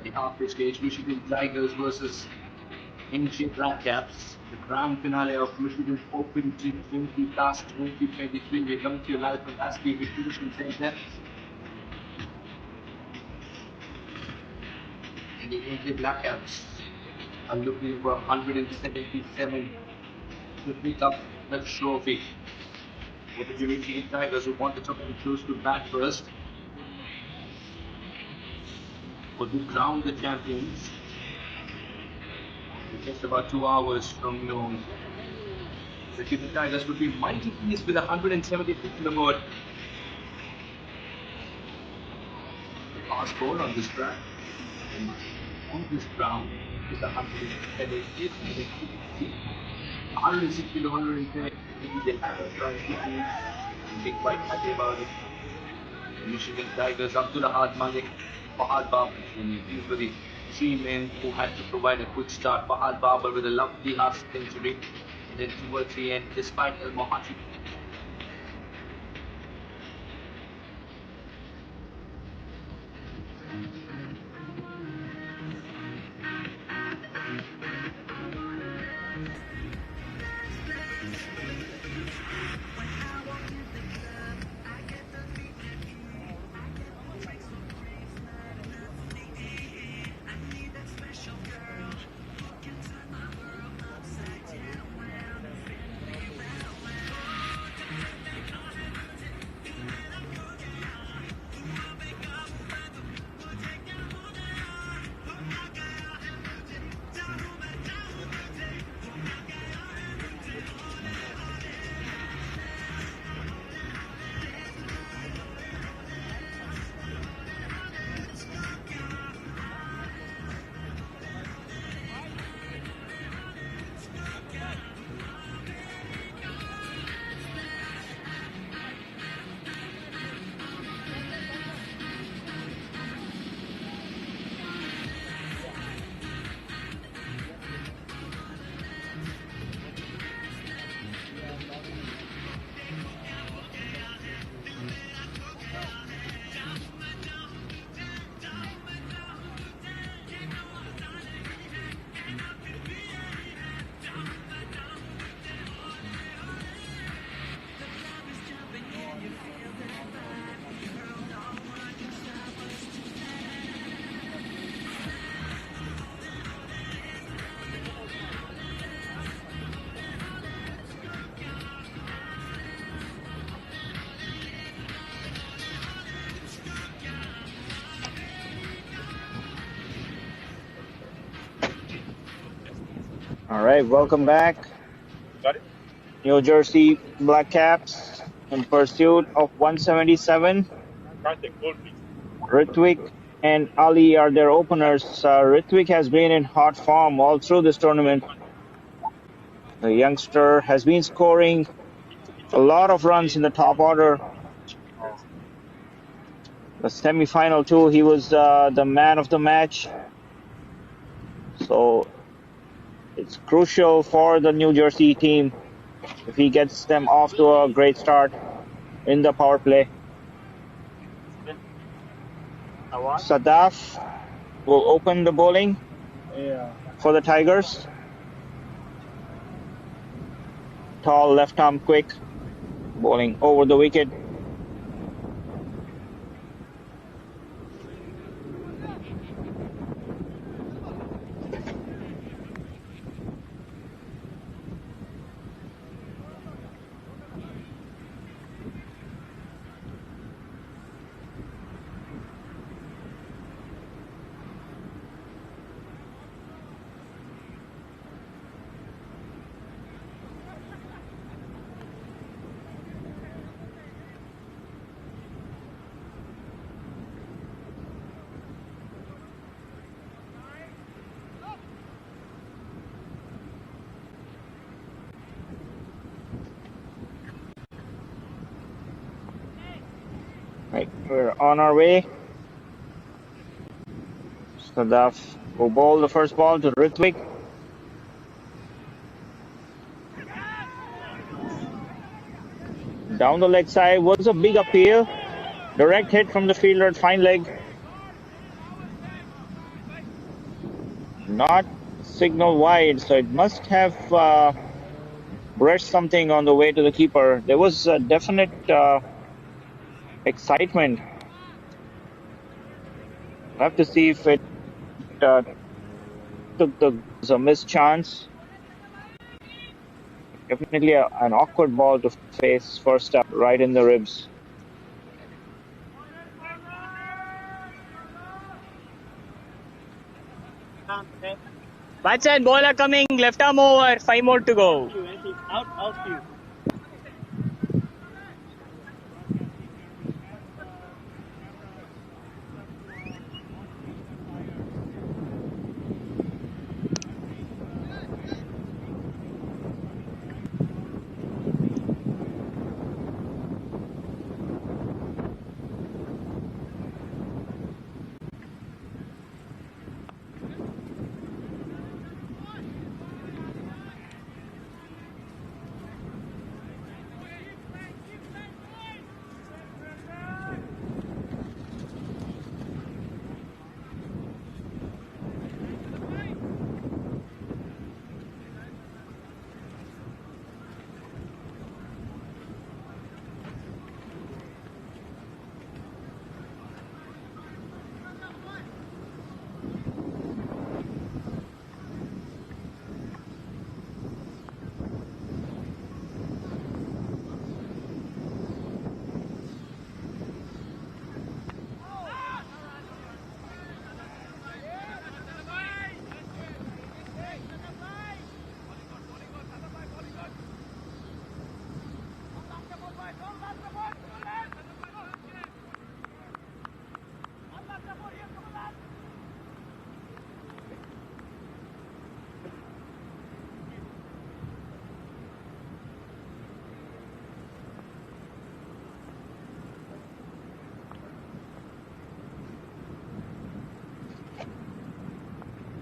The halfway stage, Michigan Tigers versus NJ Blackcaps, the grand finale of Michigan's Open T20 Class 2023. We're coming to you live from Lasky Distribution Center. And the NJ Blackcaps are looking for 177 to pick up the trophy. For the Michigan Tigers, who want the top and choose to bat first, or to crown the champions. In just about 2 hours from noon. The Michigan Tigers would be mighty pleased with 176 on the board. The fast ball on this track. And on this ground is 160 to 110. They have a try and be quite happy about it. The Michigan Tigers up to the hard Malik, Fahad Babar. These were the three men who had to provide a quick start. Fahad Babar with a lovely half century. And then towards the end, despite El Mohachi. All right, welcome back. New Jersey Blackcaps in pursuit of 177. Ritwik and Ali are their openers. Ritwik has been in hot form all through this tournament. The youngster has been scoring a lot of runs in the top order. The semi-final too, he was the man of the match. So it's crucial for the New Jersey team if he gets them off to a great start in the power play. Sadaf will open the bowling for the Tigers. Tall left arm quick, bowling over the wicket. Right, we're on our way. Sadaf will bowl the first ball to Ritwik. Down the leg side was a big appeal. Direct hit from the fielder at fine leg. Not signal wide, so it must have brushed something on the way to the keeper. There was a definite excitement. We'll have to see if it took a missed chance. Definitely an awkward ball to face first up, right in the ribs. Batsman, bowler coming, left arm over, 5 more to go. Out to you.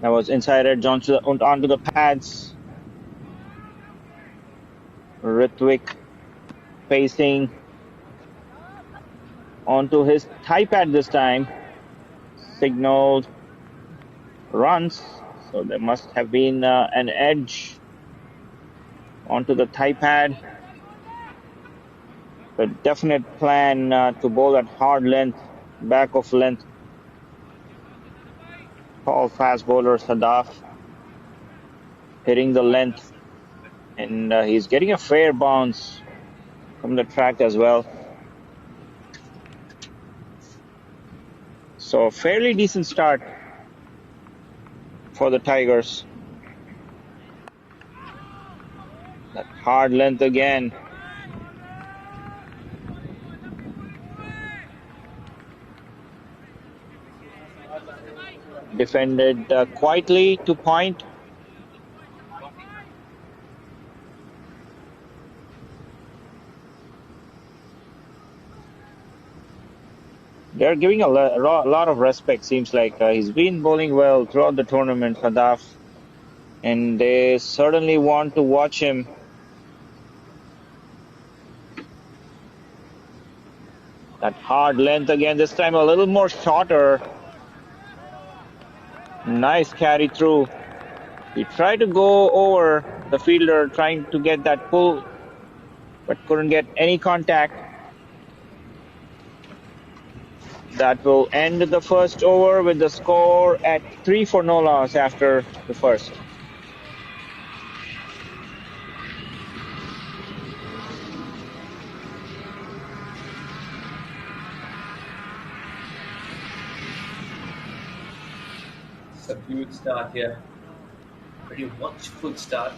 That was inside edge onto the pads. Ritwik facing onto his thigh pad this time. Signaled runs, so there must have been an edge onto the thigh pad. A definite plan to bowl at hard length, back of length. Tall, fast bowler Sadaf hitting the length, and he's getting a fair bounce from the track as well. So a fairly decent start for the Tigers. That hard length again. Defended quietly to point. They're giving a lot of respect, seems like. He's been bowling well throughout the tournament, Sadaf, and they certainly want to watch him. That hard length again, this time a little more shorter. Nice carry through. He tried to go over the fielder, trying to get that pull, but couldn't get any contact. That will end the first over with the score at 3 for no loss after the first. Subdued start here. Pretty watchful start.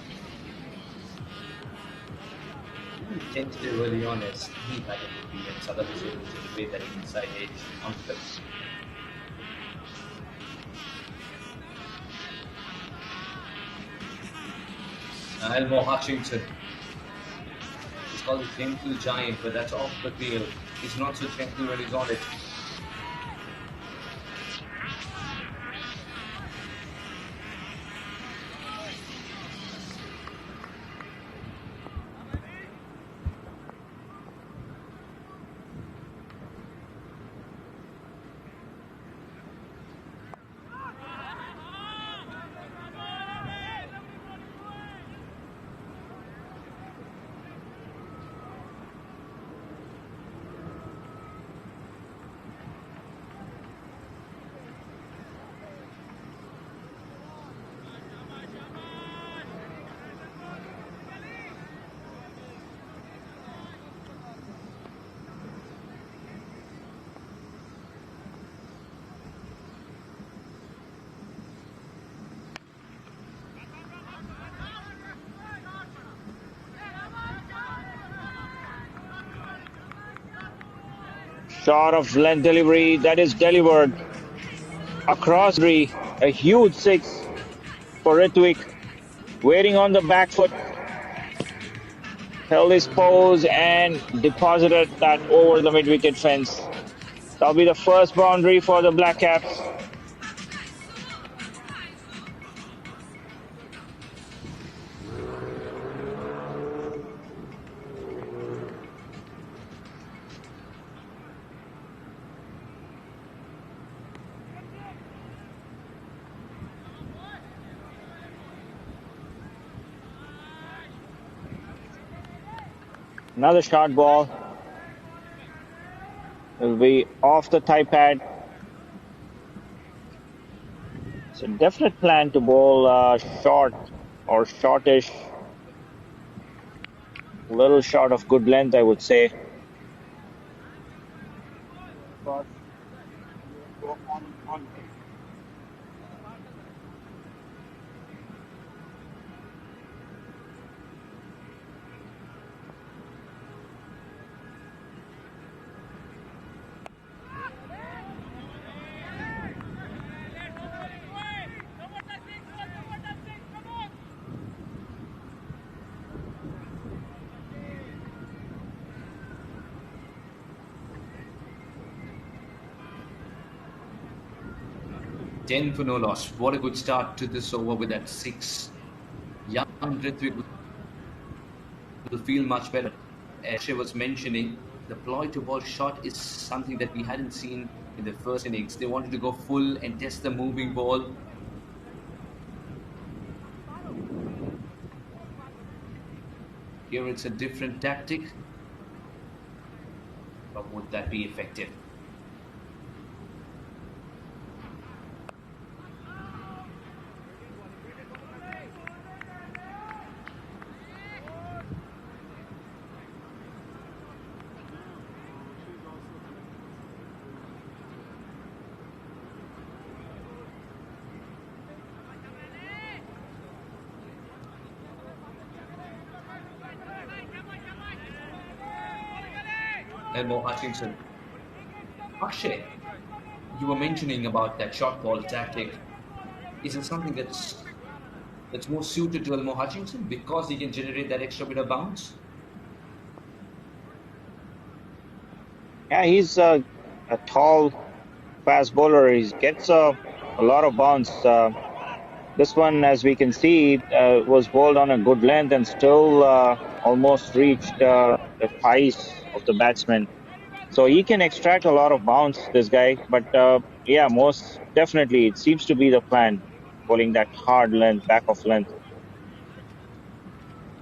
Tentative early on as he batted would be, and Sadaf is able to debate that inside edge onto the Elmo Hutchinson. He's called a gentle giant, but that's off the field. He's not so gentle when he's on it. Shot of length delivery that is delivered across the boundary. A huge six for Ritwik. Waiting on the back foot. Held his pose and deposited that over the mid-wicket fence. That'll be the first boundary for the Blackcaps. Another short ball. Will be off the thigh pad. It's a definite plan to bowl short or shortish. A little short of good length, I would say. But go on. Ten for no loss. What a good start to this over with that 6. Young Ritwik will feel much better. As she was mentioning, the ploy to ball shot is something that we hadn't seen in the first innings. They wanted to go full and test the moving ball. Here it's a different tactic. But would that be effective? Elmo Hutchinson. Akshay, you were mentioning about that short ball tactic. Is it something that's more suited to Elmo Hutchinson because he can generate that extra bit of bounce? Yeah, he's a tall, fast bowler. He gets a lot of bounce. This one, as we can see, was bowled on a good length and still almost reached the thighs of the batsman. So he can extract a lot of bounce, this guy. But yeah, most definitely, it seems to be the plan, bowling that hard length, back of length.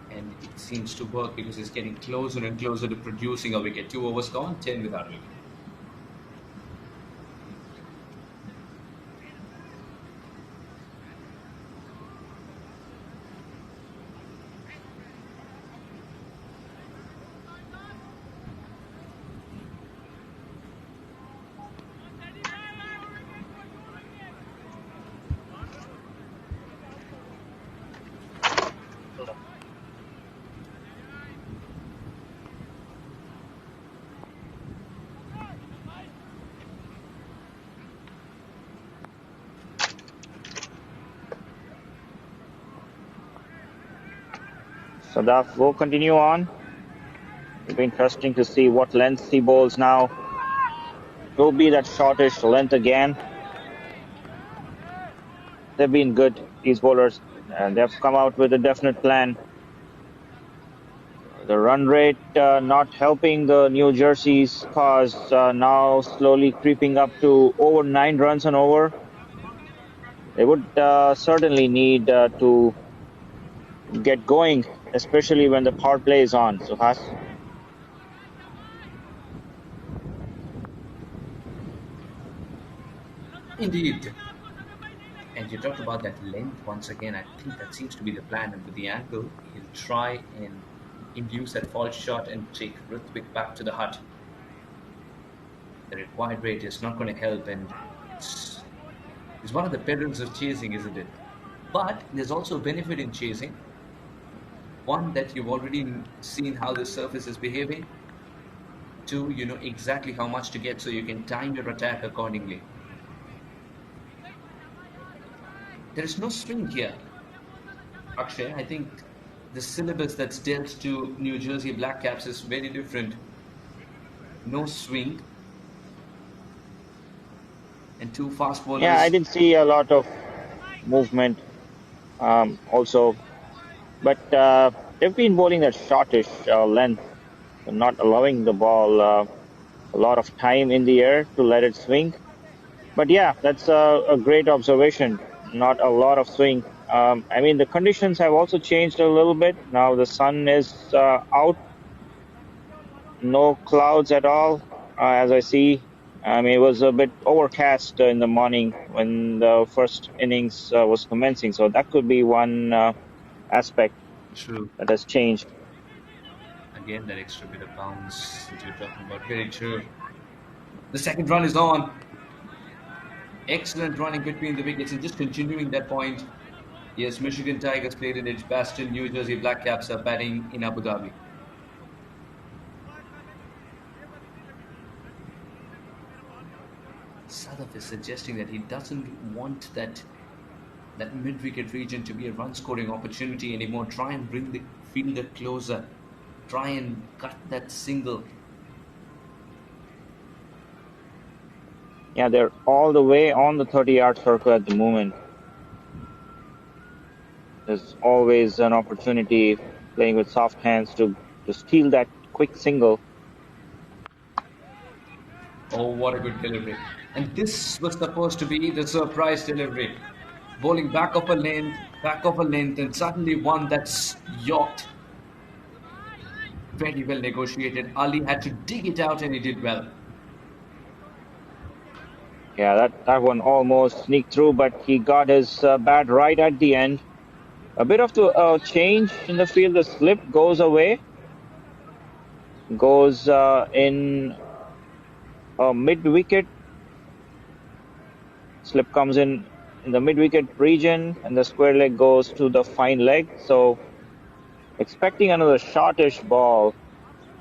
And it seems to work because he's getting closer and closer to producing a wicket. 2 overs gone, 10 without a wicket. Sadaf will continue on. It'll be interesting to see what length he bowls now. Will be that shortish length again. They've been good, these bowlers, and they've come out with a definite plan. The run rate not helping the New Jersey's cause, now slowly creeping up to over 9 runs an over. They would certainly need to get going, especially when the power play is on. Suhas. Indeed. And you talked about that length once again. I think that seems to be the plan. And with the angle, he'll try and induce that false shot and take Ritwik back to the hut. The required rate is not going to help, and it's one of the perils of chasing, isn't it? But there's also a benefit in chasing. One that you've already seen how the surface is behaving. Two, you know exactly how much to get, so you can time your attack accordingly. There is no swing here, Akshay. I think the syllabus that's dealt to New Jersey Blackcaps is very different. No swing and two fast Yeah, I bowlers. didn't see a lot of movement also, but they've been bowling that shortish length, not allowing the ball a lot of time in the air to let it swing. But yeah, that's a great observation. Not a lot of swing. I mean, the conditions have also changed a little bit. Now the sun is out, no clouds at all, as I see. I mean, it was a bit overcast in the morning when the first innings was commencing, so that could be one aspect True. that has changed. Again, that extra bit of bounce that you're talking about. Very true. The second run is on. Excellent running between the wickets, and just continuing that point. Yes, Michigan Tigers played in Edgbaston. New Jersey Blackcaps are batting in Abu Dhabi. Sadaf is suggesting that he doesn't want that mid-wicket region to be a run-scoring opportunity anymore. Try and bring the fielder closer. Try and cut that single. Yeah, they're all the way on the 30-yard circle at the moment. There's always an opportunity playing with soft hands to steal that quick single. Oh, what a good delivery. And this was supposed to be the surprise delivery. Bowling back of a length, and suddenly one that's yanked. Very well negotiated. Ali had to dig it out, and he did well. Yeah, that one almost sneaked through, but he got his bat right at the end. A bit of the change in the field. The slip goes away, goes in mid-wicket. Slip comes in the mid-wicket region, and the square leg goes to the fine leg. So, expecting another shortish ball.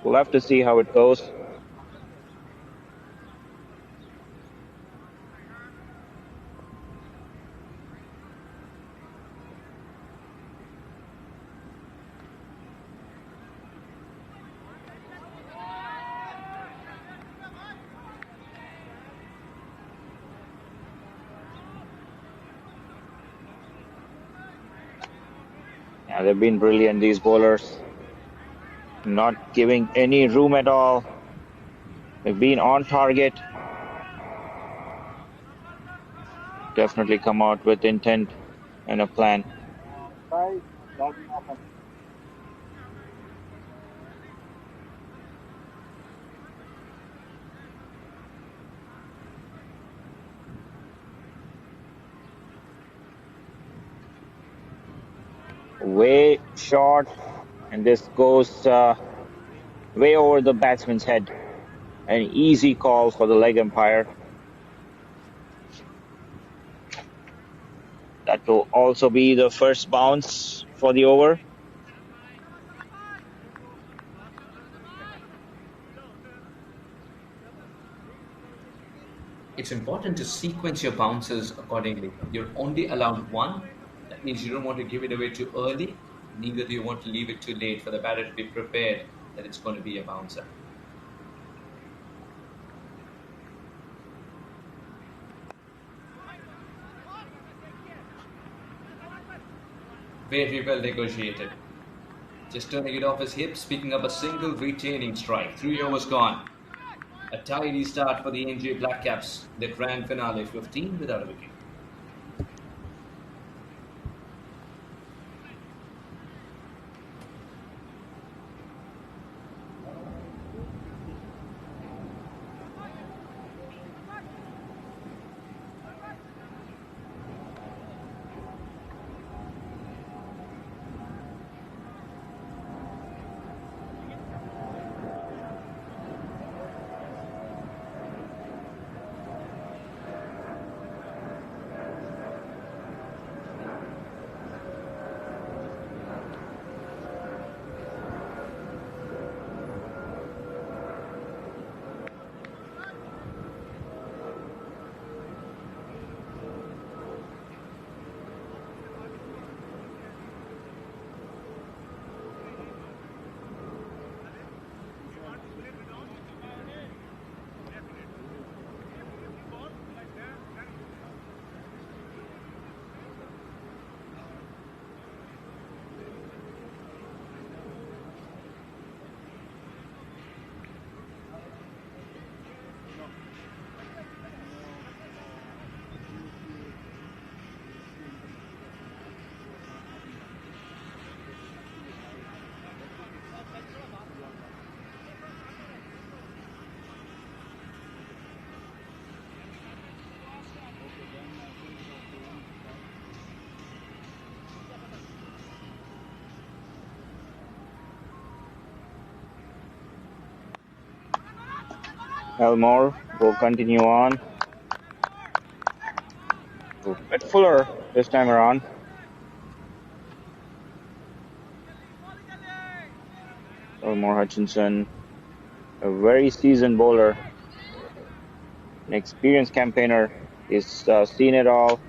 We'll have to see how it goes. Yeah, they've been brilliant, these bowlers. Not giving any room at all. They've been on target. Definitely come out with intent and a plan. Way short, and this goes way over the batsman's head. An easy call for the leg umpire. That will also be the first bounce for the over. It's important to sequence your bounces accordingly. You're only allowed one. That means you don't want to give it away too early. Neither do you want to leave it too late for the batter to be prepared that it's going to be a bouncer. Very well negotiated. Just turning it off his hips, picking up a single retaining strike. 3 overs gone. A tidy start for the NJ Blackcaps. The grand finale, 15 without a wicket. Elmore will continue on. A bit fuller this time around. Elmore Hutchinson, a very seasoned bowler, an experienced campaigner. He's seen it all,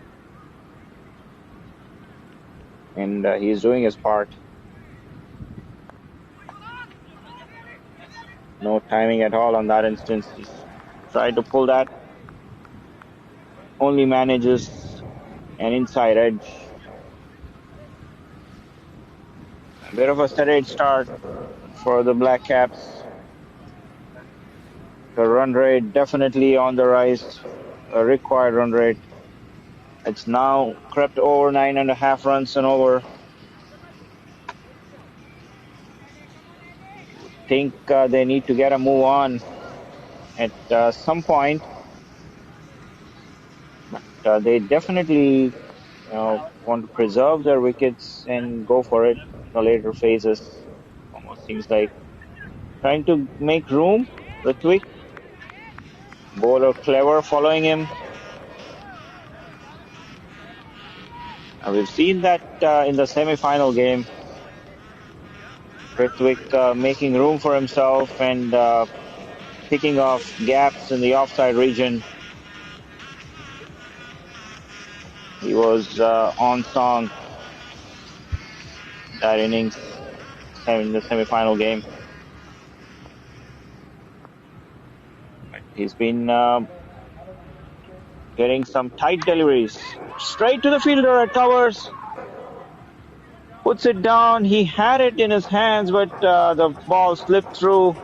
and he's doing his part. No timing at all on that instance. He's tried to pull that. Only manages an inside edge. A bit of a steady start for the Blackcaps. The run rate definitely on the rise. A required run rate. It's now crept over 9.5 runs and over. Think they need to get a move on at some point. But they definitely want to preserve their wickets and go for it in the later phases. Almost seems like trying to make room. Ritwik, bowler clever following him. We've seen that in the semi-final game. Ritwik making room for himself and picking off gaps in the offside region. He was on song that innings in the semi-final game. He's been getting some tight deliveries. Straight to the fielder at covers. Puts it down. He had it in his hands, but the ball slipped through.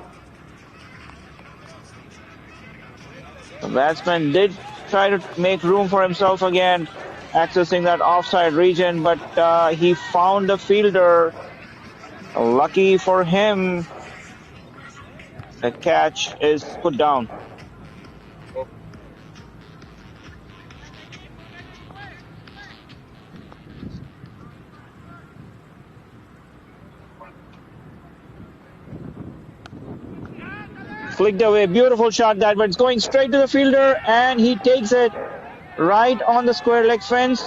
The batsman did try to make room for himself again, accessing that offside region, but he found the fielder. Lucky for him, the catch is put down. Flicked away, beautiful shot that, but it's going straight to the fielder, and he takes it right on the square leg fence.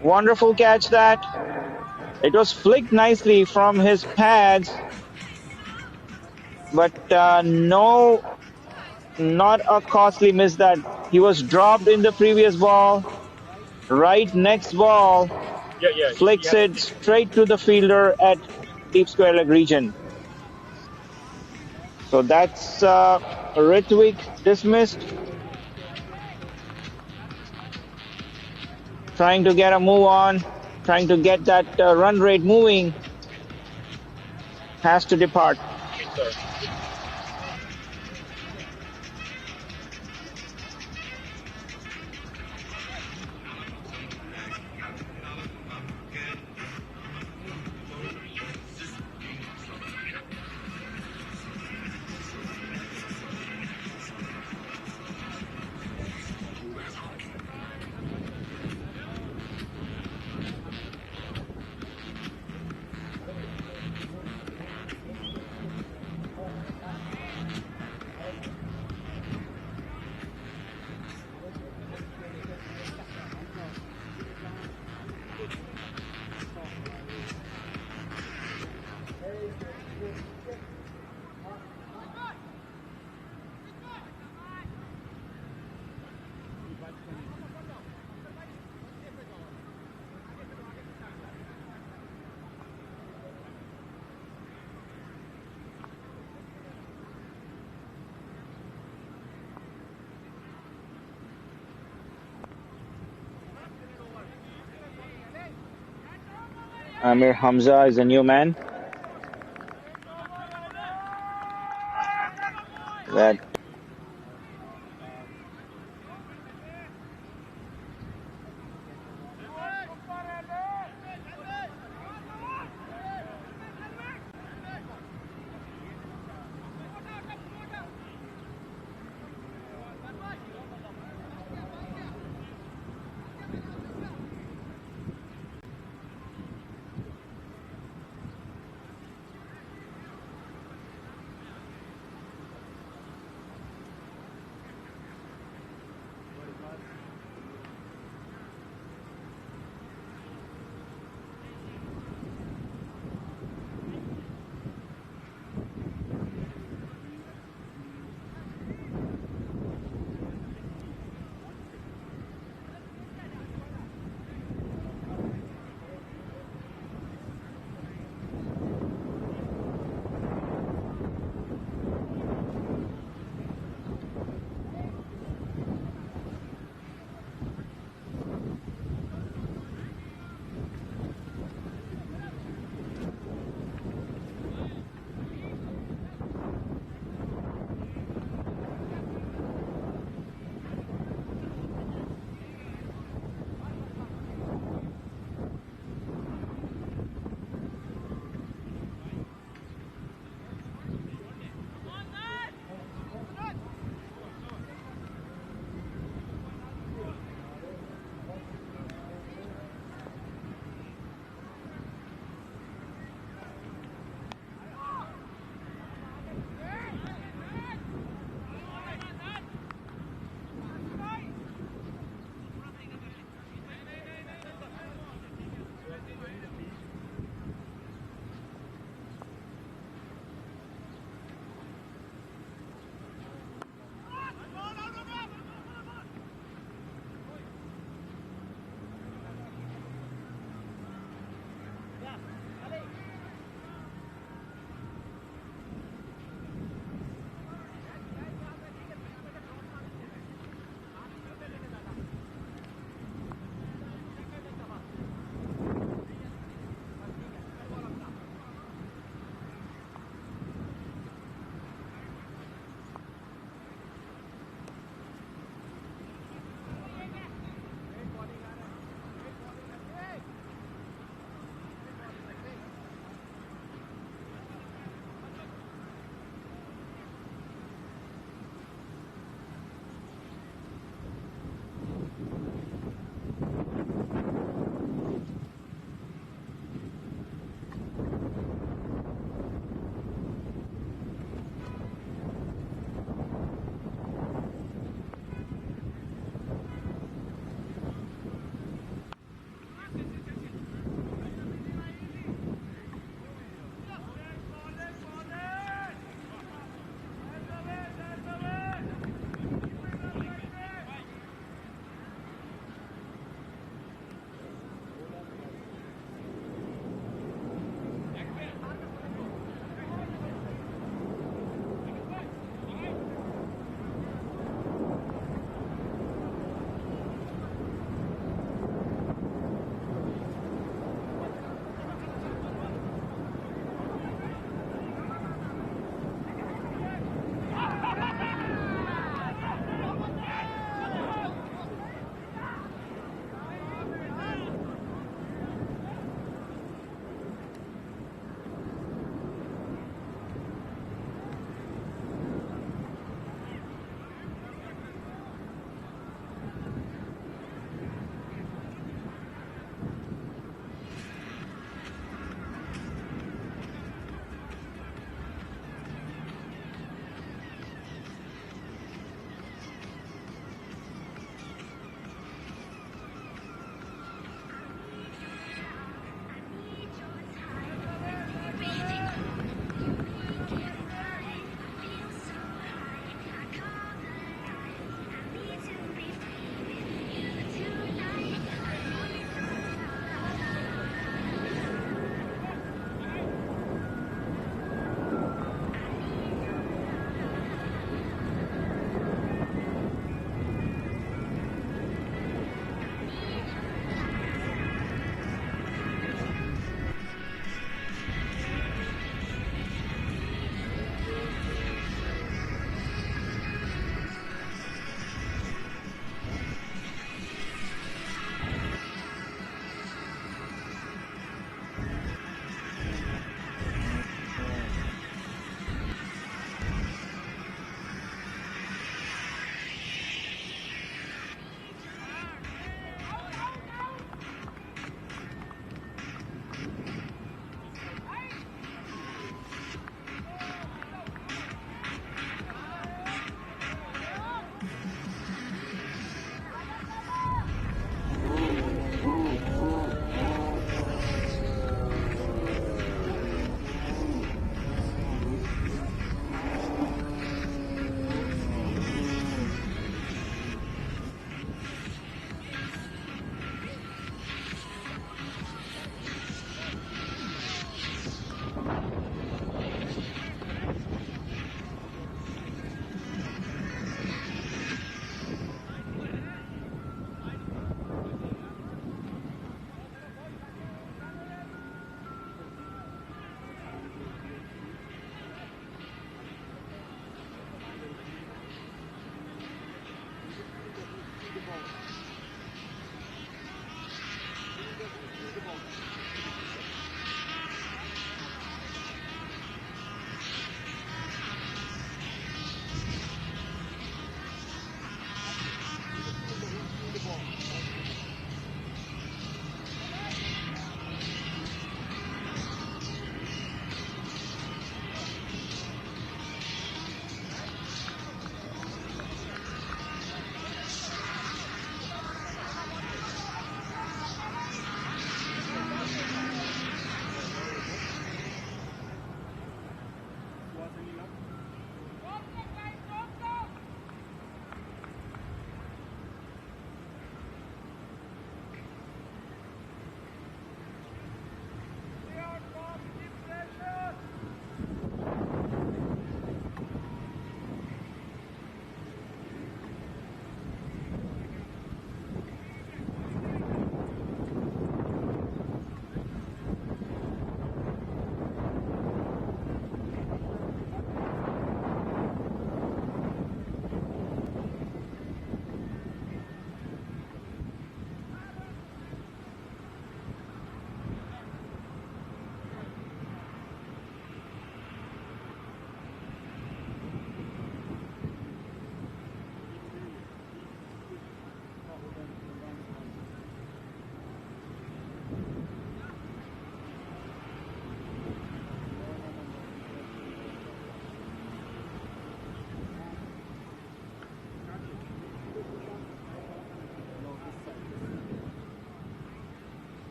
Wonderful catch that. It was flicked nicely from his pads, but no, not a costly miss that. He was dropped in the previous ball. Right next ball, flicks it straight to the fielder at deep square leg region. So that's Ritwik dismissed. Trying to get a move on, trying to get that run rate moving. Has to depart. Amir Hamza is a new man. That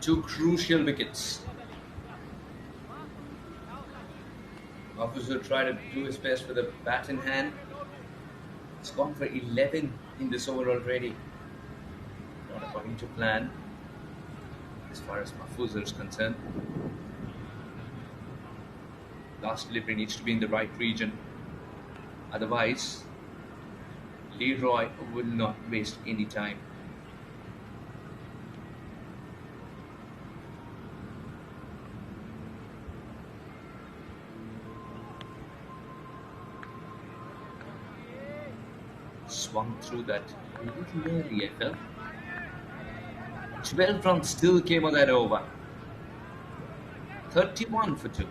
2 crucial wickets. Officer tried to do his best with a bat in hand. It's gone for 11 in this over already. Not according to plan, as far as Mahfuz is concerned. Last delivery needs to be in the right region. Otherwise, Leroy will not waste any time. Swung through that a little early, I felt. 12 runs still came on that over. 31 for 2.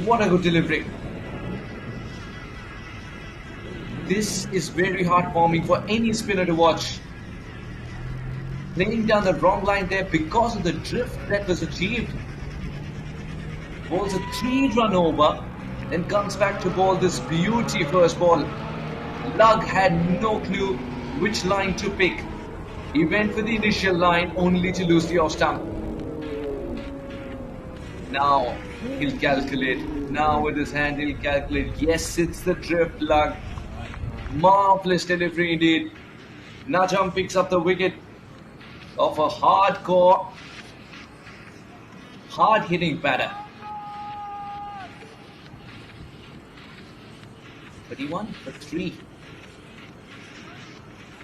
What a good delivery. This is very heartwarming for any spinner to watch. Playing down the wrong line there because of the drift that was achieved. Bowls a 3-run over, then comes back to bowl this beauty first ball. Lug had no clue which line to pick. He went for the initial line only to lose the off stump. Now he'll calculate. Now with his hand he'll calculate. Yes, it's the drift, Lug. Marvelous delivery indeed. Najam picks up the wicket of a hardcore, hard-hitting batter. 31 for 3.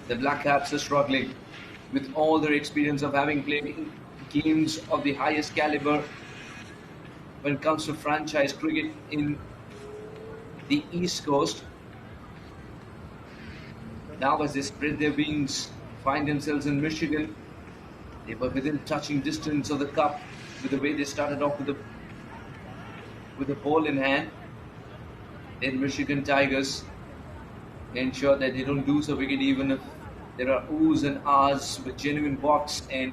The Blackcaps are struggling with all their experience of having played games of the highest caliber when it comes to franchise cricket in the East Coast. Now as they spread their wings, find themselves in Michigan, they were within touching distance of the cup with the way they started off with the ball in hand. Then Michigan Tigers ensure that they don't lose a wicket even if there are oohs and ahs with genuine box, and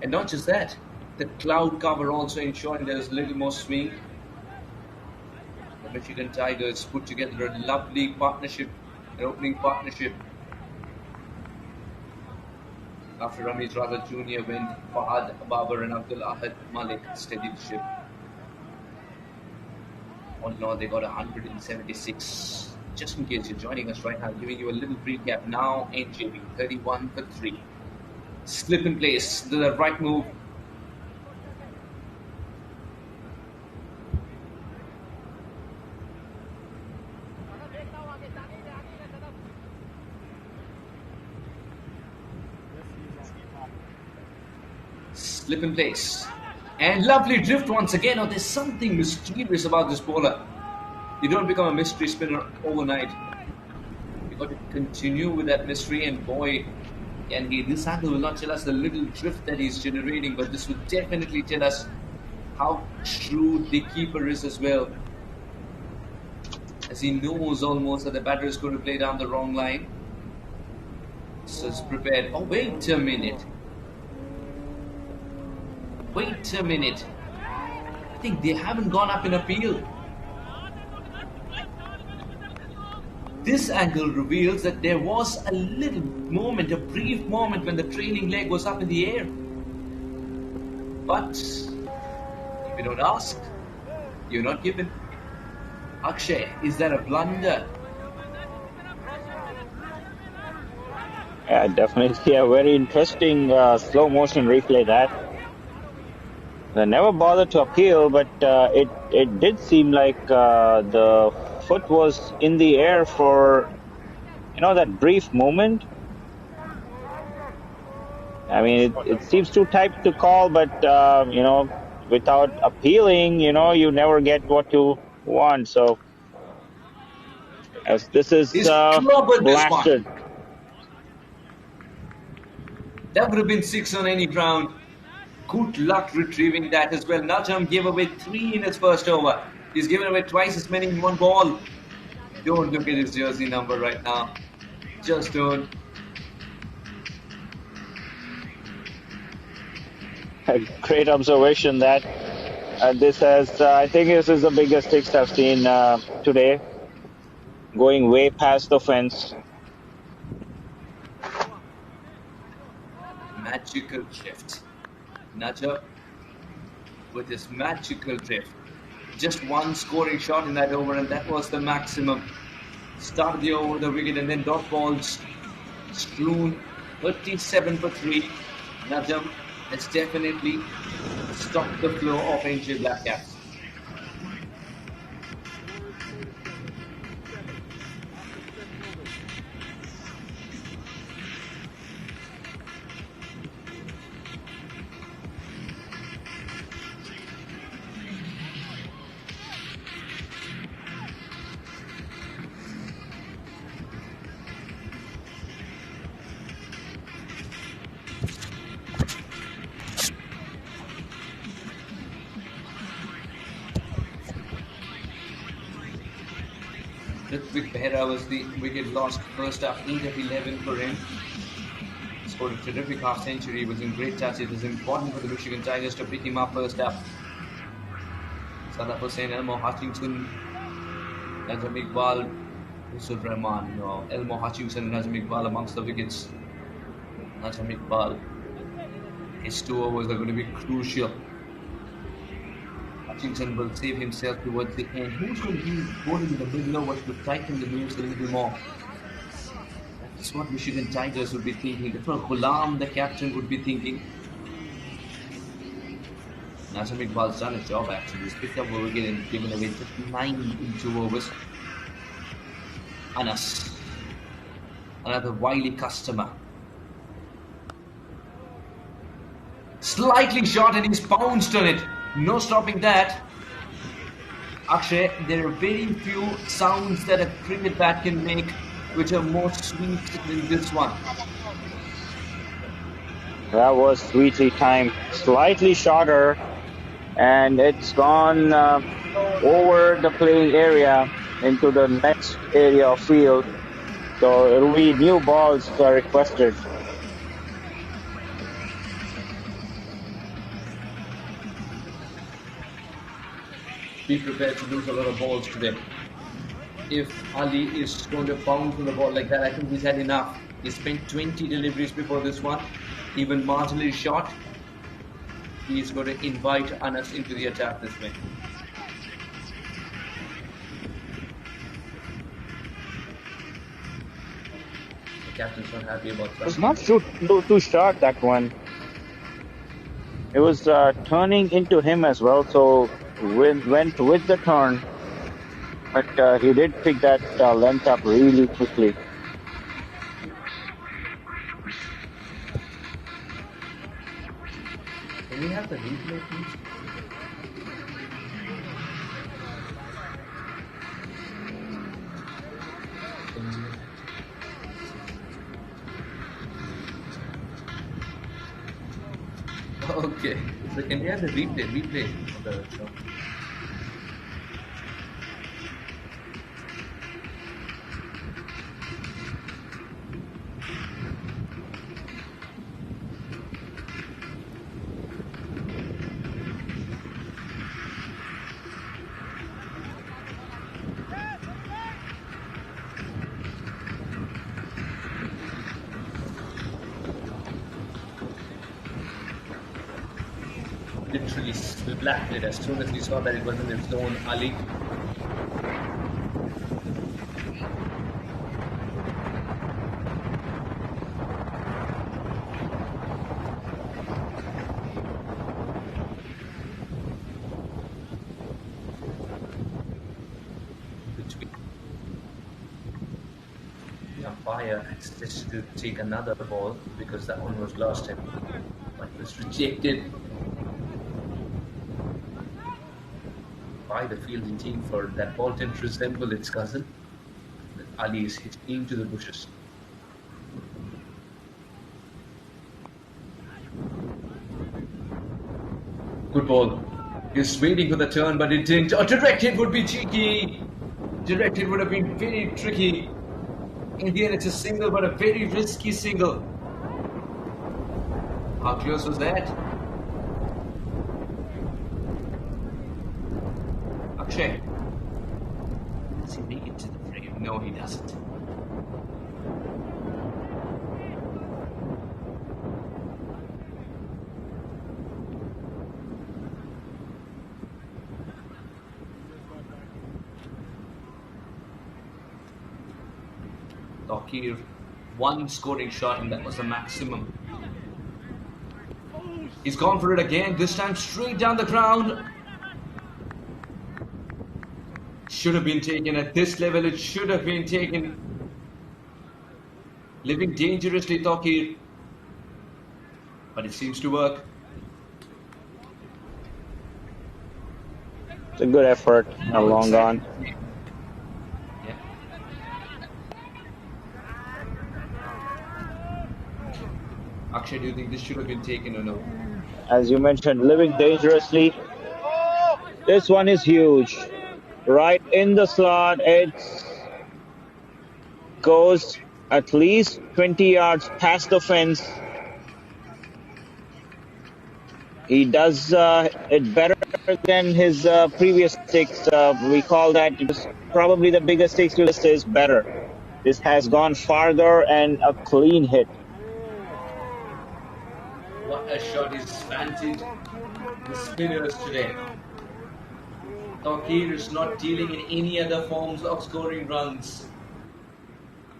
not just that, the cloud cover also ensuring there's a little more swing. The Michigan Tigers put together a lovely partnership, an opening partnership. After Ramesh Raza Jr. went, Fahad Babar and Abdul Ahad Malik steadied the ship. All in all, they got 176. Just in case you're joining us right now, giving you a little recap now. NJB 31 for 3. Slip in place, the right move. Slip in place. And lovely drift once again. Oh, there's something mysterious about this bowler. You don't become a mystery spinner overnight. You got to continue with that mystery, and boy, and this angle will not tell us the little drift that he's generating, but this will definitely tell us how shrewd the keeper is as well. As he knows almost that the batter is going to play down the wrong line. So it's prepared. Oh, wait a minute. Wait a minute. I think they haven't gone up in appeal. This angle reveals that there was a little moment, a brief moment when the trailing leg was up in the air. But if you don't ask, you're not given. Akshay, is that a blunder? Yeah, definitely a very interesting slow motion replay that. They never bothered to appeal, but it did seem like the foot was in the air for that brief moment. I mean, it seems too tight to call, but without appealing, you never get what you want. So as this is He's clobbered this one. blasted. That would have been 6 on any ground. Good luck retrieving that as well. Najam gave away 3 in his first over. He's given away twice as many in one ball. Don't look at his jersey number right now. Just don't. A great observation that this has, I think this is the biggest six I've seen today, going way past the fence. Magical drift. Najam with his magical drift. Just one scoring shot in that over, and that was the maximum. Started the over the wicket and then dot balls strewn. 37 for 3. Najam has definitely stopped the flow of NJ Blackcaps. Ritwik Behra was the wicket lost first half, 8 of 11 for him. Scored a terrific half century, he was in great touch. It was important for the Michigan Tigers to pick him up first half. Sadaf Hussain, Elmo Hutchinson, Nazam Iqbal, Yusuf Rahman, Elmo Hutchinson and Nazam Iqbal amongst the wickets. Nazam Iqbal, his 2 overs are going to be crucial. Hutchinson will save himself towards the end. Who's going to be bowling in the middle overs to tighten the moves a little more? That's what Michigan Tigers would be thinking. That's what Ghulam, the captain, would be thinking. Nazam Iqbal's done his job actually. He's picked up a wicket and given away 59 in 2 overs. Anas, another wily customer. Slightly short and he's pounced on it. No stopping that. Akshay, there are very few sounds that a cricket bat can make which are more sweet than this one. That was sweetly timed. Slightly shorter, and it's gone over the playing area into the next area of field. So it'll be new balls are requested. Be prepared to lose a lot of balls today. If Ali is going to bounce on the ball like that, I think he's had enough. He spent 20 deliveries before this one, even marginally short. He's going to invite Anas into the attack this way. The captain's not happy about that. It was not too short, that one. It was turning into him as well, so went with the turn. But he did pick that length up really quickly. Can we have the replay, please? Okay, so can we have the replay of the show? literally slapped it as soon as he saw that it was in his zone. Ali. The umpire insisted to take another ball because that one was lost and but was rejected by the fielding team for that ball didn't resemble its cousin. Ali is hit into the bushes. Good ball. He's waiting for the turn, but it didn't. Oh, direct hit would be cheeky. Direct hit would have been very tricky. In the end, it's a single, but a very risky single. How close was that? Akshay. Does he make it to the frame? No, he doesn't. Takir, one scoring shot, and that was the maximum. He's gone for it again, this time straight down the ground. Should have been taken at this level, it should have been taken. Living dangerously, Takir. But it seems to work. It's a good effort, a long gone. Akshay, do you think this should have been taken or no? As you mentioned, living dangerously. This one is huge. Right in the slot. It goes at least 20 yards past the fence. He does it better than his previous six. We call that it was probably the biggest six to this is better. This has gone farther and a clean hit. What a shot is fancied the spinners today. Takir is not dealing in any other forms of scoring runs.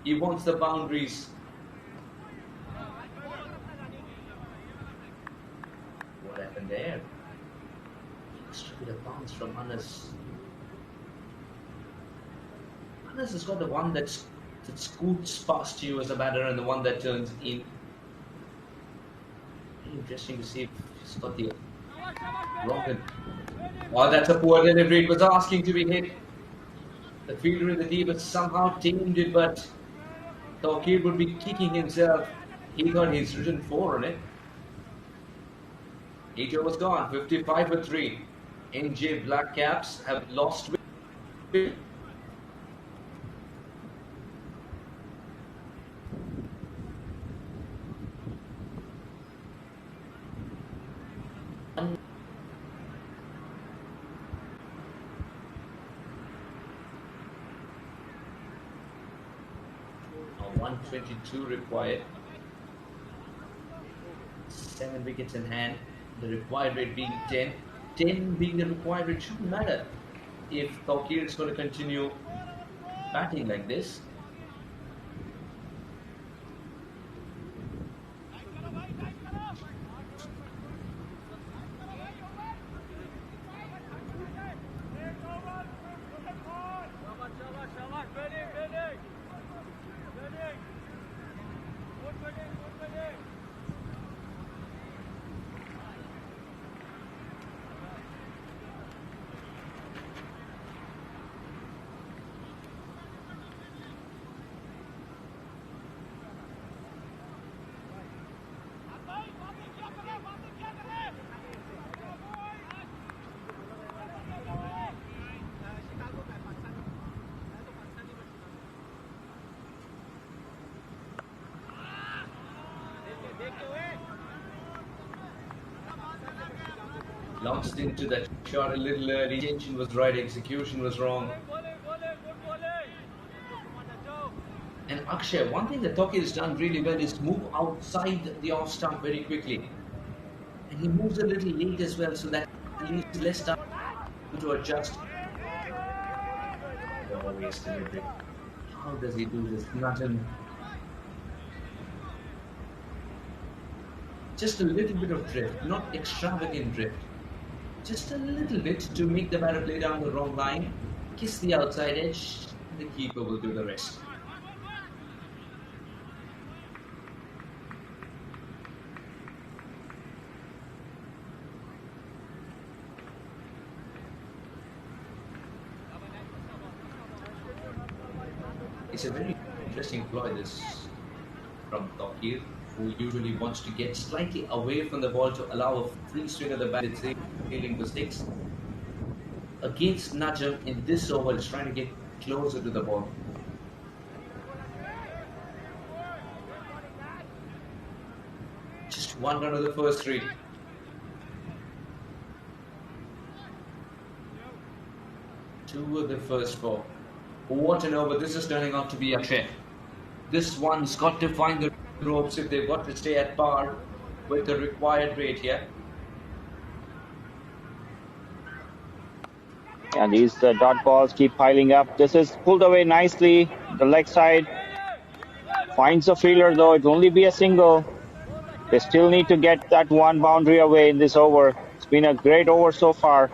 He wants the boundaries. What happened there? Extra bit of bounce from Anas. Anas has got the one that scoots past you as a batter and the one that turns in. Interesting to see if he's got the rocket. Oh, that's a poor delivery. It was asking to be hit. The fielder in the deep has somehow tamed it, but Takir would be kicking himself. He thought he's written 4 on it. 8 overs gone, 55 for 3. NJ Blackcaps have lost. A 122 required. 7 wickets in hand. The required rate being 10. 10 being the required rate shouldn't matter if Takir is going to continue batting like this. Launched into that shot a little early. Intention was right, execution was wrong. And Akshay, one thing that Takir has done really well is move outside the off stump very quickly. And he moves a little late as well, so that leaves less time to adjust. Oh, yes, delivery. How does he do this? Nothing. Just a little bit of drift, not extravagant drift. Just a little bit to make the batter play down the wrong line, kiss the outside edge, and the keeper will do the rest. It's a very interesting ploy, this from Tokir, who usually wants to get slightly away from the ball to allow a free swing of the bat sailing to six. Against Najam in this over, is trying to get closer to the ball. Just one run of the first three. Two of the first four. What an over. This is turning out to be Akshay. This one's got to find the ropes if they've got to stay at par with the required rate here. And these dot balls keep piling up. This is pulled away nicely. The leg side finds a fielder, though. It'll only be a single. They still need to get that one boundary away in this over. It's been a great over so far.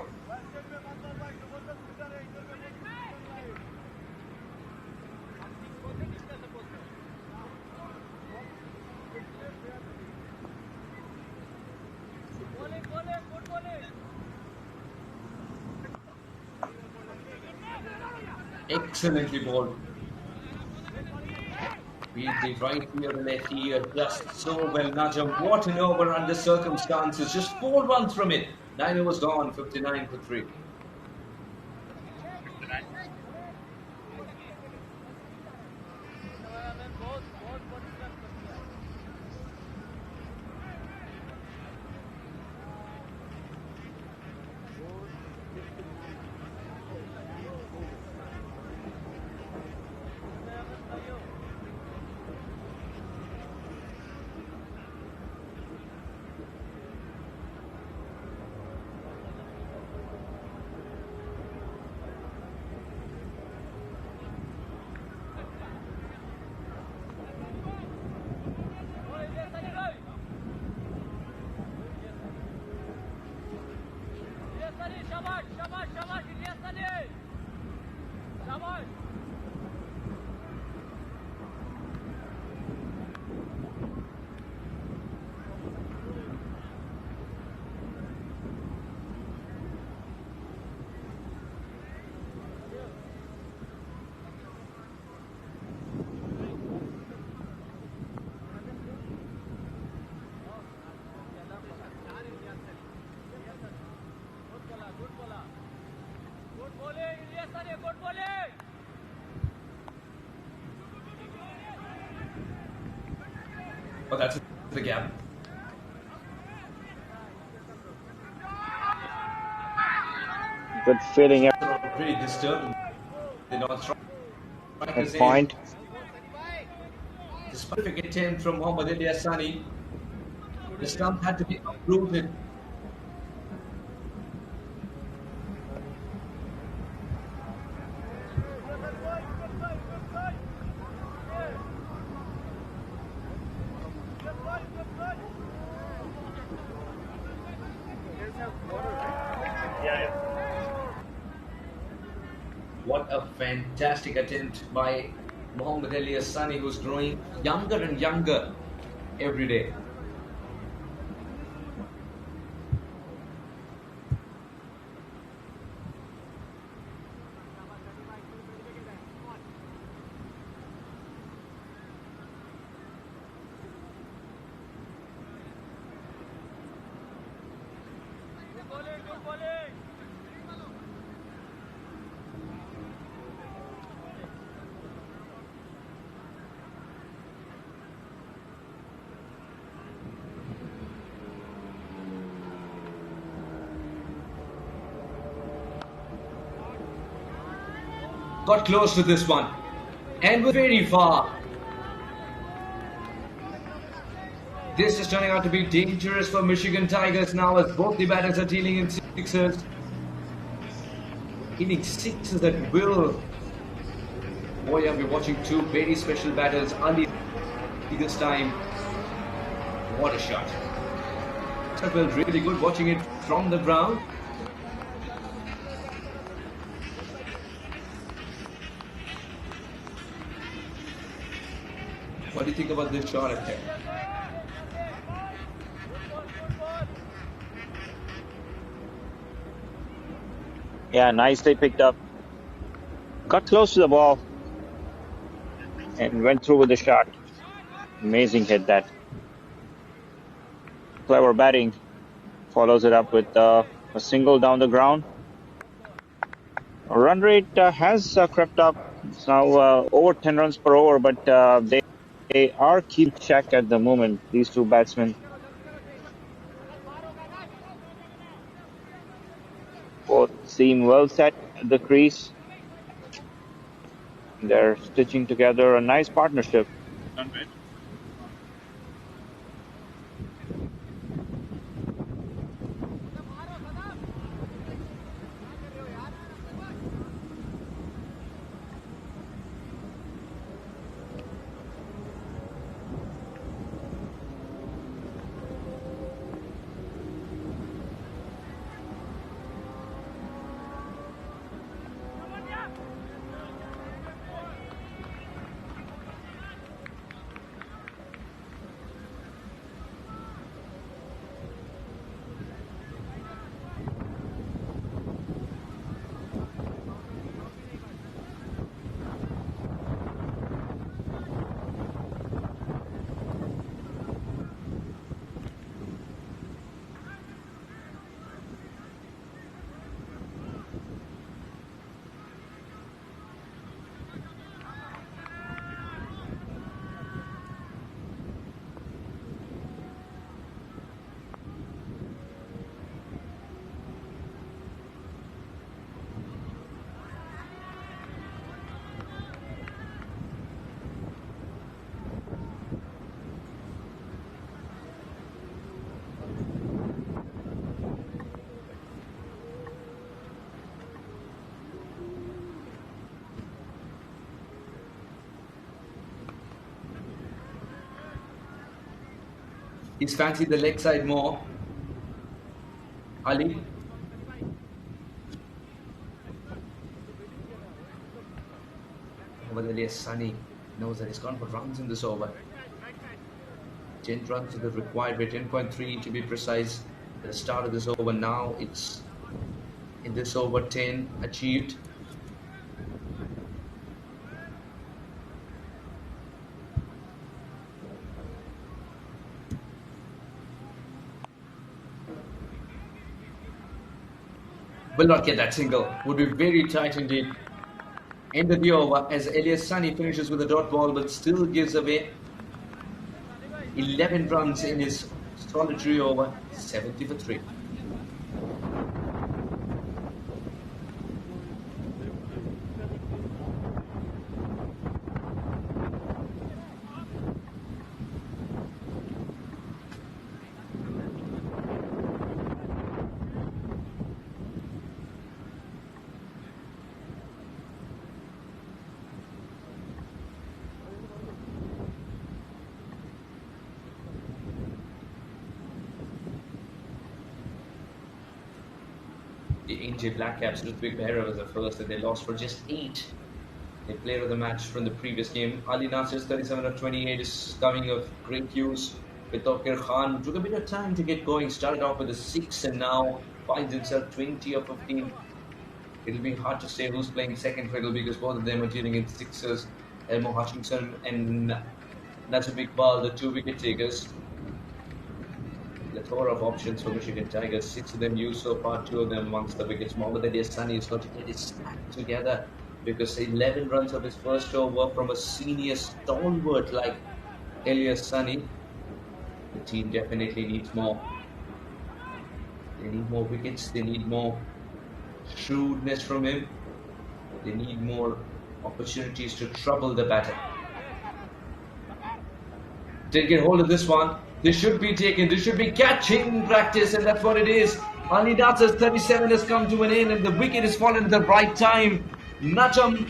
Excellently bowled. Beat the right here and left here just so well. Najam, what an over under circumstances. Just 4 runs from it. 9 overs gone, 59 for 3. Oh, that's the gap. Good fitting. Pretty disturbing. They don't strike Good point. This perfect attempt from Mohammad Ilyasani. The stump had to be uprooted. What a fantastic attempt by Mohammad Ilyasani, who's growing younger and younger every day. Got close to this one and was very far. This is turning out to be dangerous for Michigan Tigers now, as both the batters are dealing in sixes. Hitting sixes at will. Boy, are we watching two very special batters. Ali this time. What a shot. That felt really good watching it from the ground. What do you think about this shot, Akhtar? Yeah, nicely picked up. Got close to the ball and went through with the shot. Amazing hit that. Clever batting. Follows it up with a single down the ground. Run rate has crept up. It's now over 10 runs per over, but they are keeping check at the moment, these two batsmen. Both seem well set at the crease. They're stitching together a nice partnership. He's fancied the leg side more. Ali. Over the Sunny knows that he's gone for runs in this over. 10 runs is the required rate, 10.3 to be precise. At the start of this over, now it's in this over 10 achieved. Will not get that single. Would be very tight indeed. End of the over as Elias Sunny finishes with a dot ball but still gives away 11 runs in his solitary over, 70 for 3. The India Blackcaps with Big Behra was the first, and they lost for just 8. The player of the match from the previous game, Ali Nasir's 37 of 28 is coming of great use with Tokir Khan. Took a bit of time to get going, started off with a 6 and now finds himself 20 of 15. It'll be hard to say who's playing second fiddle because both of them are dealing in sixers. Elmo Hutchinson and Nasib Iqbal, the 2 wicket takers. Plethora of options for Michigan Tigers. 6 of them used so far, 2 of them amongst the wickets. Mohammad Ali Sunny has got to get his act together because 11 runs of his first over from a senior stalwart like Elias Sunny. The team definitely needs more. They need more wickets. They need more shrewdness from him. They need more opportunities to trouble the batter. Did get hold of this one. This should be taken. This should be catching practice, and that's what it is. Ali Nasser's 37 has come to an end, and the wicket is fallen at the right time. Najam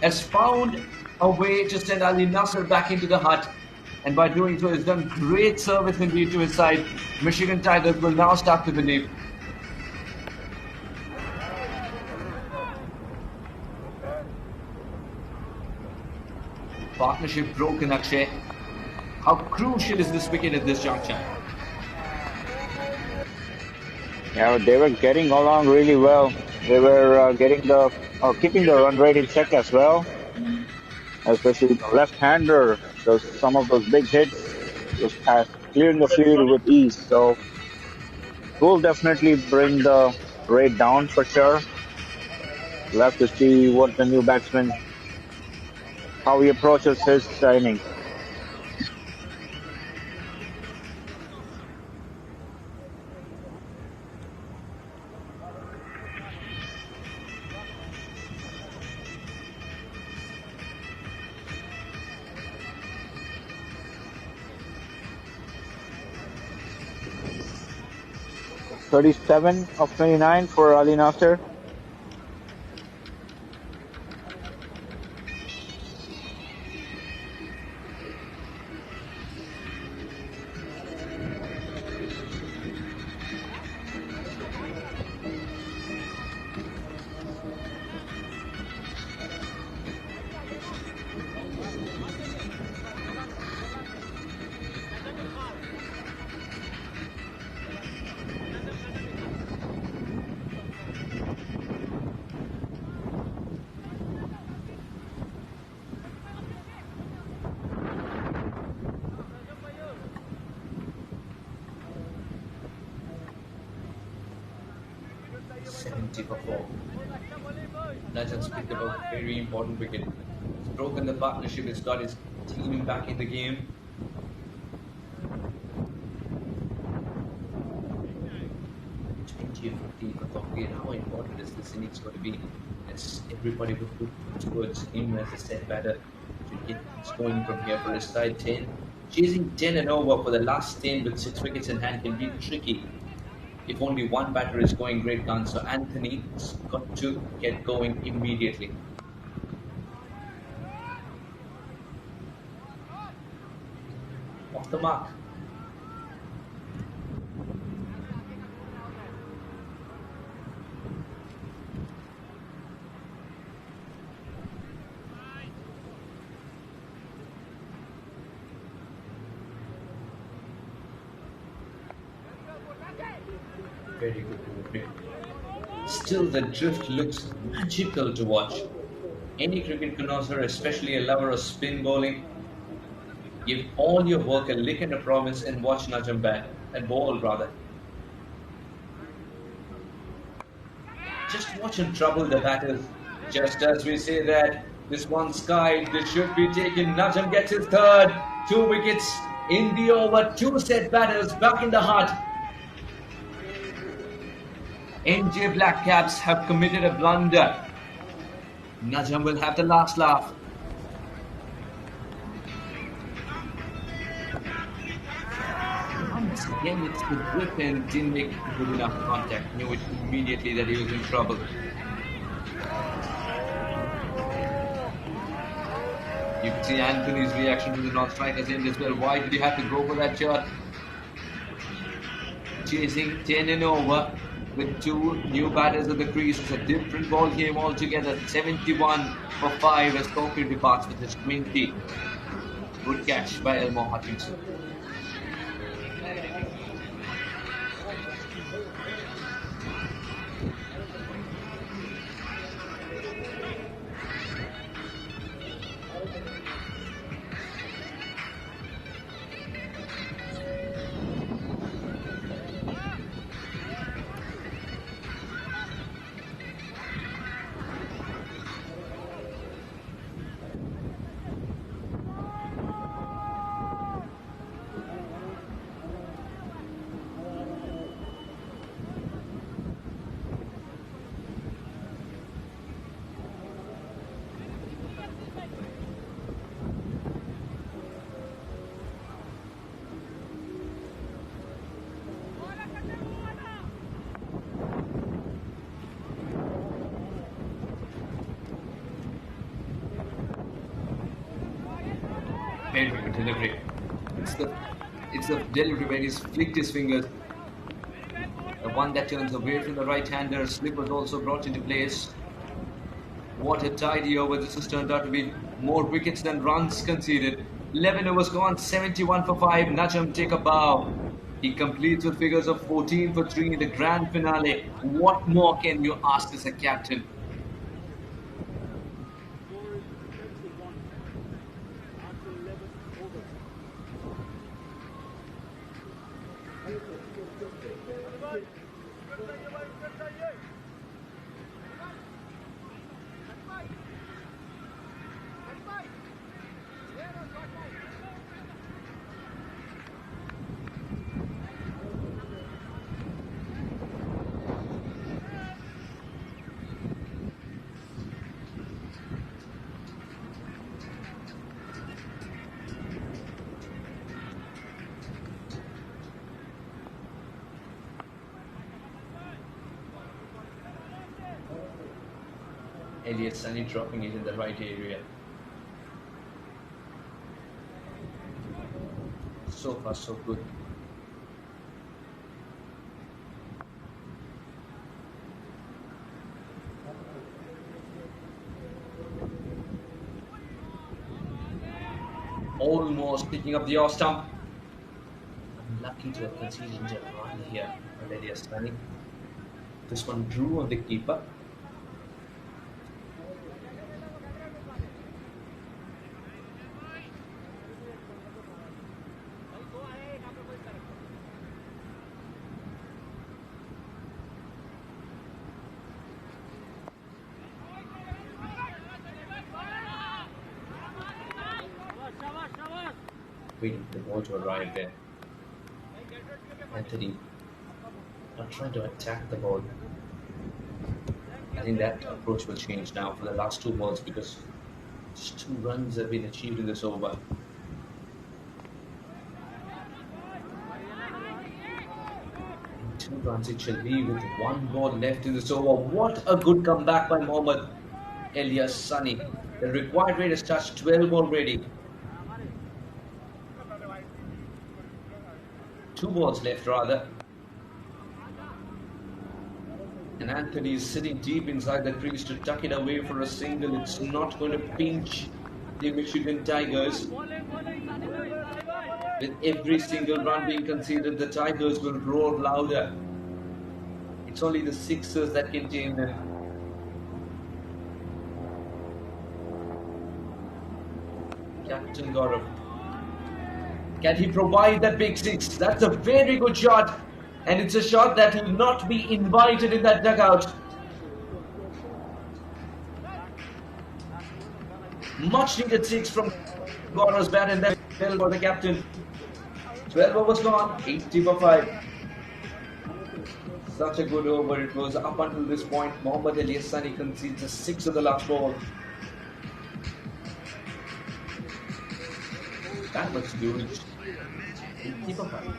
has found a way to send Ali Nasser back into the hut, and by doing so, has done great service indeed to his side. Michigan Tigers will now start to believe. Partnership broken, Akshay. How crucial is this wicket at this juncture? Yeah, they were getting along really well. They were keeping the run rate in check as well, especially the left-hander. Some of those big hits was clearing the field with ease. So will definitely bring the rate down for sure. We'll have to see what the new batsman, how he approaches his innings. "37 of 29 for Ali Nasser. Najam's picked up a very important wicket. He's broken the partnership. He's got his team back in the game. How important is this innings going to be? As everybody would look towards him as a set batter to get things going from here for his side 10. Chasing 10 and over for the last 10 with 6 wickets in hand can be tricky if only one batter is going great guns. So Anthony's got to get going immediately. Off the mark. Very good movement. Still, the drift looks magical to watch. Any cricket connoisseur, especially a lover of spin bowling, give all your work a lick and a promise and watch Najam bat and bowl rather. Just watch him trouble the batters. Just as we say that, this one's skied, this should be taken. Najam gets his third. 2 wickets in the over. 2 set batters back in the hut. NJ Blackcaps have committed a blunder. Najam will have the last laugh. Once again, it's the grip and didn't make good enough contact. Knew it immediately that he was in trouble. You can see Anthony's reaction to the non-striker's end as well. Why did he have to go for that shot? Chasing 10 and over with 2 new batters at the crease. It's a different ball game altogether. 71 for 5 as Coker departs with his 20. Good catch by Elmore Hutchinson. Very good delivery. It's the delivery where he's flicked his fingers. The one that turns away from the right-hander. Slip was also brought into place. What a tidy over. This has turned out to be more wickets than runs conceded. 11 overs gone, 71 for 5. Najam take a bow. He completes with figures of 14 for 3 in the grand finale. What more can you ask as a captain? Elliot Sunny dropping it in the right area. So far, so good. Almost picking up the off stump. Unlucky to have conceded a run here by Elliot Sunny. This one drew on the keeper. Waiting for the ball to arrive there. Anthony not trying to attack the ball. I think that approach will change now for the last 2 balls because just 2 runs have been achieved in this over. And 2 runs it shall be with 1 ball left in this over. What a good comeback by Mohammad Elias Sunny. The required rate has touched 12 already. 2 balls left rather. And Anthony is sitting deep inside the crease to tuck it away for a single. It's not going to pinch the Michigan Tigers. With every single run being conceded, the Tigers will roar louder. It's only the sixers that contain them. Captain Gaurav. Can he provide that big 6? That's a very good shot. And it's a shot that will not be invited in that dugout. Much needed 6 from Gaurav's bat and then fell for the captain. 12 overs gone, 80 for 5. Such a good over it was up until this point. Mohammad Elias Sunny concedes a 6 of the last ball. That was huge. 80 for 5.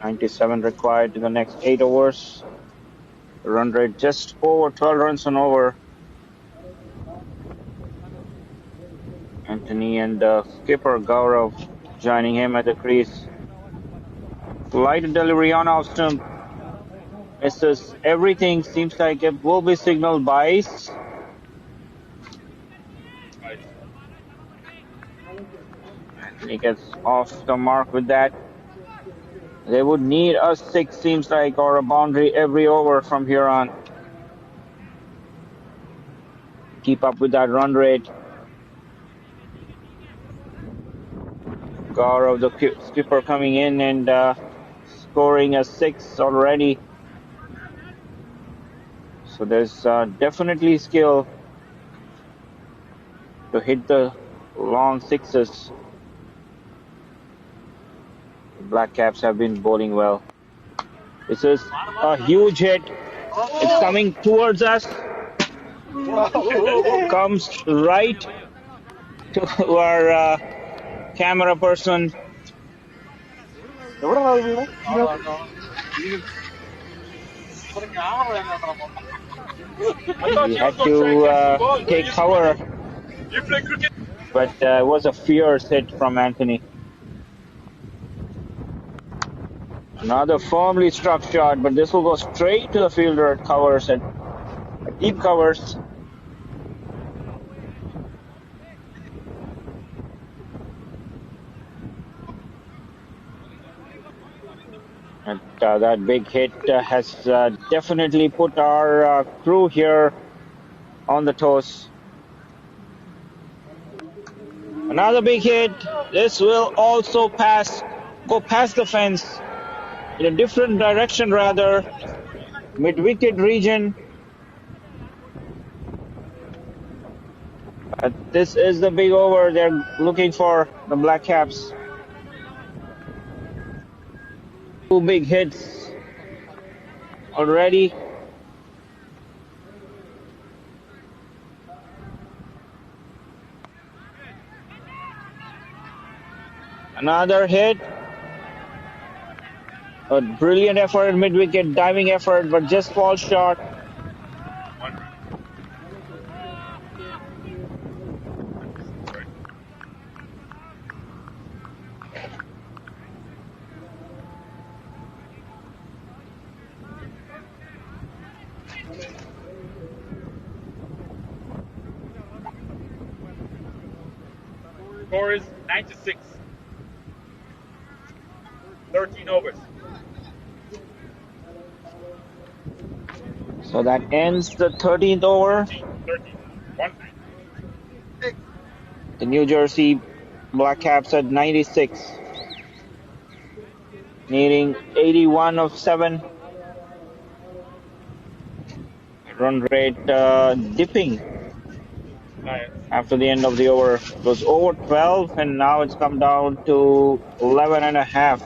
.97 required in the next 8 overs. The run rate just over 12 runs an over. Anthony and skipper Gaurav joining him at the crease. Light delivery on off stump. Misses everything. Seems like it will be signaled by ice. Anthony gets off the mark with that. They would need a 6, seems like, or a boundary every over from here on. Keep up with that run rate. Gaurav, the skipper, coming in and scoring a 6 already. So there's definitely skill to hit the long 6s. The Blackcaps have been bowling well. This is a huge hit. It's coming towards us. Comes right to our camera person. We had to take cover, but it was a fierce hit from Anthony. Another firmly struck shot, but this will go straight to the fielder at covers, at deep covers. And that big hit has definitely put our crew here on the toes. Another big hit. This will also go past the fence in a different direction, rather. Mid-wicket region. This is the big over they're looking for, the Blackcaps. 2 big hits already. Another hit. A brilliant effort, mid-wicket diving effort, but just falls short. Score is 96. 13 overs. So that ends the 13th over. 13. 1. The New Jersey Blackcaps at 96. Needing 81 of 7. Run rate dipping after the end of the over. It was over 12 and now it's come down to 11 and a half.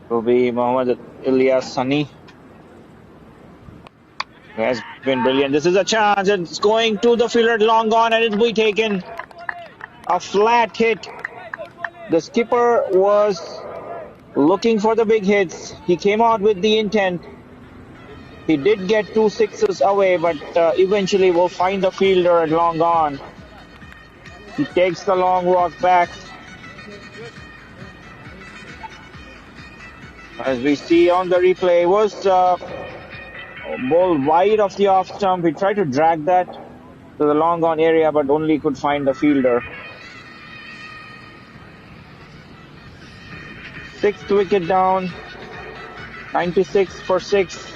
Will be Mohammad Ilyas Sani, who has been brilliant. This is a chance. It's going to the fielder, long gone, and it will be taken. A flat hit. The skipper was looking for the big hits. He came out with the intent. He did get 2 6s away, but eventually will find the fielder at long gone. He takes the long walk back. As we see on the replay, was ball wide of the off stump. He tried to drag that to the long gone area, but only could find the fielder. 6th wicket down. 96 for 6.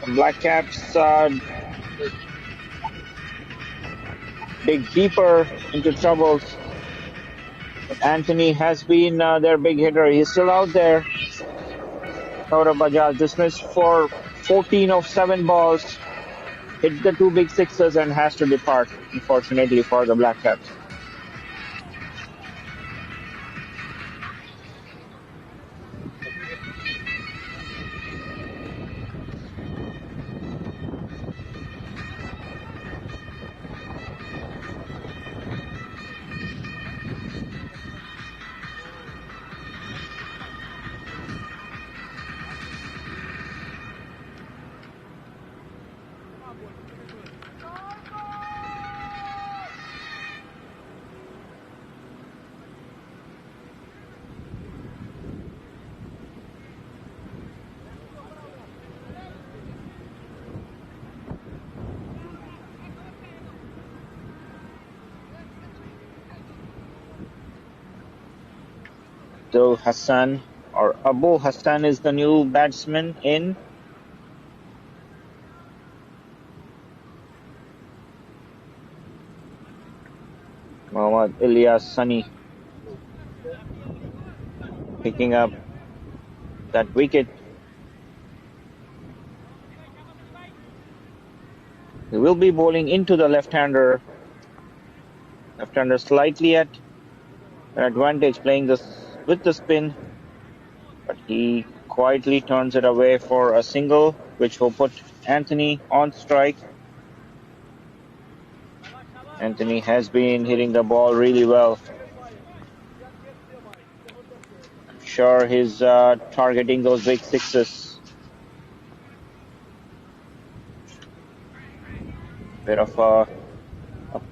The Blackcaps dig deeper into troubles. But Anthony has been their big hitter. He's still out there. Saurabh Bajaj dismissed for 14 of 7 balls. Hit the 2 big 6s and has to depart, unfortunately, for the Blackcaps. Abdul Hassan or Abu Hassan is the new batsman in. Mohammad Ilyas Sunny picking up that wicket. He will be bowling into the left-hander. Left-hander slightly at an advantage playing this with the spin, but he quietly turns it away for a single, which will put Anthony on strike. Anthony has been hitting the ball really well. I'm sure he's targeting those big sixes. Bit of a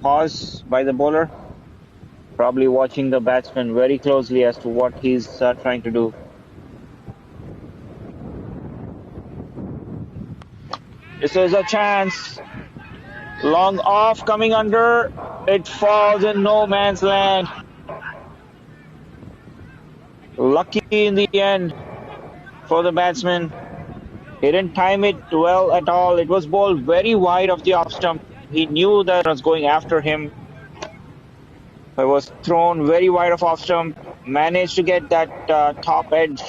pause by the bowler. Probably watching the batsman very closely as to what he's trying to do. This is a chance. Long off, coming under. It falls in no man's land. Lucky in the end for the batsman. He didn't time it well at all. It was bowled very wide of the off stump. He knew that it was going after him. It was thrown very wide of off stump. Managed to get that top edge.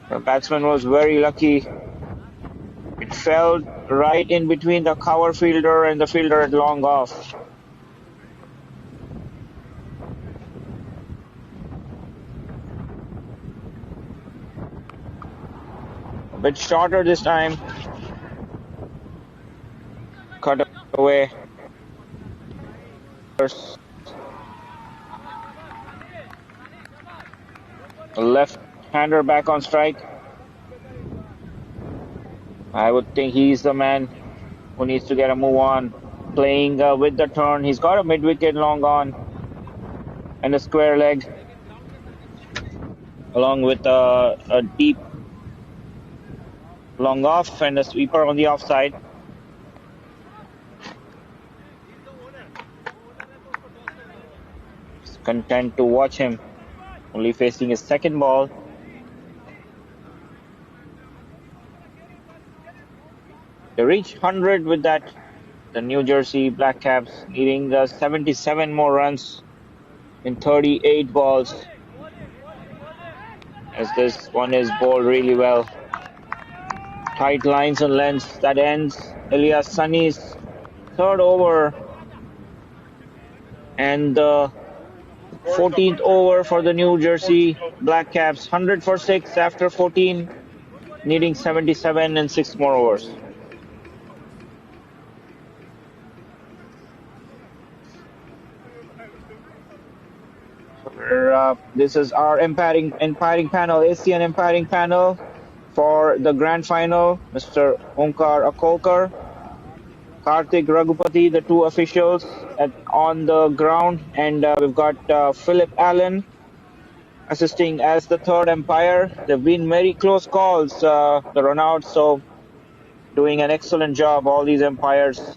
The batsman was very lucky. It fell right in between the cover fielder and the fielder at long off. A bit shorter this time. Cut away. Left-hander back on strike. I would think he's the man who needs to get a move on. Playing with the turn. He's got a mid-wicket long on and a square leg, along with a deep long off and a sweeper on the offside. Just content to watch him. Only facing his second ball. They reached 100 with that. The New Jersey Blackcaps needing 77 more runs in 38 balls. As this one is bowled really well. Tight lines and lengths. That ends Ilyas Sunny's third over. And the 14th over for the New Jersey Blackcaps. 100 for 6 after 14. Needing 77 and 6 more overs. This is our umpiring panel, ASEAN umpiring panel for the grand final. Mr. Onkar Akolkar, Karthik Raghupati, the two officials on the ground, and we've got Philip Allen assisting as the third umpire. They've been very close calls, the runouts, so doing an excellent job, all these umpires.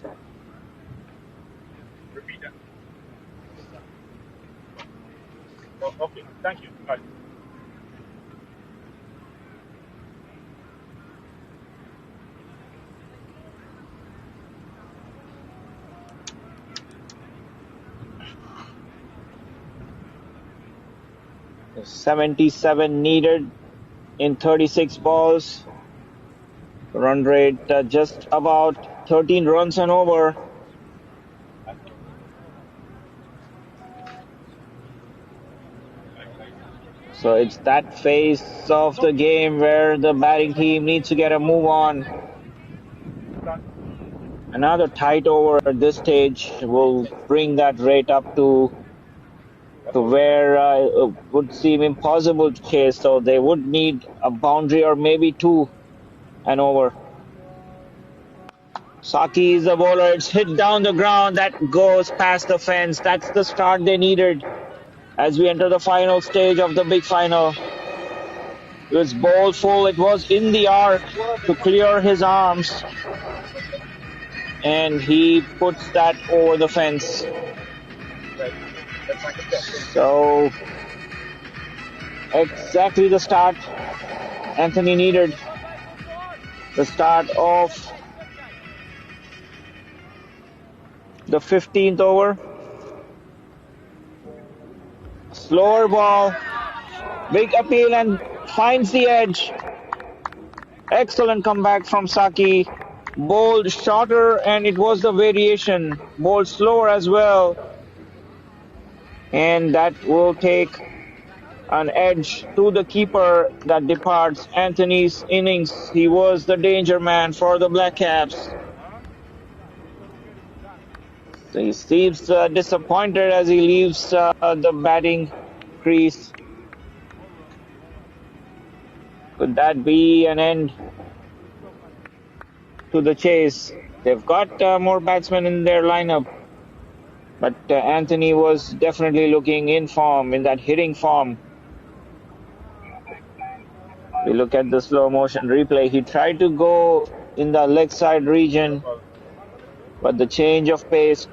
Okay, thank you. Bye. There's 77 needed in 36 balls. Run rate just about 13 runs and over. So it's that phase of the game where the batting team needs to get a move on. Another tight over at this stage will bring that rate up to where it would seem impossible to chase. So they would need a boundary or maybe two and over. Saki is the bowler. It's hit down the ground. That goes past the fence. That's the start they needed as we enter the final stage of the big final. It was bowled full. It was in the arc to clear his arms. And he puts that over the fence. So Exactly the start Anthony needed. The start of the 15th over. Slower ball. Big appeal and finds the edge. Excellent comeback from Saki. Bowled shorter and it was the variation. Bowled slower as well. And that will take an edge to the keeper that departs Anthony's innings. He was the danger man for the Blackcaps. So he seems disappointed as he leaves the batting crease. Could that be an end to the chase? They've got more batsmen in their lineup, but Anthony was definitely looking in form, in that hitting form. We look at the slow motion replay. He tried to go in the leg side region, but the change of pace.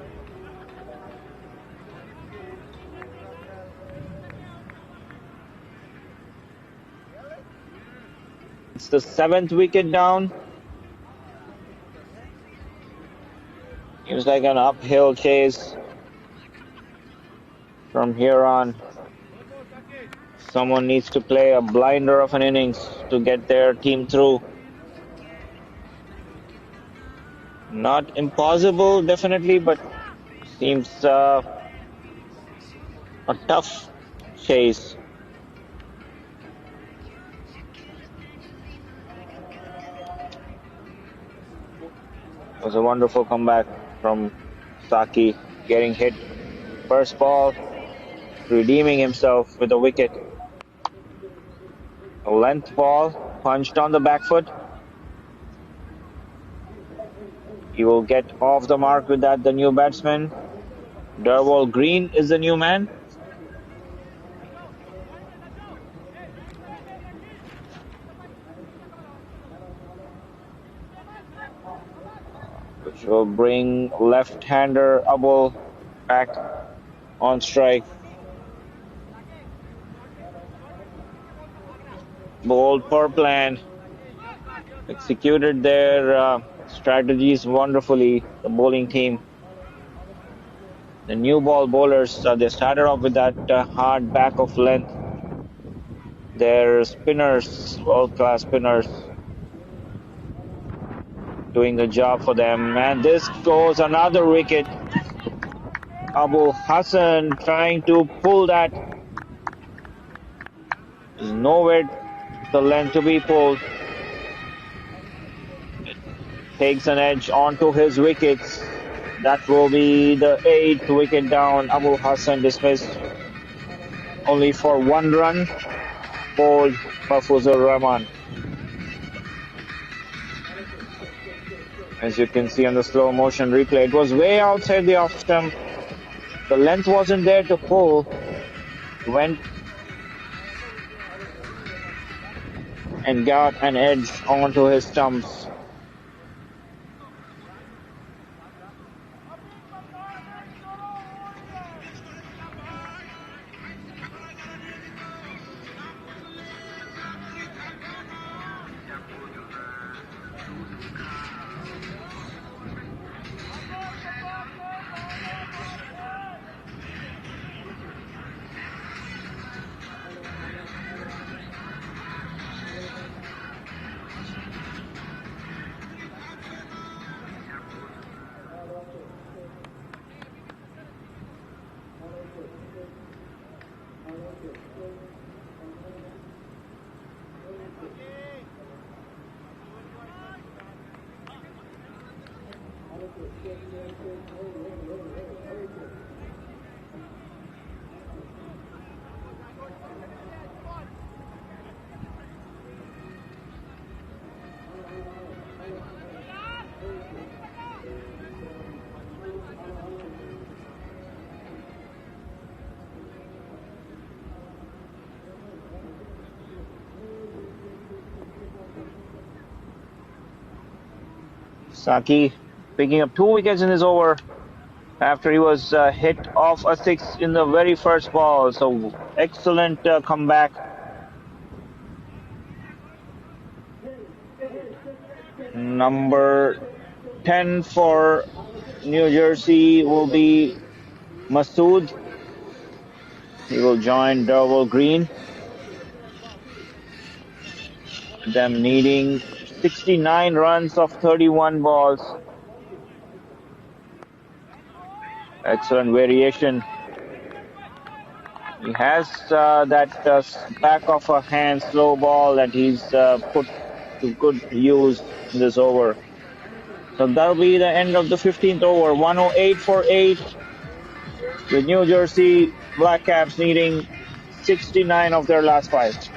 It's the 7th wicket down. It was like an uphill chase from here on. Someone needs to play a blinder of an innings to get their team through. Not impossible, definitely, but seems a tough chase. It was a wonderful comeback from Saki, getting hit first ball, redeeming himself with a wicket. A length ball, punched on the back foot. He will get off the mark with that, the new batsman. Durwal Green is the new man. Which will bring left-hander Abul back on strike. Bowled per plan. Executed their strategies wonderfully, the bowling team. The new ball bowlers, they started off with that hard back of length. Their spinners, world-class spinners, doing the job for them. And this goes another wicket. Abu Hassan trying to pull that. There's nowhere the length to be pulled. Takes an edge onto his wickets. That will be the 8th wicket down. Abu Hassan dismissed only for 1 run. Bowled Mahfuzur Rahman. As you can see on the slow motion replay, it was way outside the off stump. The length wasn't there to pull. Went and got an edge onto his stumps. Saki picking up 2 wickets in this over after he was hit off a 6 in the very first ball. So excellent comeback Number 10 for New Jersey will be Masood. He will join Darwell Green. Them needing 69 runs of 31 balls. Excellent variation. He has that back of a hand slow ball that he's put to good use in this over. So that'll be the end of the 15th over. 108 for 8. The New Jersey Blackcaps needing 69 of their last 5.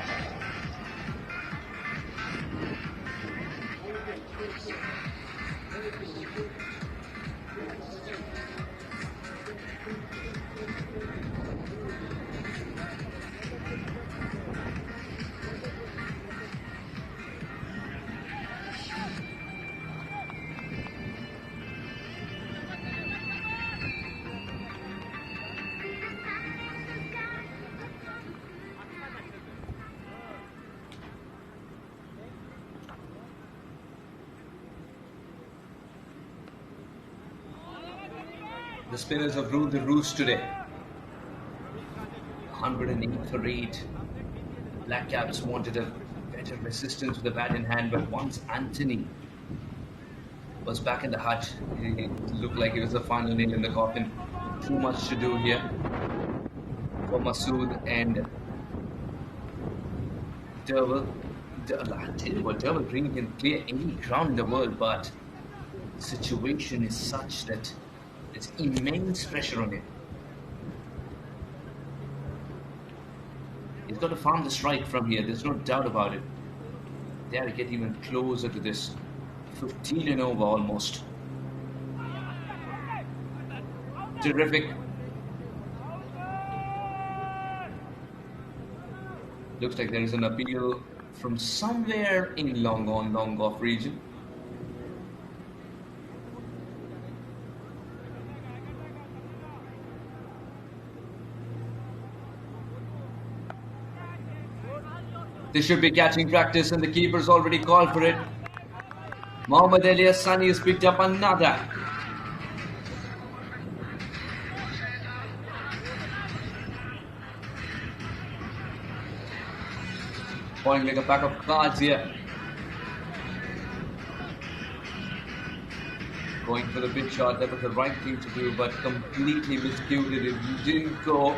The spinners have ruled the roost today. 108 for 8. Blackcaps wanted a better resistance with the bat in hand, but once Anthony was back in the hut, it looked like it was the final nail in the coffin. Too much to do here for Masood and Derwell. I tell you what, Derwell Green can clear any ground in the world, but the situation is such that there's immense pressure on him. He's got to farm the strike from here, there's no doubt about it. They have to get even closer to this. 15 and over almost. Terrific. Looks like there is an appeal from somewhere in long off region. This should be catching practice and the keeper's already called for it. Mohammad Ali Sani has picked up another. Going like a pack of cards here. Going for the big shot, that was the right thing to do, but completely miscued it. It didn't go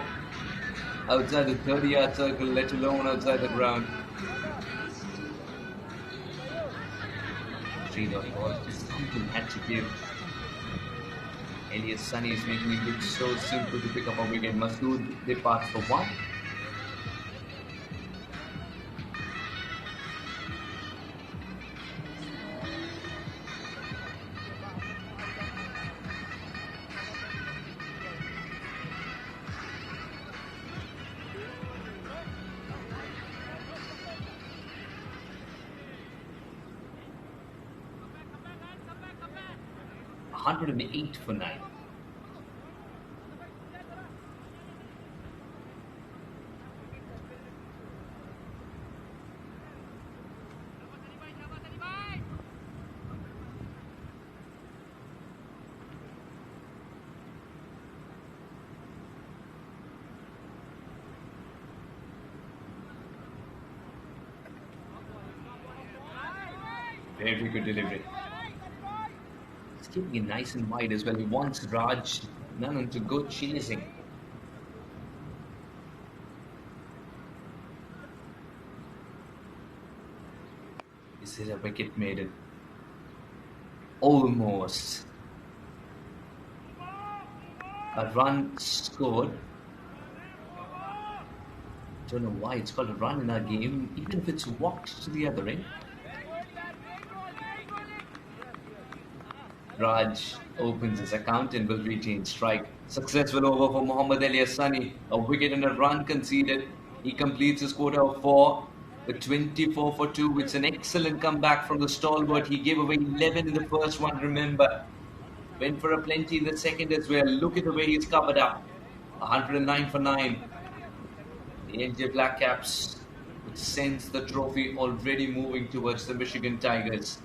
outside the 30-yard circle, let alone outside the ground. 3-dot ball, something had to give. Elias Sunny is making it look so simple to pick up a wicket. Masood departs for 1. $108 for 9. Very good delivery. Keeping it nice and wide as well. He wants Raj Nanan to go chasing. Is it a wicket maiden? Almost. A run scored. Don't know why it's called a run in our game, even if it's walked to the other end. Raj opens his account and will retain strike. Successful over for Mohammad Ali Sani. A wicket and a run conceded. He completes his quota of 4 with 24 for 2. It's an excellent comeback from the stalwart. He gave away 11 in the first one, remember. Went for a plenty in the second as well. Look at the way he's covered up. 109 for 9. The NJ Blackcaps which sends the trophy already moving towards the Michigan Tigers.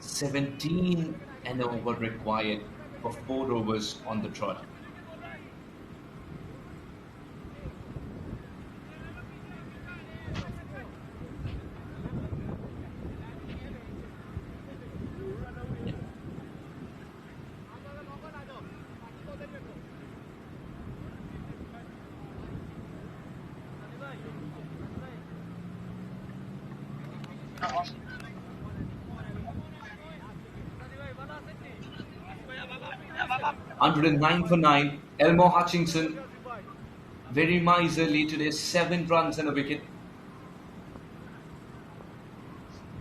17 and over required for 4 overs on the trot. Under 9 for 9, Elmo Hutchinson very miserly today, 7 runs and a wicket.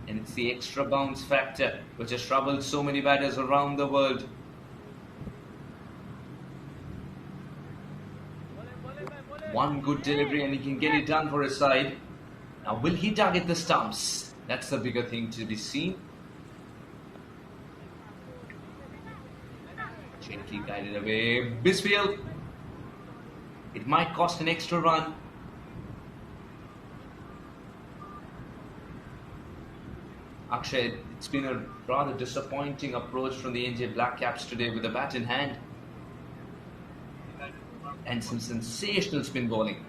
And it's the extra bounce factor which has troubled so many batters around the world. One good delivery and he can get it done for his side. Now will he target the stumps? That's the bigger thing to be seen. Gently guided away. Bisfield. It might cost an extra run. Akshay, it's been a rather disappointing approach from the India Blackcaps today with the bat in hand. And some sensational spin bowling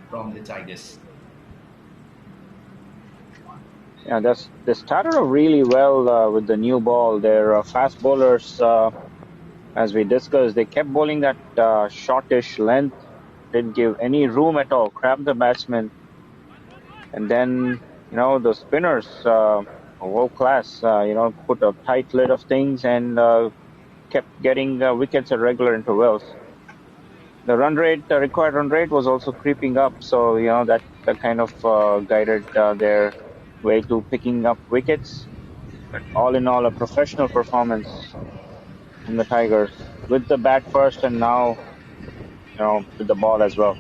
from the Tigers. Yeah, they started off really well with the new ball. Their fast bowlers, as we discussed, they kept bowling that shortish length, didn't give any room at all, cramped the batsman. And then, the spinners, world class, put a tight lid of things and kept getting wickets at regular intervals. The required run rate was also creeping up. So, that kind of guided their way to picking up wickets. But all in all, a professional performance from the Tigers with the bat first and now, with the ball as well.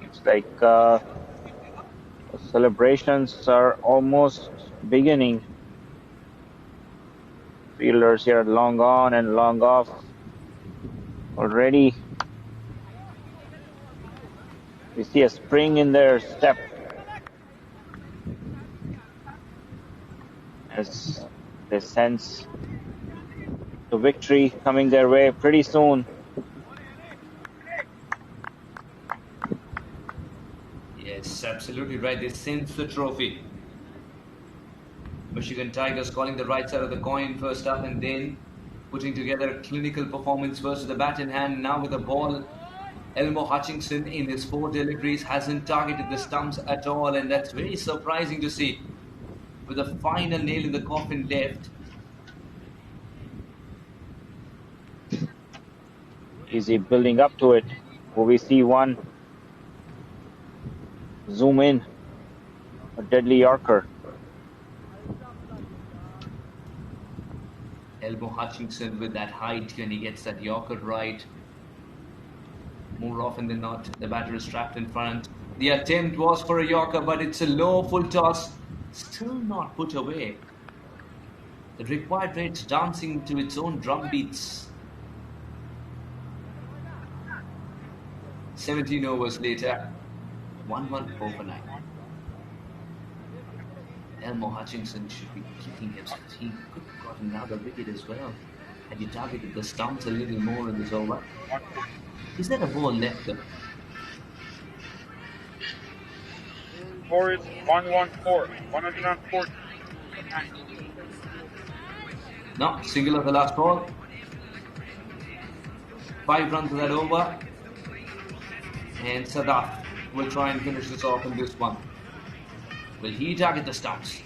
It's like celebrations are almost beginning. Fielders here long on and long off already. We see a spring in their step as they sense the victory coming their way pretty soon. Yes, absolutely right. They sense the trophy. Michigan Tigers calling the right side of the coin first up and then putting together a clinical performance first with the bat in hand. Now with the ball, Elmo Hutchinson in his 4 deliveries hasn't targeted the stumps at all, and that's very surprising to see. With a final nail in the coffin left. Easy building up to it. Will we see one zoom in? A deadly Yorker. Elmo Hutchinson with that height, when he gets that Yorker right, more often than not, the batter is trapped in front. The attempt was for a Yorker, but it's a low full toss. Still not put away. The required rate's dancing to its own drum beats. 17 overs later, 114 for 9. Elmo Hutchinson should be kicking himself. He could have gotten another wicket as well. Had he targeted the stumps a little more in this over. Is there a ball left though? Score is 114. 114. No, single of the last ball. 5 runs to that over. And Sadaf will try and finish this off in this one. Will he target the stumps?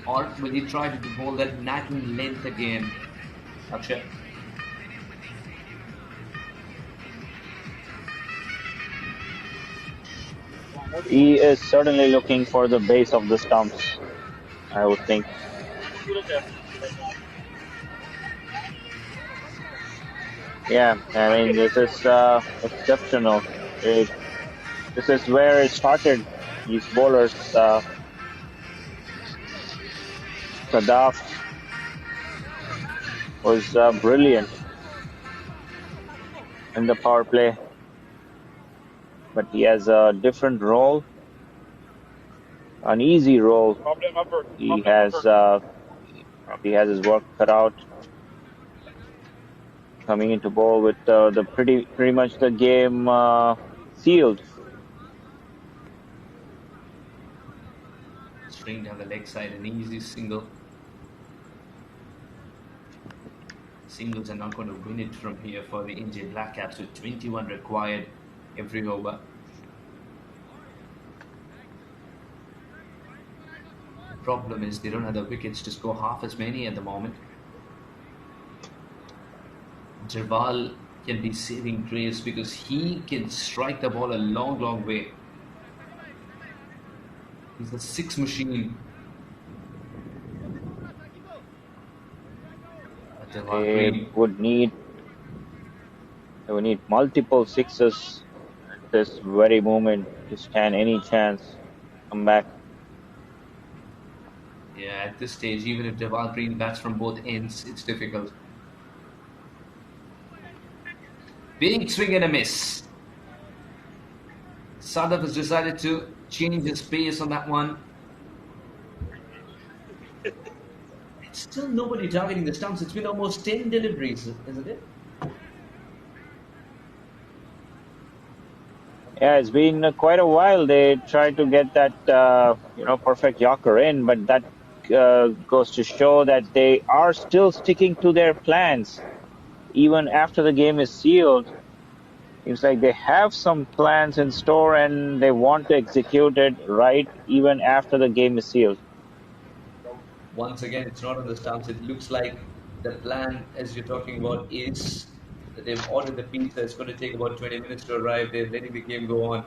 Or will he try to bowl that nagging length again? Akshay. He is certainly looking for the base of the stumps, I would think. Yeah, I mean, this is exceptional. This is where it started. These bowlers, Sadaf was brilliant in the power play, but he has a different role, an easy role. He has probably has his work cut out coming into bowl with the pretty much the game sealed. String down the leg side, an easy single. Singles are not going to win it from here for the Indian Blackcaps with 21 required every over. The problem is they don't have the wickets to score half as many at the moment. Jerval can be saving grace because he can strike the ball a long, long way. He's the six machine. They would need multiple sixes at this very moment to stand any chance come back. Yeah, at this stage, even if Deval Green bats from both ends, it's difficult. Big swing and a miss. Sadaf has decided to change his pace on that one. It's still nobody targeting the stumps. It's been almost 10 deliveries, isn't it? Yeah, it's been quite a while. They tried to get that perfect Yorker in, but that goes to show that they are still sticking to their plans even after the game is sealed. Seems like they have some plans in store and they want to execute it right even after the game is sealed. Once again, it's not on the stumps. It looks like the plan, as you're talking about, is that they've ordered the pizza. It's going to take about 20 minutes to arrive. They're letting the game go on.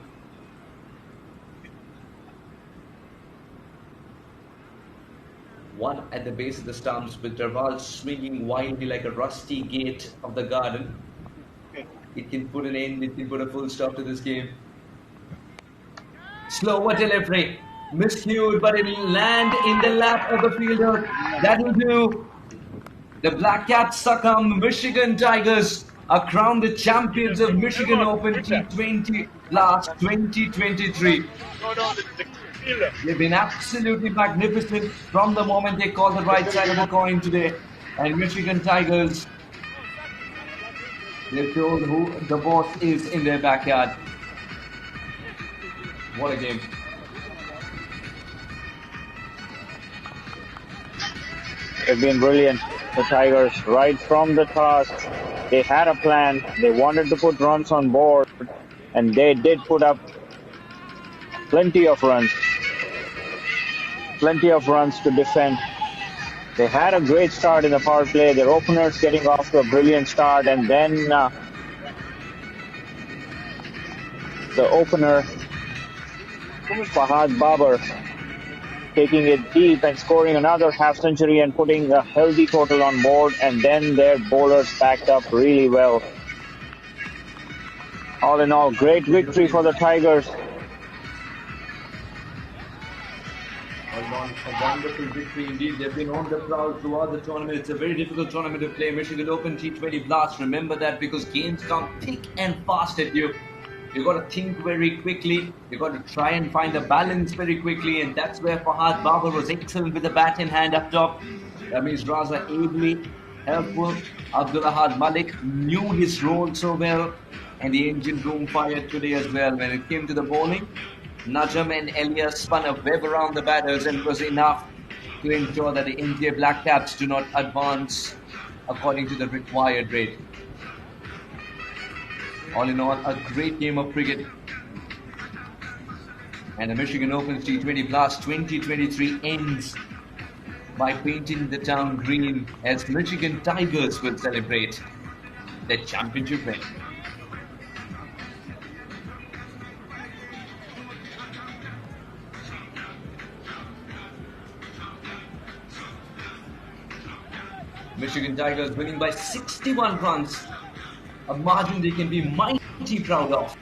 One at the base of the stumps with Derval swinging wildly like a rusty gate of the garden. It can put an end, it can put a full stop to this game. Slower delivery. Miscued, but it'll land in the lap of the fielder. That'll do. The Blackcaps succumb. Michigan Tigers are crowned the champions of Michigan Open T20 Blast 2023. They've been absolutely magnificent from the moment they called the right side of the coin today. And Michigan Tigers, they've told who the boss is in their backyard. What a game. They've been brilliant, the Tigers, right from the toss. They had a plan. They wanted to put runs on board, and they did put up plenty of runs. Plenty of runs to defend. They had a great start in the power play. Their openers getting off to a brilliant start, and then the opener, Fahad Babar, taking it deep and scoring another half century and putting a healthy total on board, and then their bowlers backed up really well. All in all, great victory for the Tigers. A wonderful victory indeed. They've been on the prowl throughout the tournament. It's a very difficult tournament to play. Michigan Open T20 Blast. Remember that, because games come thick and fast at you. You've got to think very quickly. You've got to try and find the balance very quickly. And that's where Fahad Babar was excellent with the bat in hand up top. Ramesh Raza ably helpful. Abdulahad Malik knew his role so well. And the engine room fired today as well. When it came to the bowling, Najam and Elias spun a web around the batters, and it was enough to ensure that the India Blackcaps do not advance according to the required rate. All in all, a great game of cricket. And the Michigan Open T20 Blast 2023 ends by painting the town green as Michigan Tigers will celebrate their championship win. Michigan Tigers winning by 61 runs a margin they can be mighty proud of.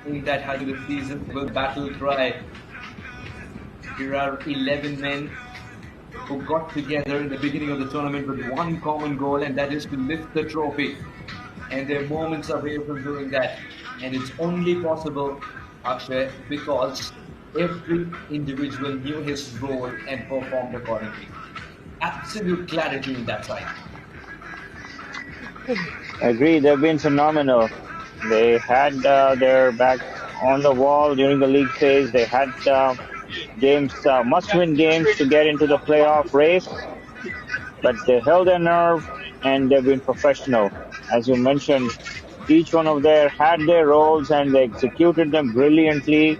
And that had to the season will battle cry. Here are 11 men who got together in the beginning of the tournament with one common goal, and that is to lift the trophy. And they're moments away from doing that. And it's only possible, Akshay, because every individual knew his role and performed accordingly. Absolute clarity in that side. I agree. They've been phenomenal. They had their backs on the wall during the league phase. They had games, must-win games to get into the playoff race, but they held their nerve and they've been professional. As you mentioned, each one of them had their roles and they executed them brilliantly.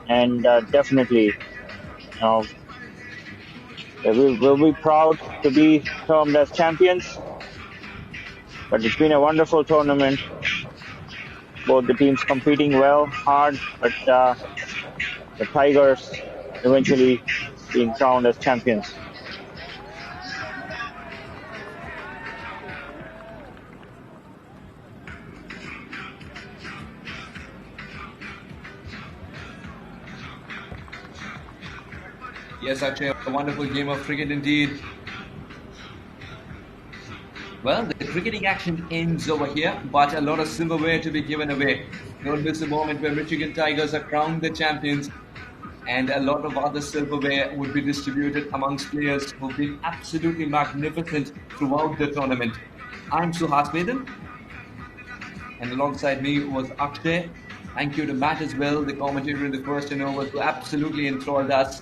And definitely, we'll be proud to be termed as champions. But it's been a wonderful tournament. Both the teams competing well, hard, but the Tigers eventually being crowned as champions. Yes, actually, a wonderful game of cricket indeed. Well, the cricketing action ends over here, but a lot of silverware to be given away. Don't miss the moment where Michigan Tigers are crowned the champions, and a lot of other silverware would be distributed amongst players who've been absolutely magnificent throughout the tournament. I'm Suhas Vedan, and alongside me was Akshay. Thank you to Matt as well, the commentator in the first and overs, who absolutely enthralled us.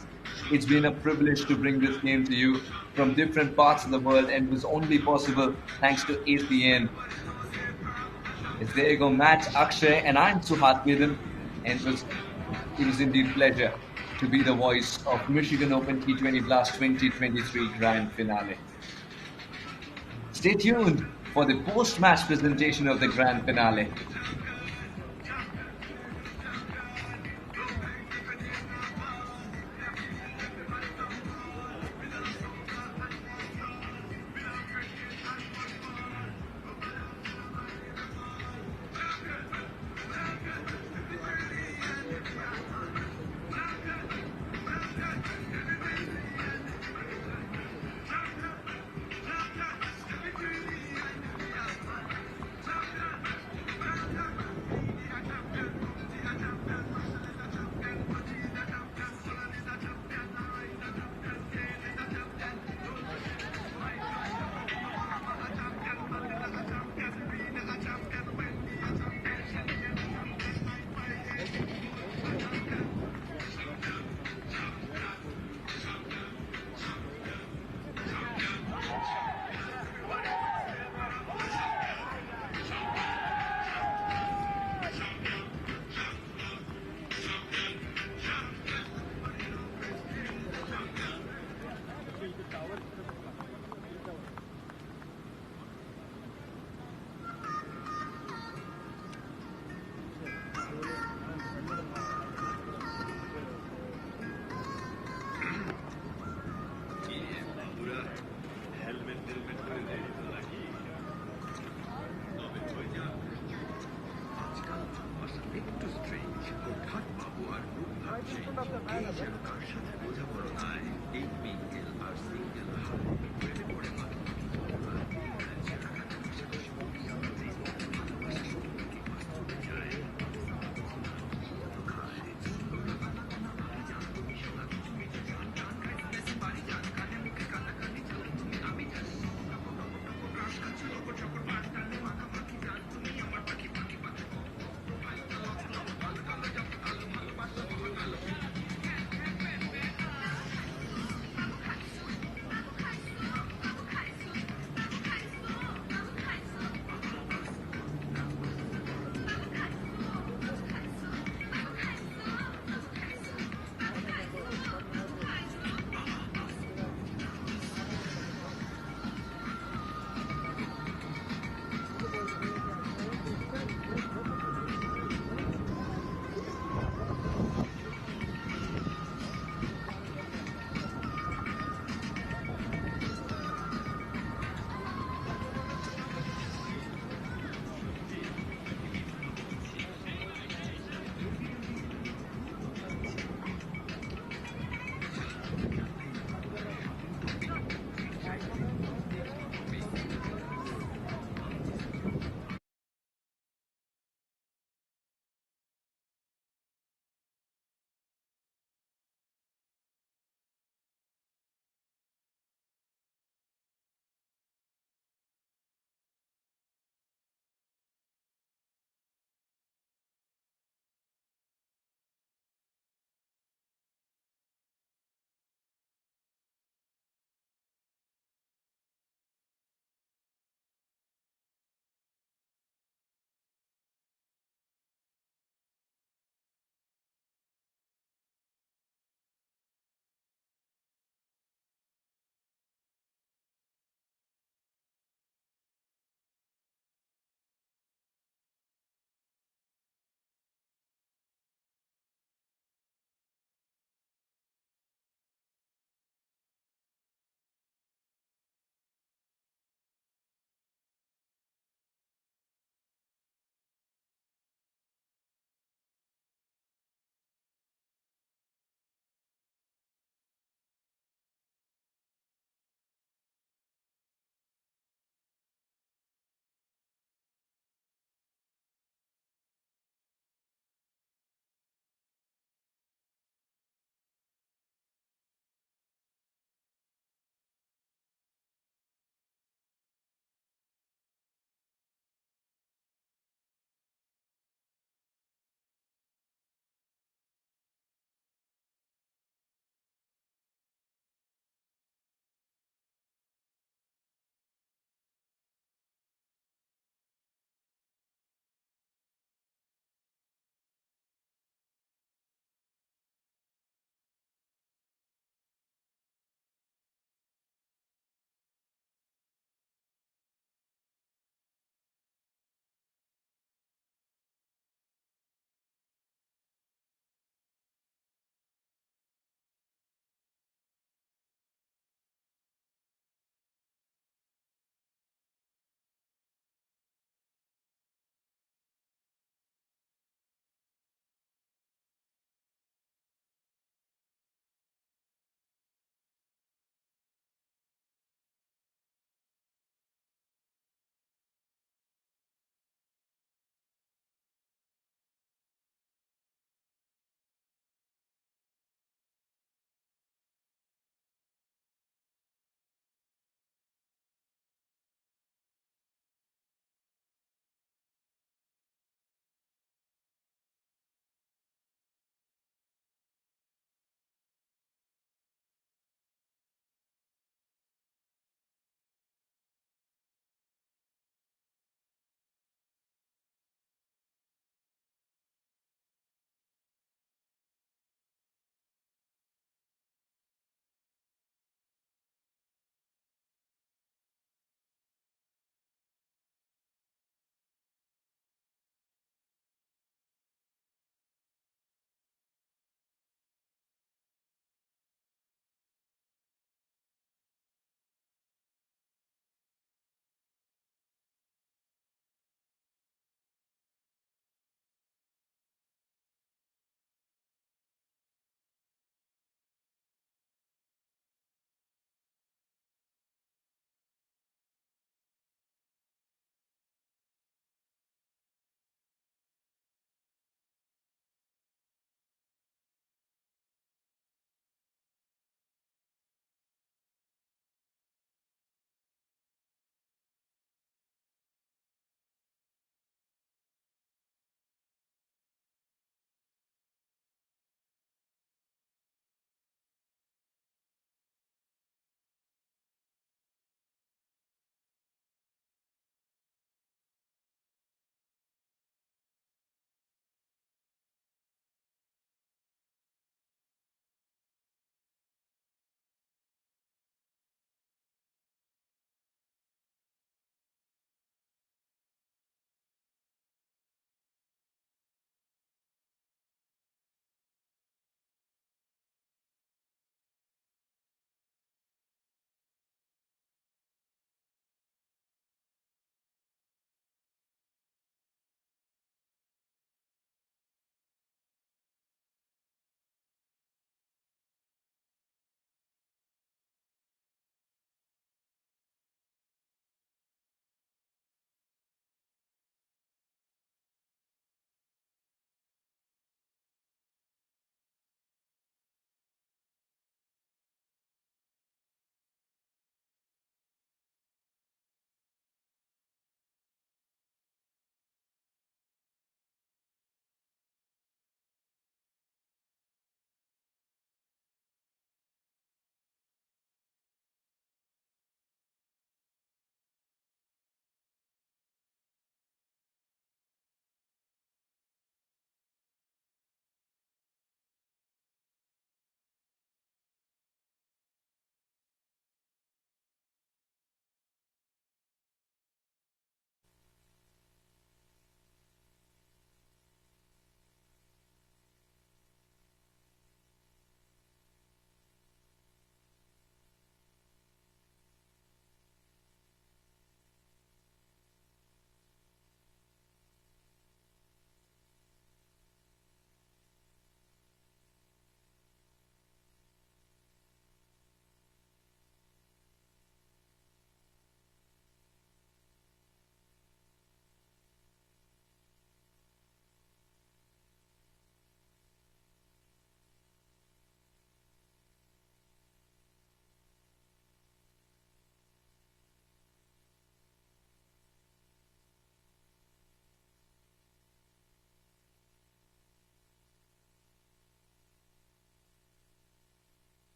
It's been a privilege to bring this game to you from different parts of the world, and it was only possible thanks to ACN. Yes, there you go, Matt, Akshay, and I'm Suhat Vedan, and it was indeed a pleasure to be the voice of Michigan Open T20 Blast 2023 Grand Finale. Stay tuned for the post-match presentation of the Grand Finale.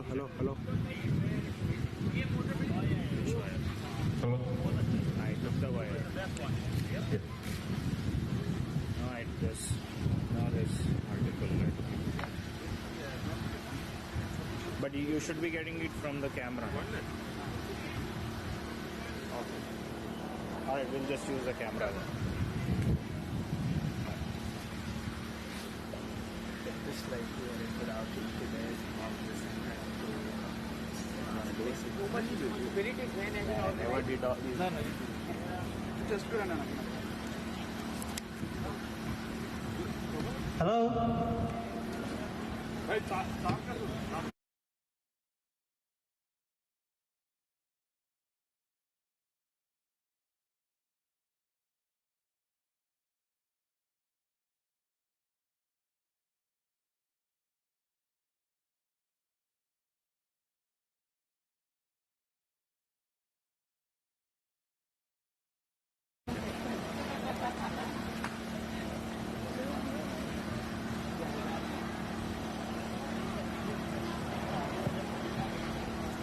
hello. I took the wire. No, it just now this article. But you should be getting it from the camera. Okay. Alright, we'll just use the camera then. Just like we were put out today of this I never did all these. Just Hello?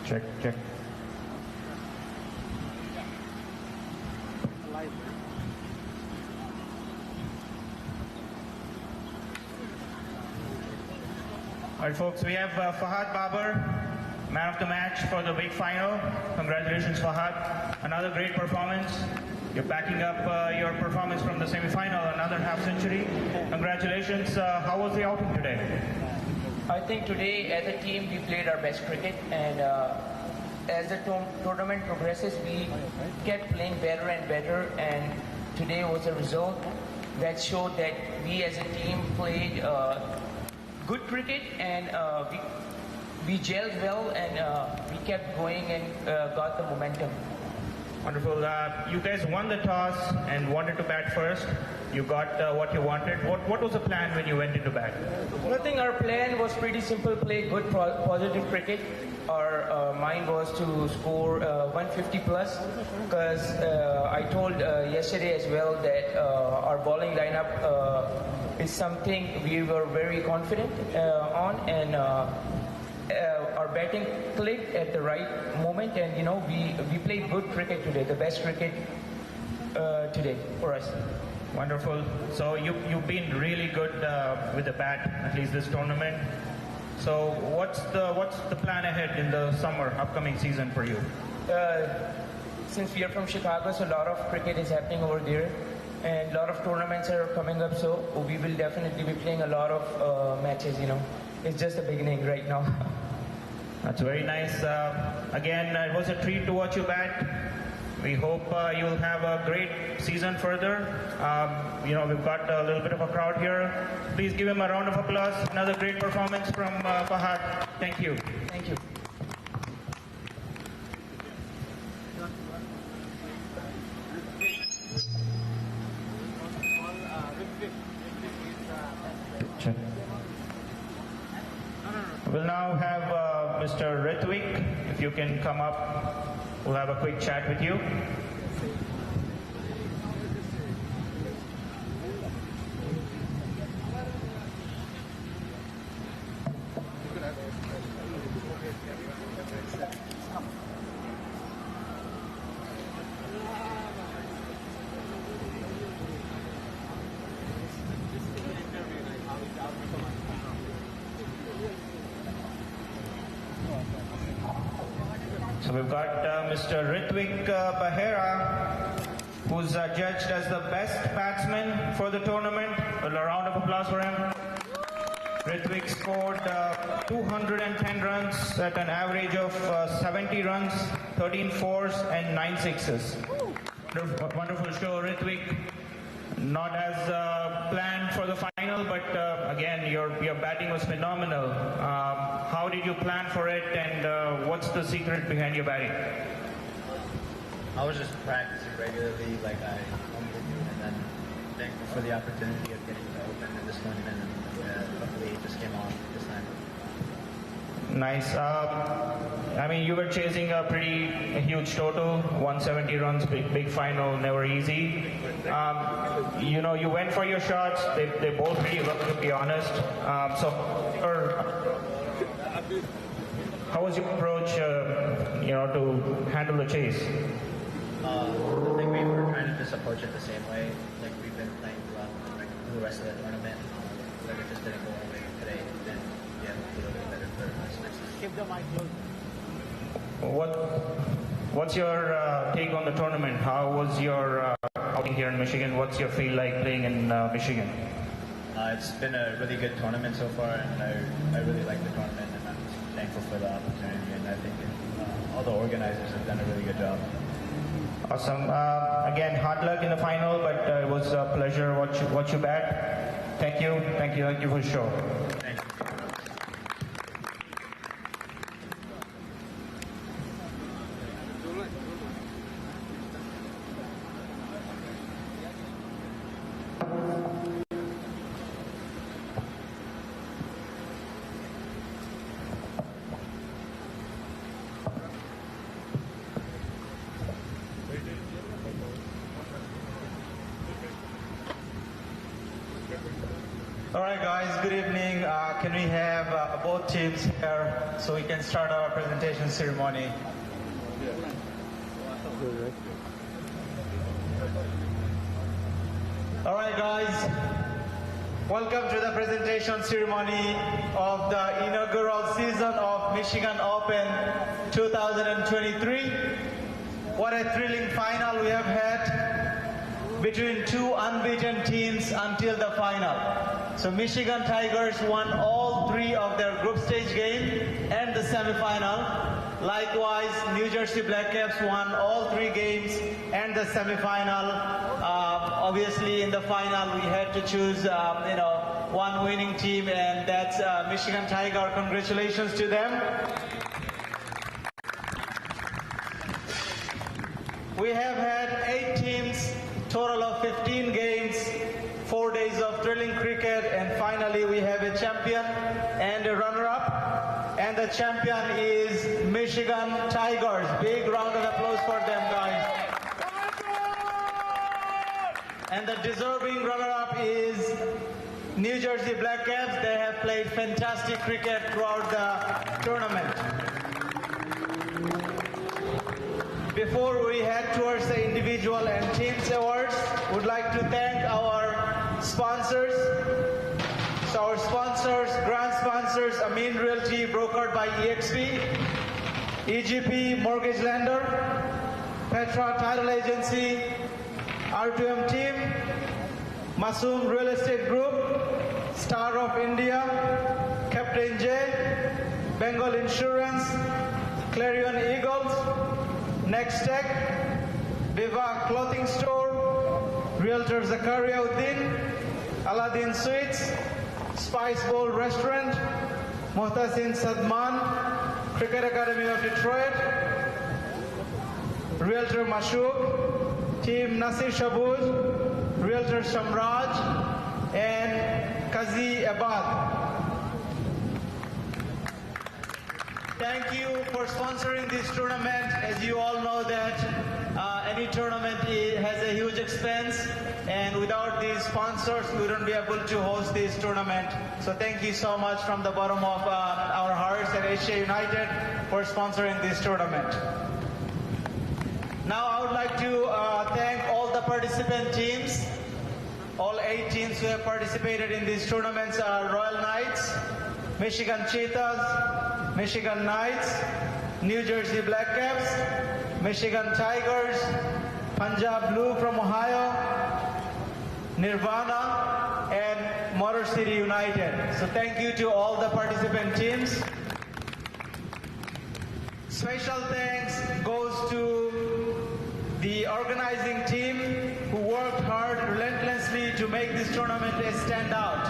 Check. All right, folks, we have Fahad Babar, man of the match for the big final. Congratulations, Fahad. Another great performance. You're backing up your performance from the semi-final, another half century. Congratulations. How was the outing today? I think today, as a team, we played our best cricket, and as the tournament progresses, we kept playing better and better, and today was a result that showed that we as a team played good cricket, and we gelled well, and we kept going and got the momentum. Wonderful. You guys won the toss and wanted to bat first. You got what you wanted. What was the plan when you went into bat? Nothing. Our plan was pretty simple: play good, positive cricket. Our mind was to score 150 plus, because I told yesterday as well that our bowling lineup is something we were very confident on, and our batting clicked at the right moment, and we played good cricket today, the best cricket today for us. Wonderful. So you've been really good with the bat, at least this tournament. So what's the plan ahead in the summer, upcoming season for you? Since we are from Chicago, so a lot of cricket is happening over there, and a lot of tournaments are coming up. So we will definitely be playing a lot of matches. It's just the beginning right now. That's very nice. Again, it was a treat to watch you bat. We hope you'll have a great season further. We've got a little bit of a crowd here. Please give him a round of applause. Another great performance from Fahad. Thank you. Thank you. Check. We'll now have Mr. Ritvik. If you can come up, we'll have a quick chat with you. So we've got Mr. Ritvik Bahera, who's judged as the best batsman for the tournament. A round of applause for him. Ritvik scored 210 runs at an average of 70 runs, 13 fours and 9 sixes. Wonderful show, Ritvik. Not as planned for the final, but again, your batting was phenomenal. How did you plan for it, and what's the secret behind your batting? I was just practicing regularly like I normally do, and then thankful for the opportunity of getting to open in this tournament, and luckily it just came on this time. Nice. You were chasing a pretty huge total, 170 runs, big final, never easy. You went for your shots. They both really worked, to be honest. how was your approach, to handle the chase? I think we were trying to just approach it the same way, like we've been playing throughout the rest of the tournament. But it just didn't go our way today. Then yeah, a little bit better for us next time. Keep the mic close. What's your take on the tournament? How was your outing here in Michigan? What's your feel like playing in Michigan? It's been a really good tournament so far, and I really like the tournament, and I'm thankful for the opportunity. And I think all the organizers have done a really good job. Awesome. Again, hard luck in the final, but it was a pleasure watch you back. Thank you for the show. Thank you. All right, guys, good evening. Can we have both teams here so we can start our presentation ceremony? All right, guys, welcome to the presentation ceremony of the inaugural season of Michigan Open 2023. What a thrilling final we have had between two unbeaten teams until the final. So Michigan Tigers won all three of their group stage game and the semifinal. Likewise, New Jersey Blackcaps won all three games and the semifinal. Obviously, in the final, we had to choose, one winning team, and that's Michigan Tiger. Congratulations to them. We have had 8 teams, total of 15 games, 4 days of thrilling cricket, and finally we have a champion and a runner-up. And the champion is Michigan Tigers. Big round of applause for them, guys. And the deserving runner-up is New Jersey Blackcaps. They have played fantastic cricket throughout the tournament. Before we head towards the individual and teams awards, would like to thank our sponsors. So our sponsors, grand sponsors, Amin Realty, brokered by EXP, EGP Mortgage Lender, Petra Title Agency, R2M Team, Masoom Real Estate Group, Star of India, Captain J, Bengal Insurance, Clarion Eagles, Next Tech, Viva Clothing Store, Realtor Zakaria Uddin, Aladdin Sweets, Spice Bowl Restaurant, Muhtasin Sadman, Cricket Academy of Detroit, Realtor Mashuk, Team Nasir Shabuz, Realtor Shamraj, and Kazi Abad. Thank you for sponsoring this tournament. As you all know that any tournament has a huge expense, and without these sponsors, we wouldn't be able to host this tournament. So thank you so much from the bottom of our hearts at Asia United for sponsoring this tournament. Now I would like to thank all the participant teams. All 8 teams who have participated in these tournaments are Royal Knights, Michigan Cheetahs, Michigan Knights, New Jersey Blackcaps, Michigan Tigers, Punjab Blue from Ohio, Nirvana, and Motor City United. So thank you to all the participant teams. Special thanks goes to the organizing team who worked hard relentlessly to make this tournament a standout.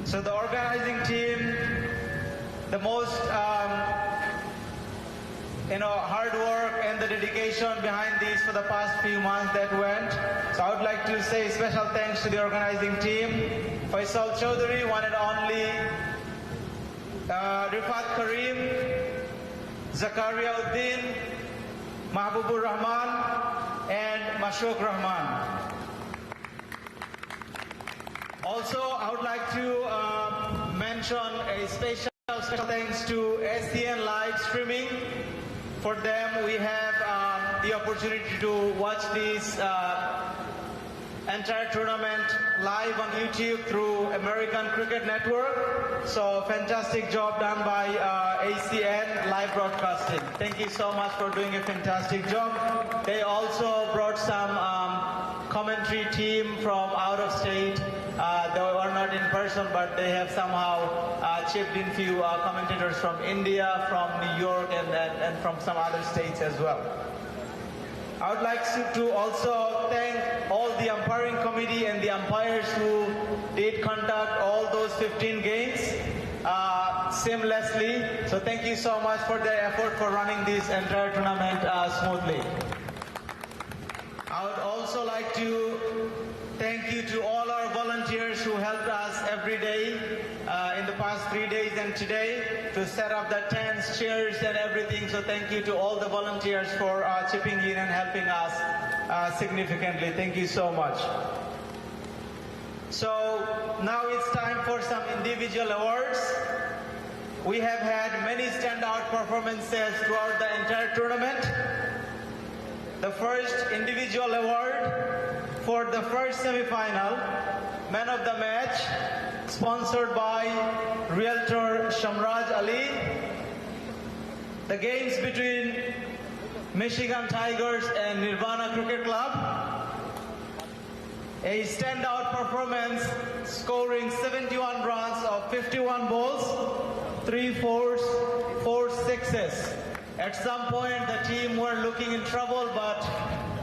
So the organizing team, the most hard work and the dedication behind these for the past few months that went. So I would like to say special thanks to the organizing team, Faisal Chaudhary, one and only, Rifat Karim, Zakaria Uddin, Mahbubur Rahman, and Mashuk Rahman. Also, I would like to mention a special special thanks to SCN live streaming. For them, we have the opportunity to watch this entire tournament live on YouTube through American Cricket Network. So fantastic job done by ACN live broadcasting. Thank you so much for doing a fantastic job. They also brought some commentary team from out of state. They were not in person, but they have somehow chipped in few commentators from India, from New York, and from some other states as well. I would like to also thank all the umpiring committee and the umpires who did conduct all those 15 games seamlessly. So thank you so much for their effort for running this entire tournament smoothly. I would also like to thank you to all our volunteers who helped us every day in the past 3 days and today to set up the tents, chairs and everything. So thank you to all the volunteers for chipping in and helping us significantly. Thank you so much. So now it's time for some individual awards. We have had many standout performances throughout the entire tournament. The first individual award for the first semi-final, Man of the Match, sponsored by Realtor Shamraj Ali. The games between Michigan Tigers and Nirvana Cricket Club. A standout performance, scoring 71 runs of 51 balls, 3 fours, 4 sixes. At some point, the team were looking in trouble, but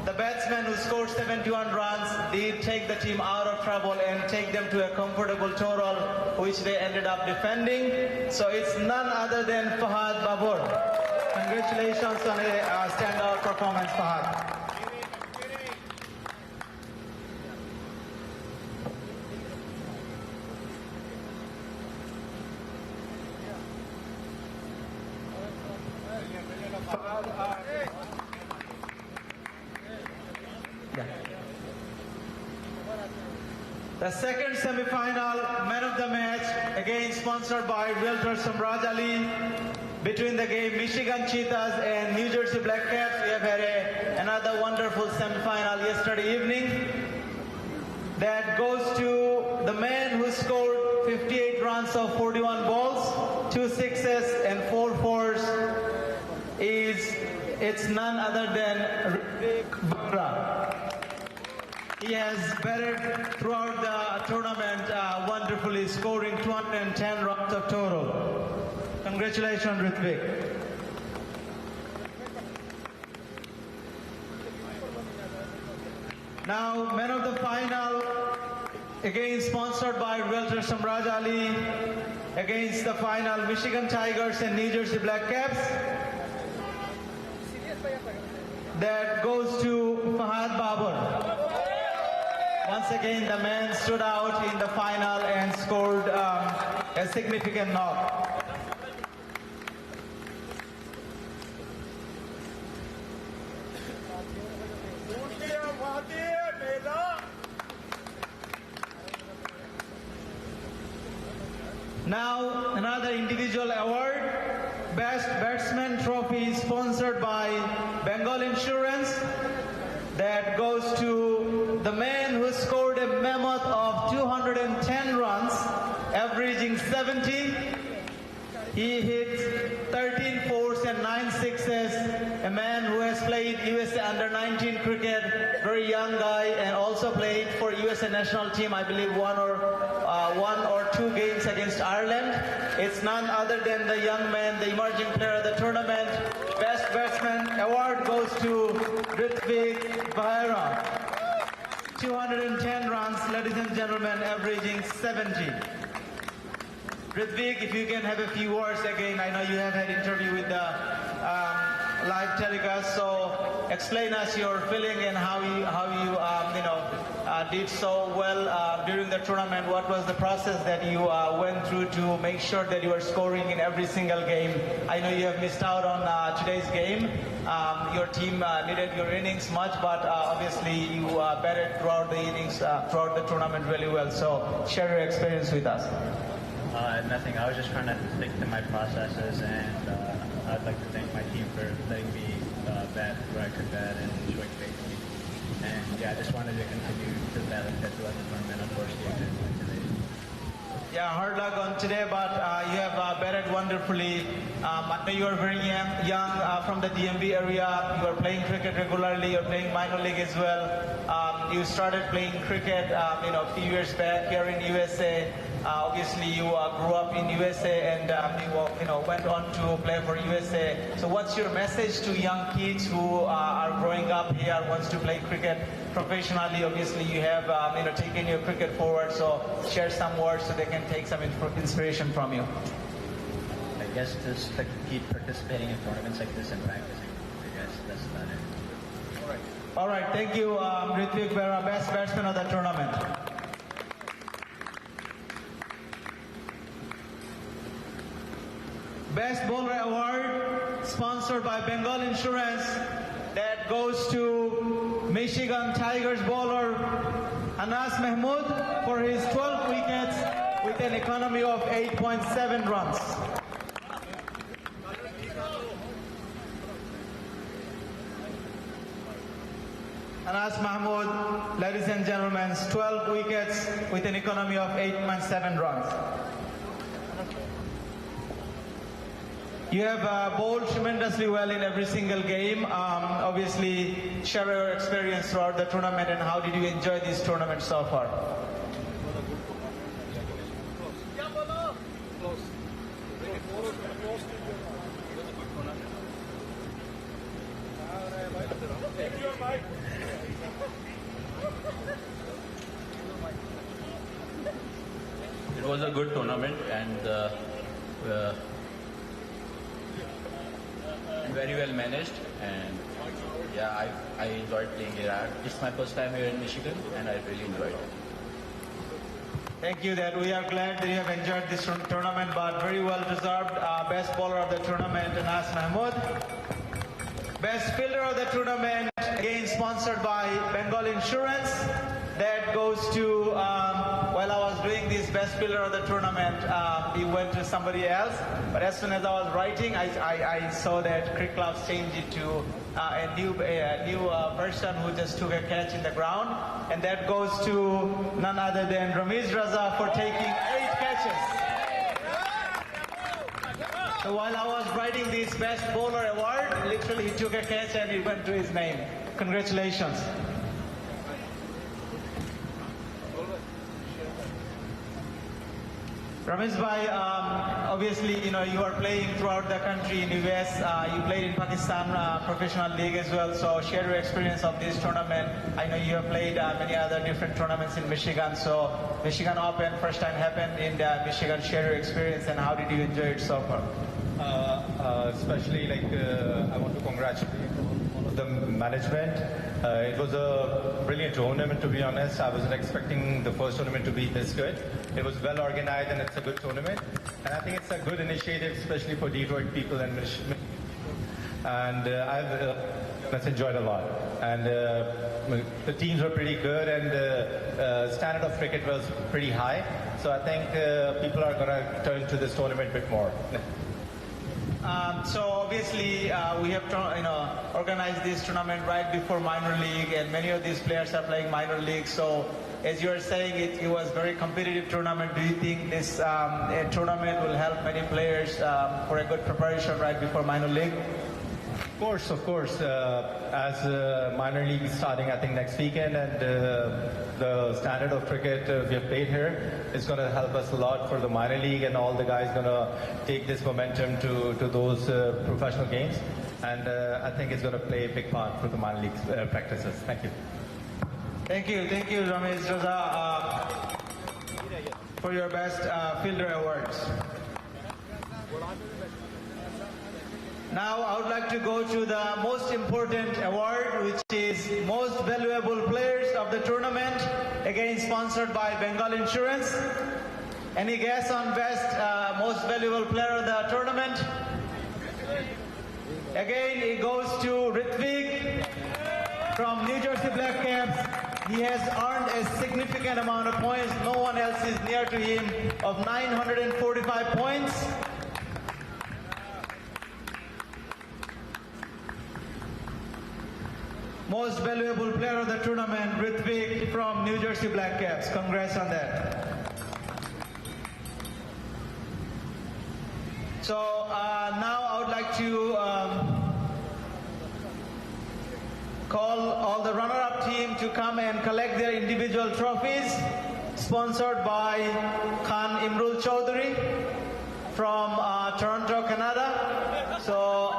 the batsman who scored 71 runs did take the team out of trouble and take them to a comfortable total, which they ended up defending. So it's none other than Fahad Babur. Congratulations on a standout performance, Fahad. The second semi-final, Man of the Match, again sponsored by Realtor Samraj Ali. Between the game Michigan Cheetahs and New Jersey Blackcaps, we have had another wonderful semi-final yesterday evening. That goes to the man who scored 58 runs of 41 balls, 2 sixes and 4 fours. It's none other than Ritik Batra. He has batted throughout the tournament wonderfully, scoring 210 runs of total. Congratulations, Ritvik. Now, man of the final, again sponsored by Realtor Samraj Ali, against the final Michigan Tigers and New Jersey Blackcaps. That goes to Fahad Babur. Once again, the man stood out in the final and scored a significant knock. Now, another individual award, Best Batsman Trophy, sponsored by Bengal Insurance. That goes to the man who scored a mammoth of 210 runs, averaging 70. He hit 13 fours and 9 sixes. A man who has played USA Under-19 cricket, very young guy, and also played for USA national team, I believe one or two games against Ireland. It's none other than the young man, the emerging player of the tournament. Best Batsman award goes to Ritvik Bahera. 210 runs, ladies and gentlemen, averaging 70. Ritvik, if you can have a few words again. I know you have had interview with the live telecast, so explain us your feeling and how you did so well during the tournament. What was the process that you went through to make sure that you are scoring in every single game? I know you have missed out on today's game. Your team needed your innings much, but obviously you batted throughout the innings, throughout the tournament really well. So share your experience with us. Nothing. I was just trying to stick to my processes, and I'd like to thank my team for letting me bat where I could bat and showing faith in me. And yeah, I just wanted to continue to bat like that throughout the tournament. Unfortunately, I couldn't win today. Yeah, hard luck on today, but you have batted wonderfully. I know you are very young from the DMV area. You are playing cricket regularly. You're playing minor league as well. You started playing cricket, a few years back here in USA. Obviously, you grew up in USA and you went on to play for USA. So, what's your message to young kids who are growing up here, wants to play cricket professionally? Obviously, you have taken your cricket forward. So, share some words so they can take some inspiration from you. I guess just to keep participating in tournaments like this and practicing. I guess that's about it. All right. Thank you, Ritvik Vera, best batsman of the tournament. Best Bowler Award sponsored by Bengal Insurance. That goes to Michigan Tigers bowler Anas Mahmood for his 12 wickets with an economy of 8.7 runs. Anas Mahmood, ladies and gentlemen, 12 wickets with an economy of 8.7 runs. You have bowled tremendously well in every single game. Obviously, share your experience throughout the tournament and how did you enjoy this tournament so far? It was a good tournament and very well managed, and yeah, I enjoyed playing here. It's my first time here in Michigan and I really enjoyed it. Thank you. That we are glad that you have enjoyed this tournament, but very well deserved. Best bowler of the tournament, Anas Mahmood. Best fielder of the tournament, again sponsored by Bengal Insurance. That goes to, while I was doing this best fielder of the tournament, he went to somebody else. But as soon as I was writing, I saw that Cricket Clubs changed it to a new person who just took a catch in the ground. And that goes to none other than Ramiz Raza for taking 8 catches. So while I was writing this best bowler award, literally he took a catch and it went to his name. Congratulations. Ramesh bhai, obviously, you are playing throughout the country in US. You played in Pakistan professional league as well. So share your experience of this tournament. I know you have played many other different tournaments in Michigan. So Michigan Open, first time happened in Michigan. Share your experience and how did you enjoy it so far? Especially I want to congratulate the management. It was a brilliant tournament, to be honest. I wasn't expecting the first tournament to be this good. It was well organized and it's a good tournament. And I think it's a good initiative, especially for Detroit people and Michigan. And I've enjoyed a lot. And the teams were pretty good and the standard of cricket was pretty high. So I think people are going to turn to this tournament a bit more. So obviously we have organized this tournament right before minor league, and many of these players are playing minor league. So as you are saying, it was very competitive tournament. Do you think this tournament will help many players for a good preparation right before minor league? Of course. As minor league is starting, I think, next weekend, and the standard of cricket we have played here is going to help us a lot for the minor league, and all the guys going to take this momentum to those professional games. And I think it's going to play a big part for the minor league practices. Thank you. Thank you, Ramesh Raza, for your best fielder awards. Now I would like to go to the most important award, which is Most Valuable Players of the Tournament, again sponsored by Bengal Insurance. Any guess on best Most Valuable Player of the tournament? Again, it goes to Ritvik from New Jersey Blackcaps. He has earned a significant amount of points. No one else is near to him of 945 points. Most valuable player of the tournament, Ritvik from New Jersey Blackcaps. Congrats on that. So now I would like to call all the runner-up team to come and collect their individual trophies, sponsored by Khan Imrul Chaudhary from Toronto, Canada. So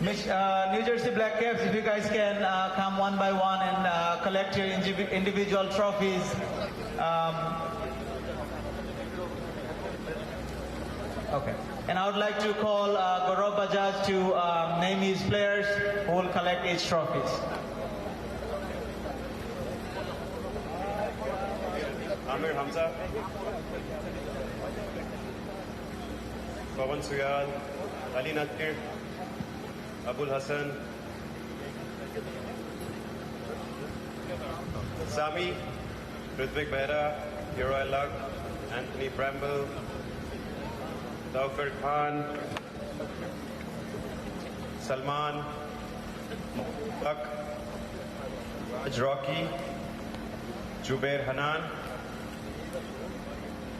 New Jersey Blackcaps, if you guys can come one by one and collect your individual trophies. Okay. And I would like to call Gaurav Bajaj to name his players who will collect each trophies. Amir Hamza, Pawan Suyal, Ali Nakir, Abul Hassan, Sami, Ritvik Behra, Hero Alak, Anthony Bramble, Taufir Khan, Salman, Buck, Raj Rocky, Jubair Hanan,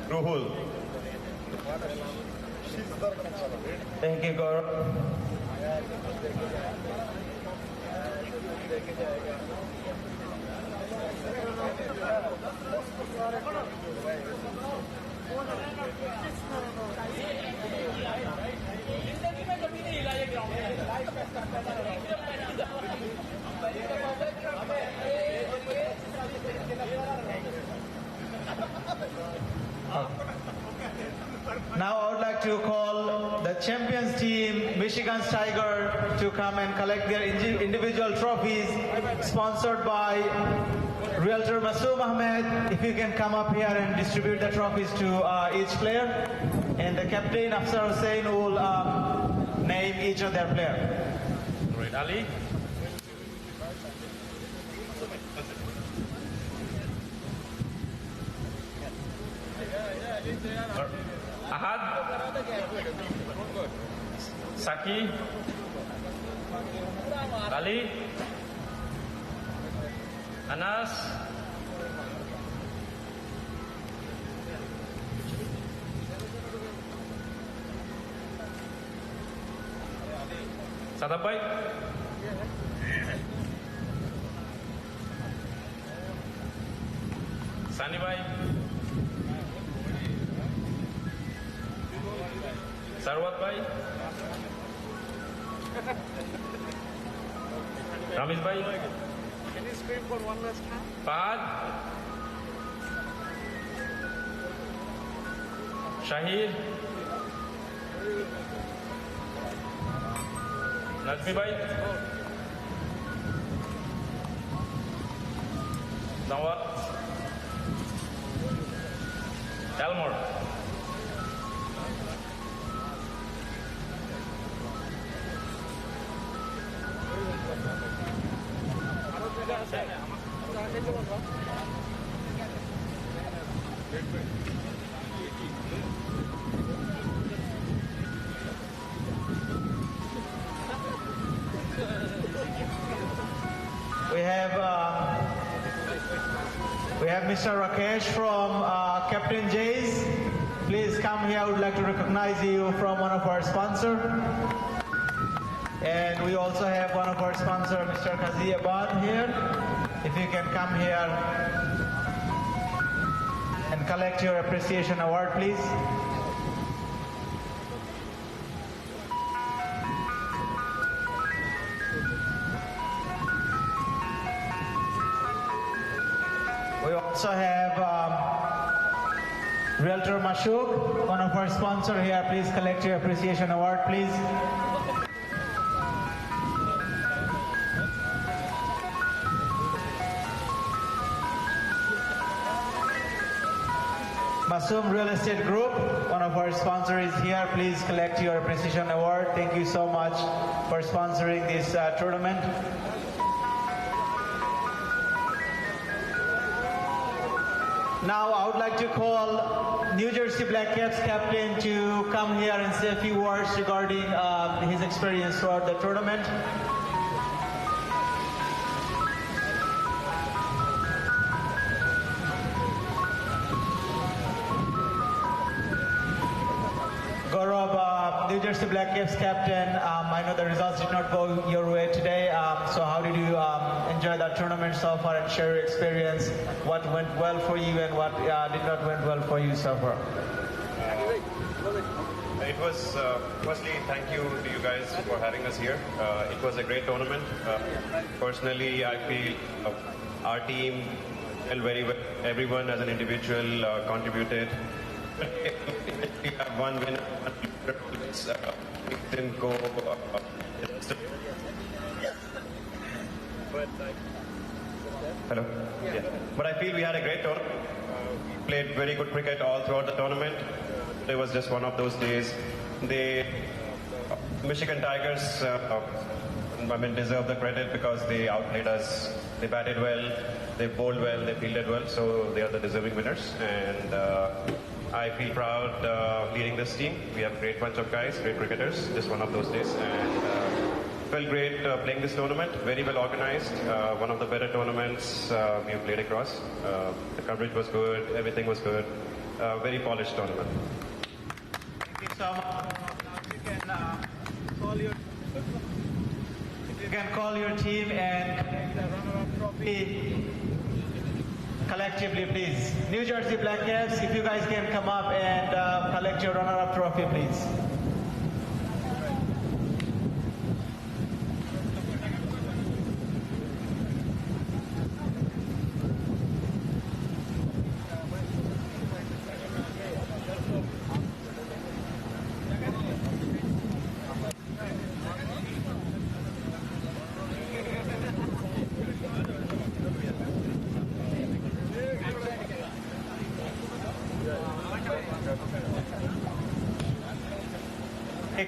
Ruhul. Thank you, Gaurav. Now I would like to call the champions team, Michigan's Tiger, to come and collect their individual trophies, sponsored by Realtor Masoom Ahmed. If you can come up here and distribute the trophies to each player. And the captain, Afsar Hussain, will name each of their player. Right, Ali. Ahad, Saki, Ali, Anas, Sadabhai, Sanibhai, Sarwat bhai, Ramesh bhai, Can you scream for one last time? Fahad, Shahid, Nazmi bhai, Nawaz, Elmore. We have Mr. Rakesh from Captain Jay's. Please come here. I would like to recognize you from one of our sponsors. And we also have one of our sponsors, Mr. Kazi Abad here. If you can come here and collect your appreciation award, please. We also have Realtor Mashuk, one of our sponsors here. Please collect your appreciation award, please. Masoom Real Estate Group, one of our sponsors is here. Please collect your appreciation award. Thank you so much for sponsoring this tournament. Now I would like to call New Jersey Blackcaps captain to come here and say a few words regarding his experience throughout the tournament. Gaurav, New Jersey Blackcaps captain, I know the results did not go your way today, so how did you enjoy that tournament so far and share your experience? What went well for you and what did not went well for you so far? It was, firstly, thank you to you guys for having us here. It was a great tournament. Personally, I feel our team did very well. Everyone as an individual contributed. We have one winner, it didn't go. Hello? Yeah. But I feel we had a great tournament. We played very good cricket all throughout the tournament. It was just one of those days. The Michigan Tigers, deserve the credit because they outplayed us. They batted well, they bowled well, they fielded well, so they are the deserving winners. And I feel proud leading this team. We have a great bunch of guys, great cricketers. Just one of those days. And felt great playing this tournament. Very well organized. One of the better tournaments we have played across. The coverage was good. Everything was good. Very polished tournament. Thank you so much. You can call your team and collect the runner-up trophy collectively, please. New Jersey Blackcaps, if you guys can come up and collect your runner-up trophy, please.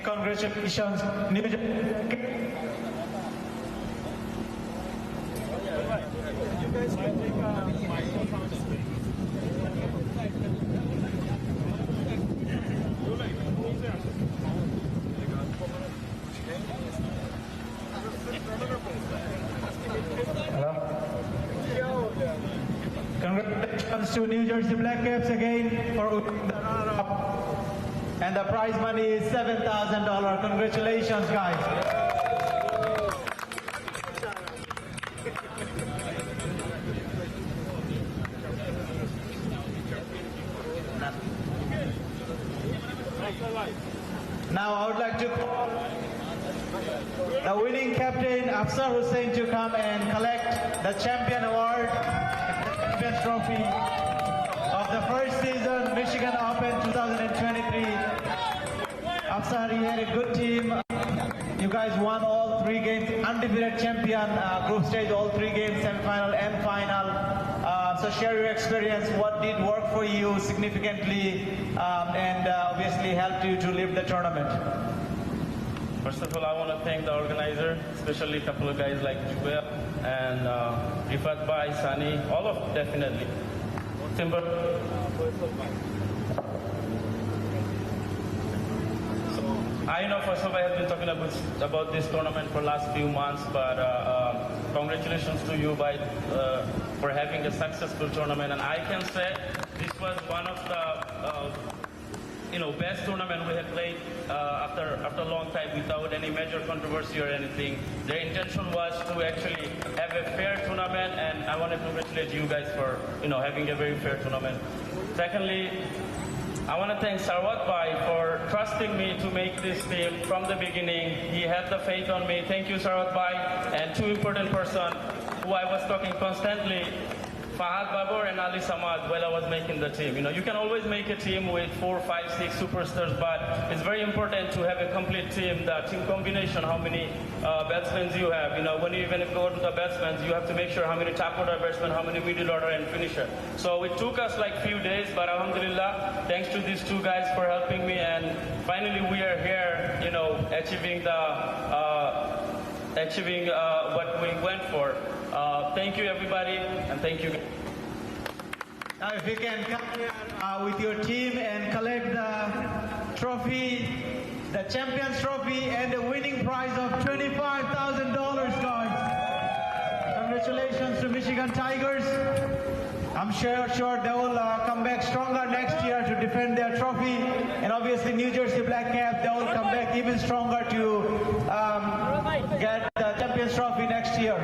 Congratulations, New Jersey. Congratulations to New Jersey Blackcaps again for winning the runner-up. And the prize money is $7,000. Congratulations, guys. Now I would like to call the winning captain, Afsar Hussain, to come and collect the champion award, the champion trophy of the first season, Michigan Open 2023. Afsar, you had a good team. You guys won all 3 games, undefeated champion, group stage, all 3 games, semi-final and final. So share your experience, what did work for you significantly and obviously helped you to live the tournament. First of all, I want to thank the organizer, especially a couple of guys like Jubail and Rifat Bhai, Sani, all of them definitely. Timber. I know first of all I have been talking about this tournament for the last few months, but congratulations to you for having a successful tournament. And I can say this was one of the best tournament we have played after a long time without any major controversy or anything. The intention was to actually have a fair tournament, and I want to congratulate you guys for having a very fair tournament. Secondly, I want to thank Sarwat Bhai for trusting me to make this team from the beginning. He had the faith on me. Thank you, Sarwat Bhai. And 2 important persons who I was talking constantly, Fahad Babur and Ali Samad, while I was making the team. You can always make a team with 4, 5, 6 superstars, but it's very important to have a complete team, the team combination, how many batsmen you have. When you even go to the batsmen, you have to make sure how many top order batsmen, how many middle order and finisher. So it took us like few days, but alhamdulillah, thanks to these 2 guys for helping me, and finally we are here, achieving what we went for. Thank you everybody, and thank you. Now if you can come here with your team and collect the trophy, the Champions Trophy and the winning prize of $25,000, guys. Congratulations to Michigan Tigers. I'm sure they will come back stronger next year to defend their trophy. And obviously New Jersey Blackcaps, they will come back even stronger to get the Champions Trophy next year.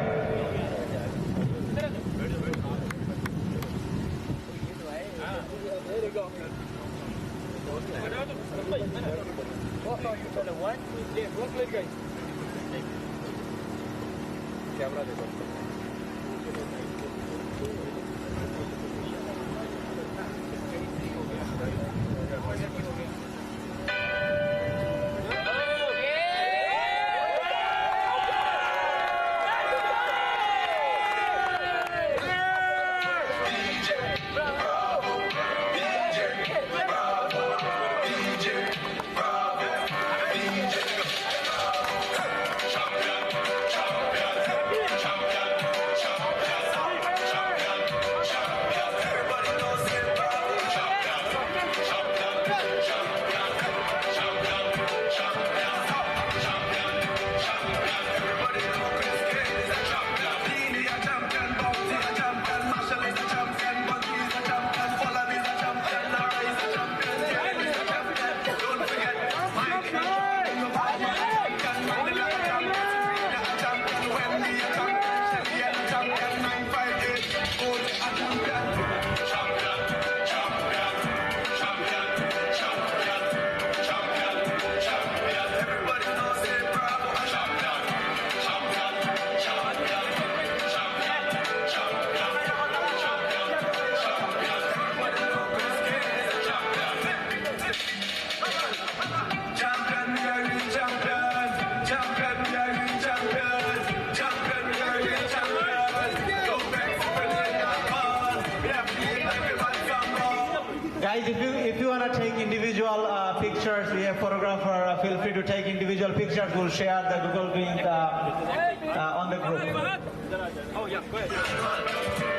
Guys, if you want to take individual pictures, we have photographer. Feel free to take individual pictures. We'll share the Google link on the group. Oh yeah, go ahead.